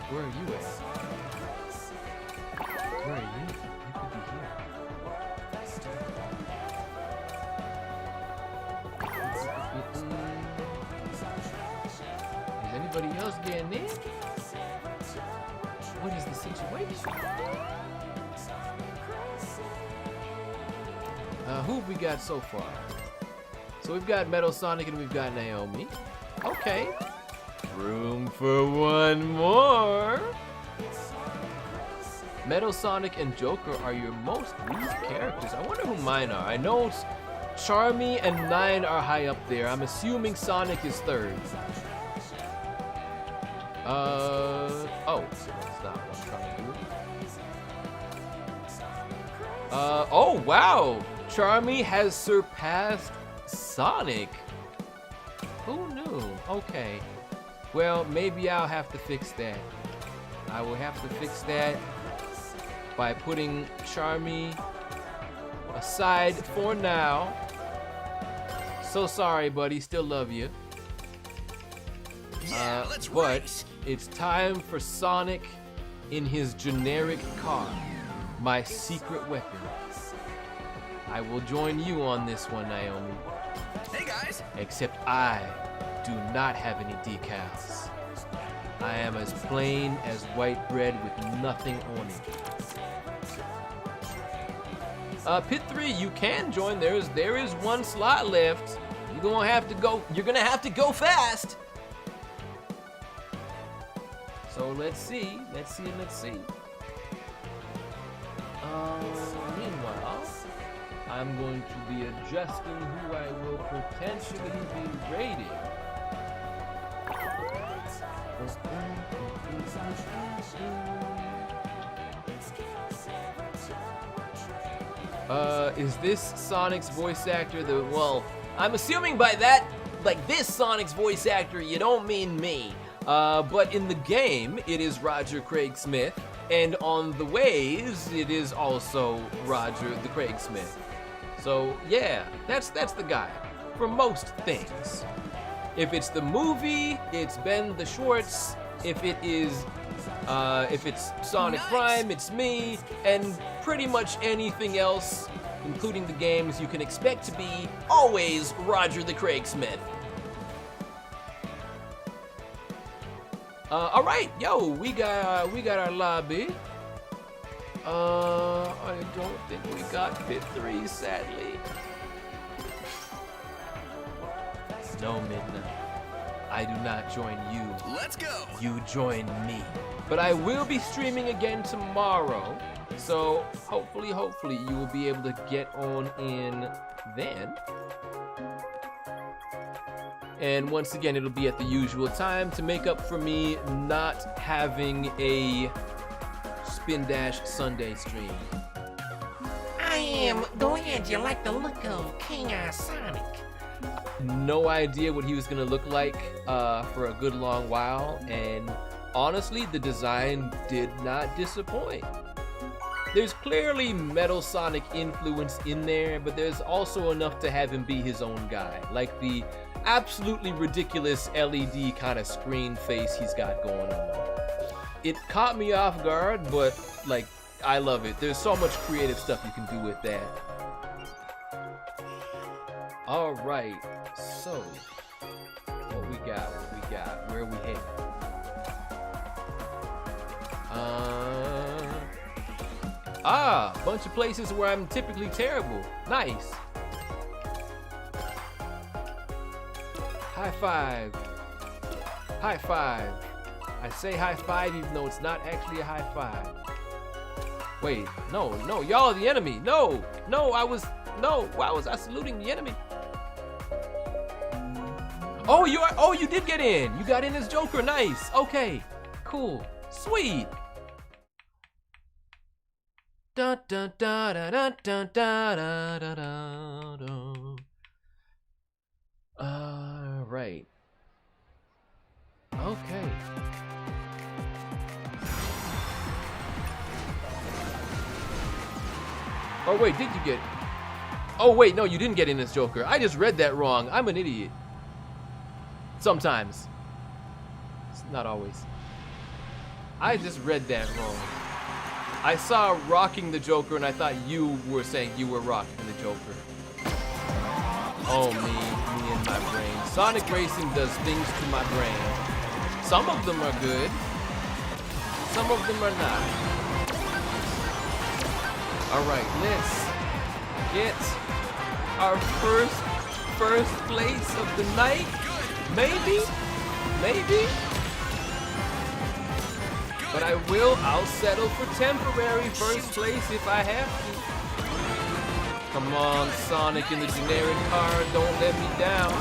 Where are you at? Where are you? You could be here. Is anybody else getting in? What is the situation? Who have we got so far? So we've got Metal Sonic and we've got Naomi. Okay. Room for one more. Metal Sonic and Joker are your most used characters. I wonder who mine are. I know Charmy and Nine are high up there. I'm assuming Sonic is 3rd. Oh, that's not what I'm trying to do. Oh, wow. Charmy has surpassed Sonic. Who knew? Okay. Well, maybe I'll have to fix that. I will have to fix that by putting Charmy aside for now. So sorry, buddy. Still love you. Yeah, let's but race. it's time for Sonic in his generic car, my secret weapon. I will join you on this one, Naomi. Hey guys. Except I do not have any decals. I am as plain as white bread with nothing on it. Pit 3, you can join. There is one slot left. You're gonna have to go fast. So let's see. Meanwhile, I'm going to be adjusting who I will potentially be raiding. Is this Sonic's voice actor well, I'm assuming by that, like this Sonic's voice actor, you don't mean me. But in the game, it is Roger Craig Smith, and on the ways, it is also Roger the Craig Smith. So yeah, that's the guy for most things. If it's the movie, it's Ben the Schwartz. If it's Sonic Prime, it's me, and pretty much anything else, including the games, you can expect to be always Roger the Craig Smith. All right, yo, we got our lobby. I don't think we got Pit 3, sadly. No, Midna. I do not join you. Let's go. You join me. But I will be streaming again tomorrow, so hopefully you will be able to get on in then. And once again, it'll be at the usual time to make up for me not having a Spin Dash Sunday stream. I am glad you like the look of King Sonic. No idea what he was gonna look like for a good long while, and honestly, the design did not disappoint. There's clearly Metal Sonic influence in there, but there's also enough to have him be his own guy, like the absolutely ridiculous LED kind of screen face he's got going on. It caught me off guard, but like, I love it. There's so much creative stuff you can do with that. All right, so what we got? Where are we heading? Bunch of places where I'm typically terrible. Nice. High five. High five. I say high five even though it's not actually a high five. Wait, no, y'all are the enemy. No, why was I saluting the enemy? Oh, you did get in. You got in as Joker. Nice. Okay, cool, sweet. Dun dun dun dun dun dun dun dun dun. Right. Okay. Oh wait, did you get? Oh wait, no, you didn't get in as Joker. I just read that wrong. I'm an idiot. Sometimes. It's not always. I just read that wrong. I saw rocking the Joker and I thought you were saying you were rocking the Joker. Oh, me and my brain. Sonic Racing does things to my brain. Some of them are good. Some of them are not. All right, let's get our first place of the night. Maybe. But I'll settle for temporary first place if I have to. Come on, Sonic in the generic car, don't let me down.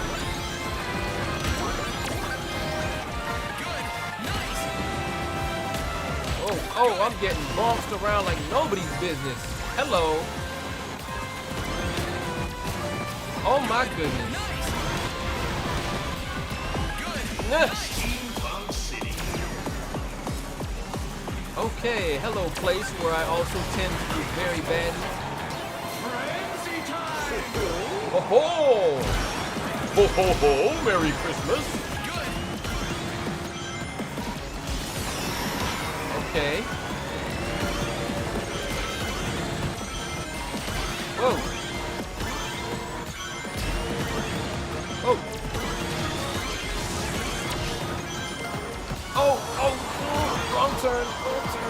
Oh, I'm getting bossed around like nobody's business. Hello. Oh my goodness. Okay, hello place where I also tend to do very badly. Ho ho! Ho ho ho! Merry Christmas! Okay. Whoa! Oh! Oh! Wrong turn! Wrong turn!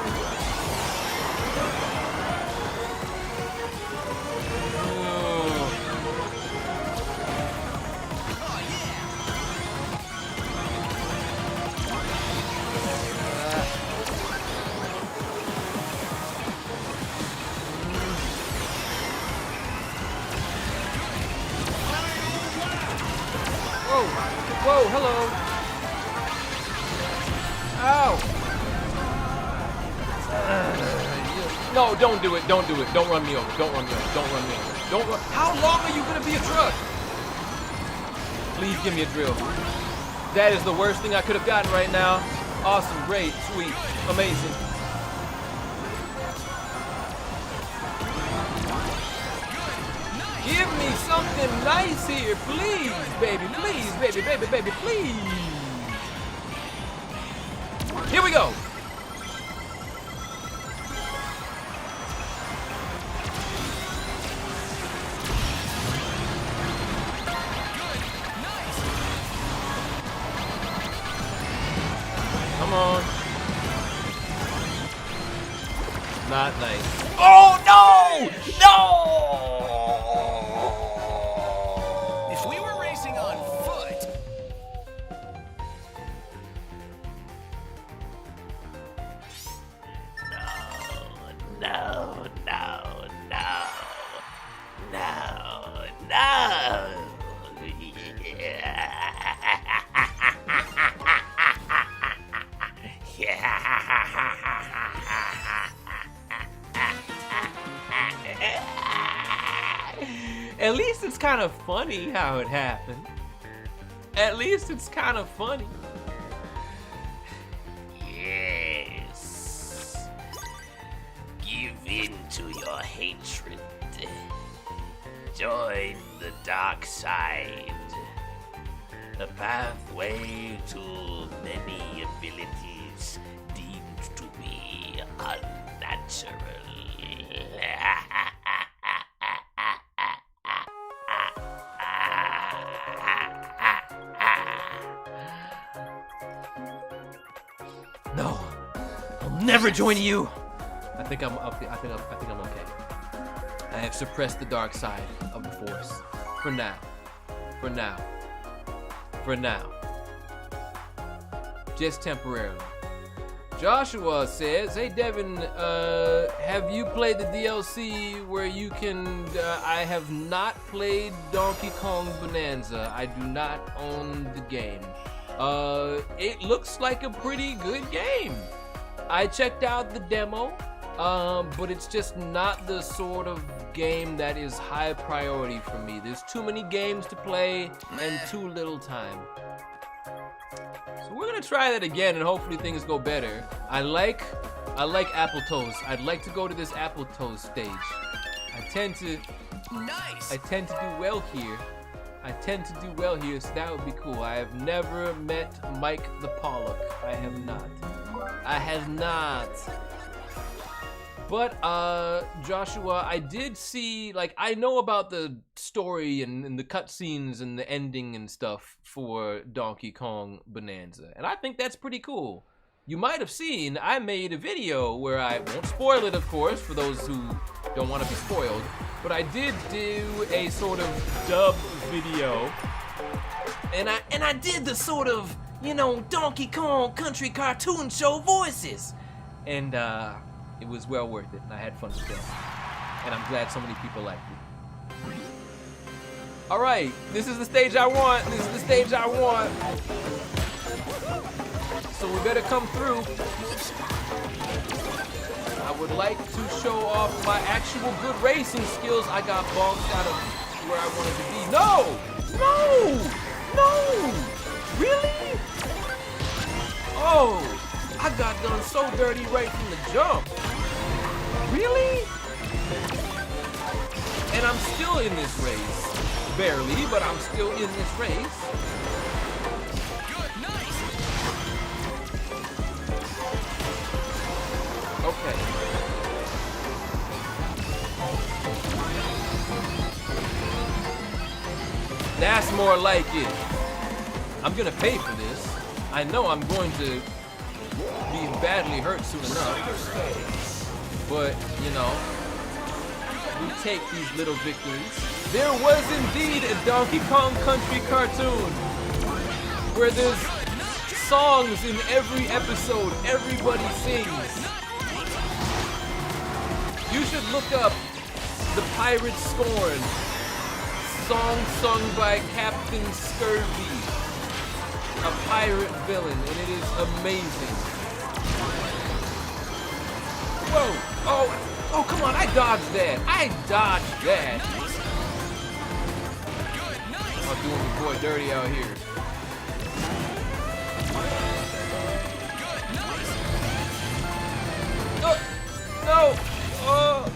Whoa, hello. Ow. No, don't do it. Don't do it. Don't run me over. Don't run me over. Don't run me over. Don't run. How long are you going to be a truck? Please give me a drill. That is the worst thing I could have gotten right now. Awesome, great, sweet, amazing. Give me something nice here, please, baby, please, baby, baby, baby, please. Here we go. Come on. Not nice. Oh, no! No! If we were racing on foot. No. At least it's kind of funny how it happened. At least it's kind of funny. Yes. Give in to your hatred. Join the dark side. A pathway to many abilities deemed to be unnatural. No, I'll never join you. I think I'm okay. I have suppressed the dark side of the Force for now. Just temporarily. Joshua says, "Hey Devin, have you played the DLC where you can? I have not played Donkey Kong Bonanza. I do not own the game. It looks like a pretty good game. I checked out the demo, but it's just not the sort of game that is high priority for me. There's too many games to play and too little time. So we're gonna try that again, and hopefully things go better. I like apple toast. I'd like to go to this apple toast stage. I tend to do well here. So that would be cool. I have never met Mike the Pollock. I have not. But, Joshua, I did see, I know about the story and the cutscenes and the ending and stuff for Donkey Kong Bonanza, and I think that's pretty cool. You might have seen, I made a video where I won't spoil it, of course, for those who don't want to be spoiled, but I did do a sort of dub video, and I did the sort of, Donkey Kong country cartoon show voices, and, it was well worth it, and I had fun with it. And I'm glad so many people liked it. Alright, this is the stage I want. So we better come through. I would like to show off my actual good racing skills. I got bonked out of where I wanted to be. No! Really? Oh! I got done so dirty right from the jump. Really? And I'm still in this race. Barely, but I'm still in this race. Good, nice. Okay. That's more like it. I'm gonna pay for this. I know I'm going to be badly hurt soon enough. But, you know, we take these little victories. There was indeed a Donkey Kong Country cartoon where there's songs in every episode. Everybody sings. You should look up The Pirate Scorn, song sung by Captain Scurvy, a pirate villain, and it is amazing. Whoa! Oh, come on, I dodged that. I dodged that. I'm doing the boy dirty out here. No! Oh!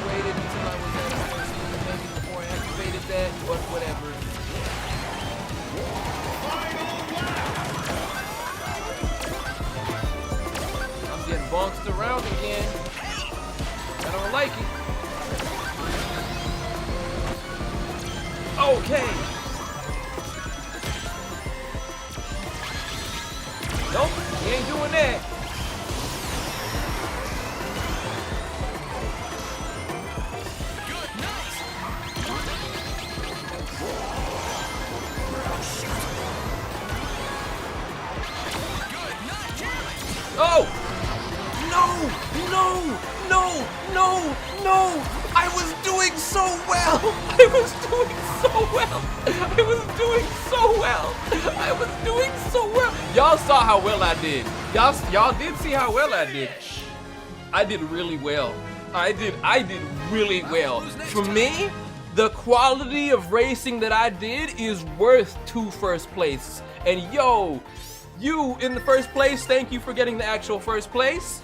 Waited until I was at first, maybe before I activated that, but whatever. I'm getting bounced around again. I don't like it. Okay. Nope, he ain't doing that. Oh! No! I was doing so well! I was doing so well! Y'all saw how well I did. Y'all did see how well I did. I did really well. I did really well. For me, the quality of racing that I did is worth 2 first places. And yo, you in the first place, thank you for getting the actual first place.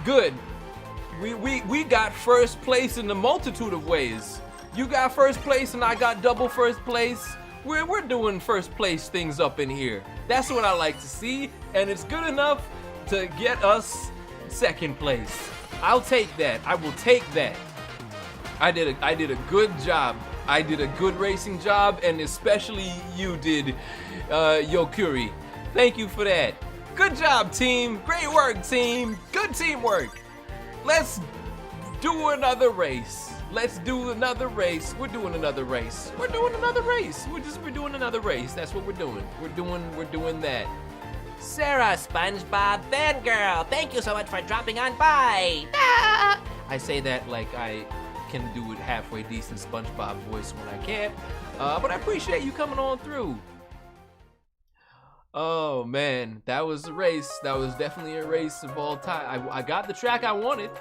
Good. We got first place in a multitude of ways. You got first place and I got double first place. We're doing first place things up in here. That's what I like to see, and it's good enough to get us second place. I'll take that. I will take that. I did a good job. I did a good racing job, and especially you did, Yokuri. Thank you for that. Good job, team. Great work, team. Good teamwork. Let's do another race. We're doing another race. We're doing another race. We're doing another race. That's what we're doing. We're doing that. Sarah, SpongeBob fangirl, thank you so much for dropping on by. Ah! I say that like I can do it halfway decent SpongeBob voice when I can't. But I appreciate you coming on through. Oh man, that was a race. That was definitely a race of all time. I got the track I wanted,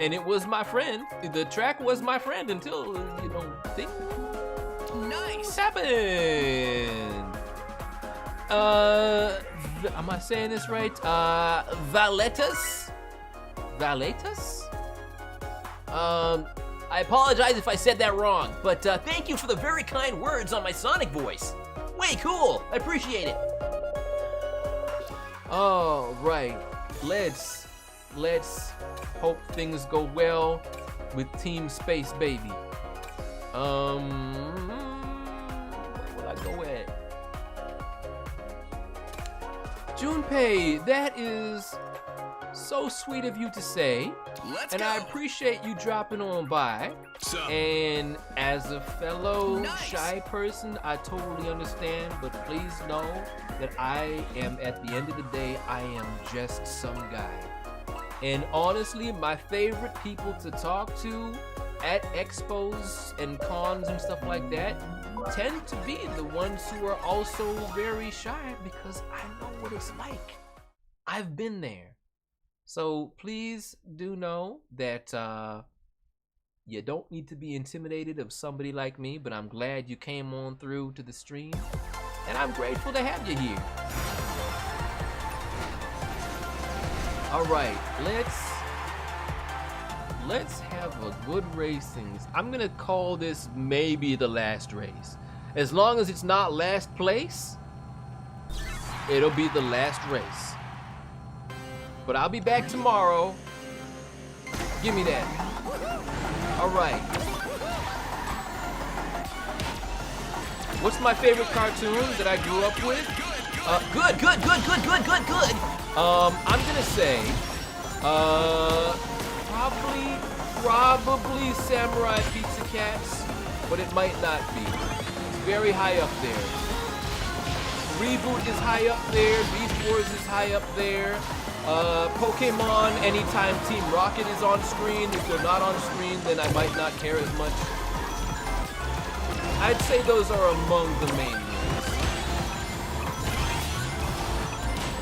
and it was my friend. The track was my friend until, things Nice. happened. Am I saying this right? Valetus? I apologize if I said that wrong, but thank you for the very kind words on my Sonic voice. Way cool. I appreciate it. All right, let's hope things go well with Team Space Baby. Where will I go at? Junpei, that is so sweet of you to say, Let's and go. I appreciate you dropping on by. And as a fellow Nice. shy person, I totally understand, but please know that I am, at the end of the day, I am just some guy. And honestly, my favorite people to talk to at expos and cons and stuff like that tend to be the ones who are also very shy, because I know what it's like. I've been there. So please do know that you don't need to be intimidated of somebody like me, but I'm glad you came on through to the stream. and I'm grateful to have you here. All right, let's have a good racing. I'm gonna call this maybe the last race. As long as it's not last place, it'll be the last race. But I'll be back tomorrow. Give me that. All right. What's my favorite cartoon that I grew up with? Good. I'm gonna say, probably Samurai Pizza Cats, but it might not be. It's very high up there. Reboot is high up there. Beast Wars is high up there. Pokemon, anytime Team Rocket is on screen. If they're not on screen, then I might not care as much. I'd say those are among the main ones.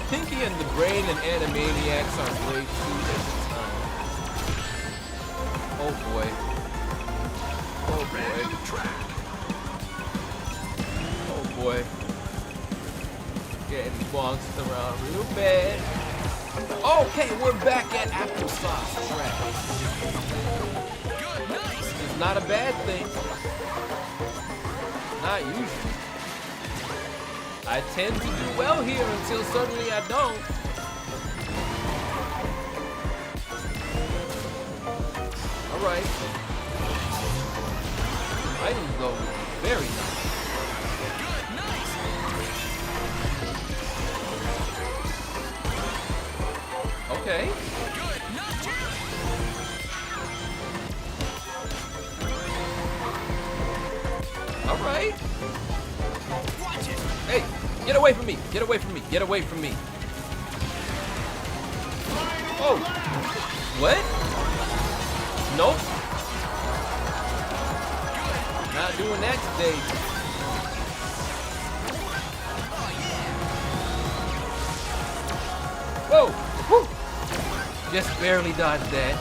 Pinky and the Brain and Animaniacs are great too at the time. Oh boy. Oh boy. Oh boy. Getting bounced around real bad. Okay, we're back at Applesauce Track. Good, nice. It's not a bad thing. Not usually. I tend to do well here until suddenly I don't. Alright. Items though would be very nice. Good, nice. Okay. Good, nice. Alright. Watch it. Hey, get away from me. Get away from me. Get away from me. Oh. What? Nope. Not doing that today. Whoa. Whew. Just barely dodged that.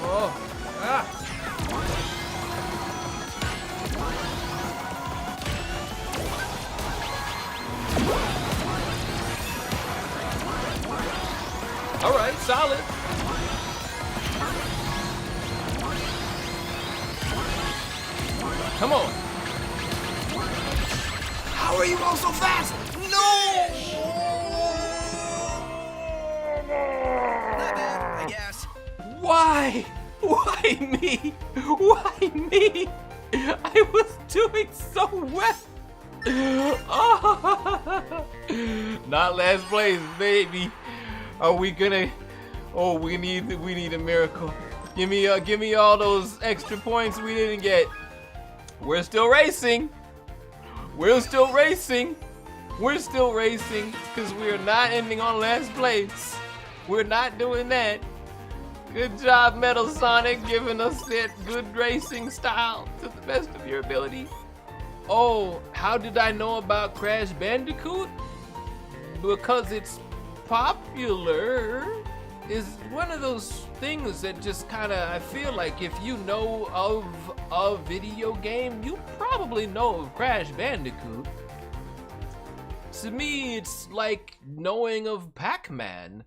Oh. Ah. All right, solid. Come on. How are you going so fast? No! Not bad, I guess. Why? Why me? Why me? I was doing so well. Oh. Not last place, baby. Are we gonna? Oh, we need a miracle. Give me all those extra points we didn't get. We're still racing. We're still racing. We're still racing because we are not ending on last place. We're not doing that. Good job, Metal Sonic, giving us that good racing style to the best of your ability. Oh, how did I know about Crash Bandicoot? Because it's popular. Is one of those things that just kind of, I feel like if you know of a video game, you probably know of Crash Bandicoot. To me, it's like knowing of Pac-Man.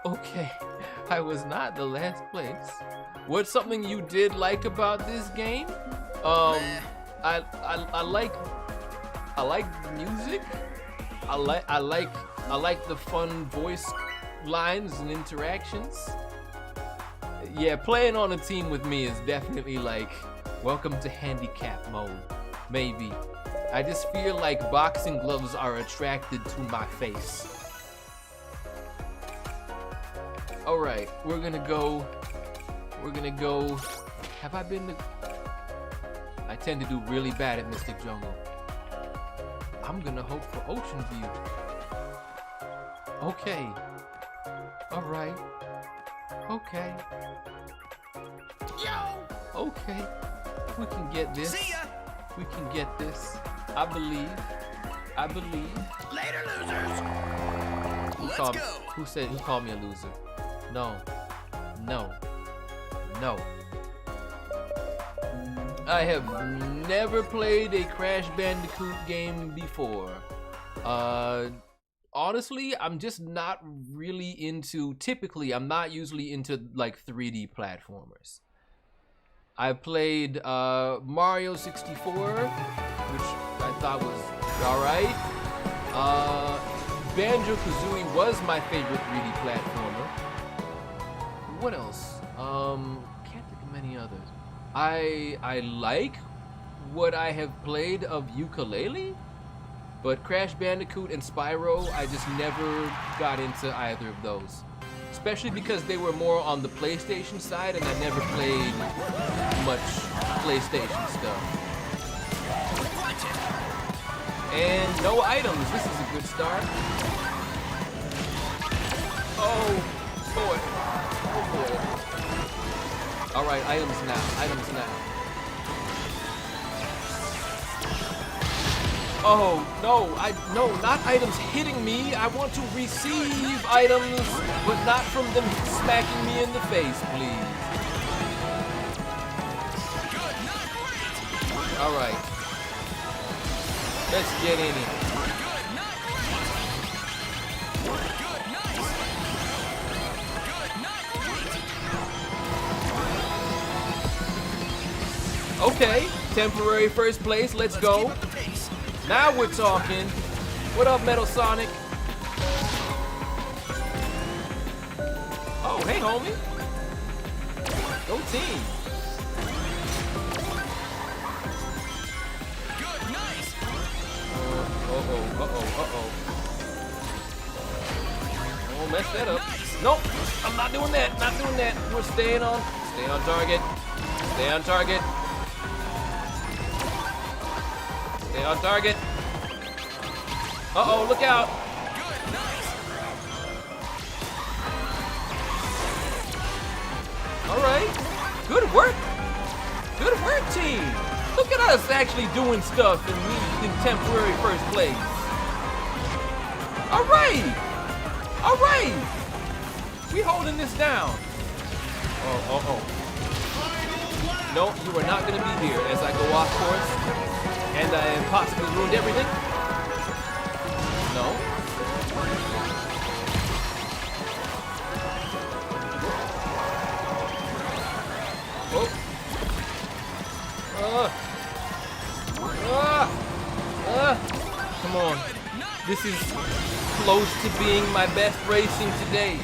Okay, I was not the last place. What's something you did like about this game? I like music. I like the fun voice lines and interactions. Yeah, playing on a team with me is definitely like welcome to handicap mode. Maybe. I just feel like boxing gloves are attracted to my face. Alright, we're gonna go. Have I been to? I tend to do really bad at Mystic Jungle. I'm gonna hope for Ocean View. Okay. Alright. Okay. Okay. We can get this. See ya. We can get this. I believe. Later, losers. called go. who called me a loser? No. No. No. I have never played a Crash Bandicoot game before. Honestly, I'm just not really into, typically, I'm not usually into like 3D platformers. I played Mario 64, which I thought was alright. Banjo-Kazooie was my favorite 3D platformer. What else? Can't think of many others. I like what I have played of Yooka-Laylee, but Crash Bandicoot and Spyro, I just never got into either of those. Especially because they were more on the PlayStation side, and I never played much PlayStation stuff. And no items. This is a good start. Oh boy. Oh boy. All right, items now. Items now. Oh no! No, not items hitting me. I want to receive items, but not from them smacking me in the face, please. All right. Let's get in it. Okay, temporary first place. Let's go. Now we're talking. What up, Metal Sonic? Oh, hey, homie. Go team. Uh-oh. Don't mess that up. Nope, I'm not doing that. Not doing that. We're stay on target. Stay on target. Stay on target. Uh-oh, look out. All right. Good work. Good work, team. Look at us actually doing stuff and we in temporary first place. All right. All right. We holding this down. Oh. No, you are not going to be here as I go off course. And I possibly ruined everything? No. Oh. Come on. This is close to being my best racing today.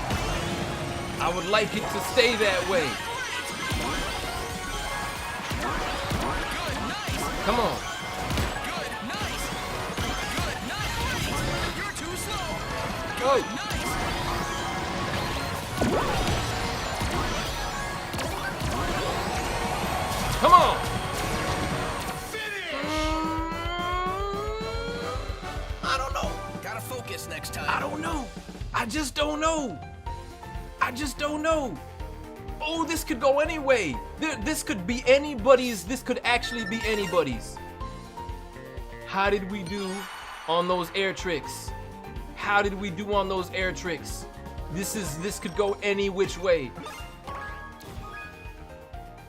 I would like it to stay that way. Come on. Oh. Come on. I don't know. Gotta focus next time. I don't know. I just don't know. I just don't know. Oh, this could go anyway. This could be anybody's. This could actually be anybody's. How did we do on those air tricks? How did we do on those air tricks? This could go any which way.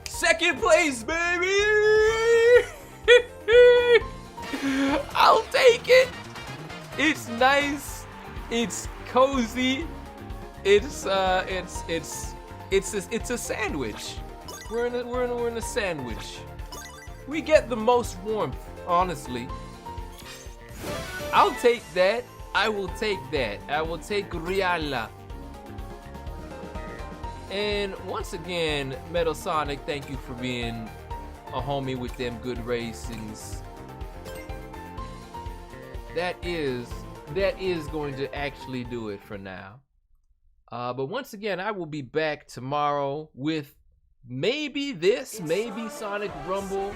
Second place, baby! I'll take it. It's nice. It's cozy. It's a sandwich. We're in a sandwich. We get the most warmth, honestly. I'll take that. I will take that. I will take Riala. And once again, Metal Sonic, thank you for being a homie with them good racings. That is going to actually do it for now. But once again, I will be back tomorrow with maybe maybe Sonic Rumble.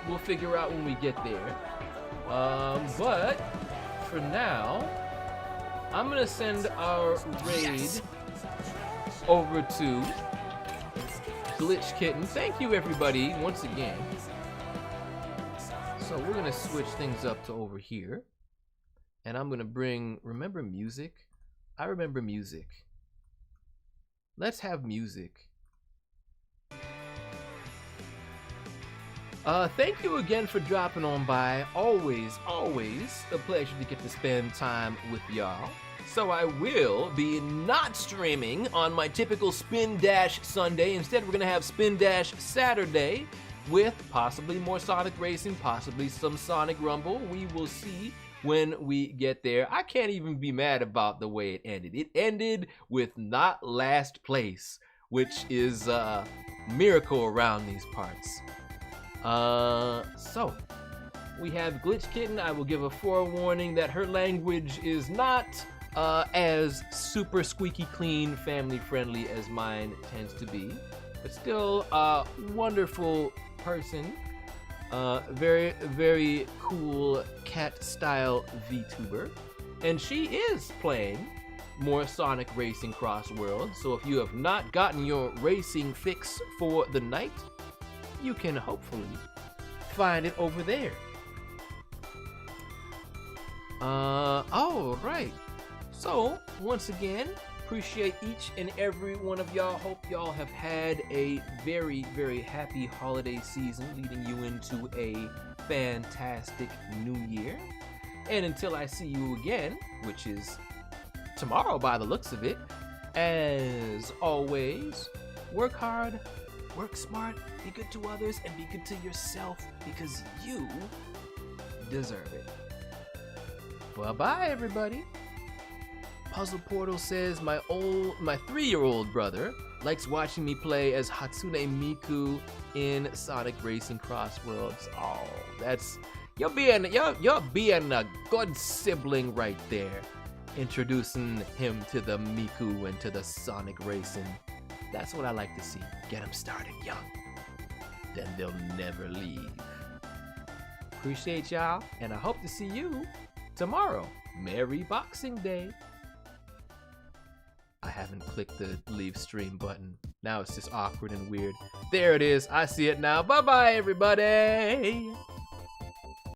We'll figure out when we get there. But for now, I'm gonna send our raid over to Glitch Kitten. Thank you, everybody, once again. So we're gonna switch things up to over here, and I'm gonna bring, remember music? I remember music. Let's have music. Thank you again for dropping on by. Always, always a pleasure to get to spend time with y'all. So I will be not streaming on my typical Spin Dash Sunday. Instead, we're gonna have Spin Dash Saturday with possibly more Sonic Racing, possibly some Sonic Rumble. We will see when we get there. I can't even be mad about the way it ended. It ended with not last place, which is a miracle around these parts. So we have Glitch Kitten. I will give a forewarning that her language is not as super squeaky clean, family friendly as mine tends to be, but still a wonderful person. Very, very cool cat style VTuber. And she is playing more Sonic Racing CrossWorlds. So if you have not gotten your racing fix for the night, you can hopefully find it over there. All right. So once again, appreciate each and every one of y'all. Hope y'all have had a very, very happy holiday season leading you into a fantastic new year. And until I see you again, which is tomorrow by the looks of it, as always, work hard, work smart, be good to others, and be good to yourself because you deserve it. Bye-bye, everybody. Puzzle Portal says my 3-year-old brother likes watching me play as Hatsune Miku in Sonic Racing CrossWorlds. Oh, you're being a good sibling right there, introducing him to the Miku and to the Sonic Racing. That's what I like to see. Get them started young, then they'll never leave. Appreciate y'all, and I hope to see you tomorrow. Merry Boxing Day. I haven't clicked the leave stream button. Now it's just awkward and weird. There it is. I see it now. Bye-bye, everybody.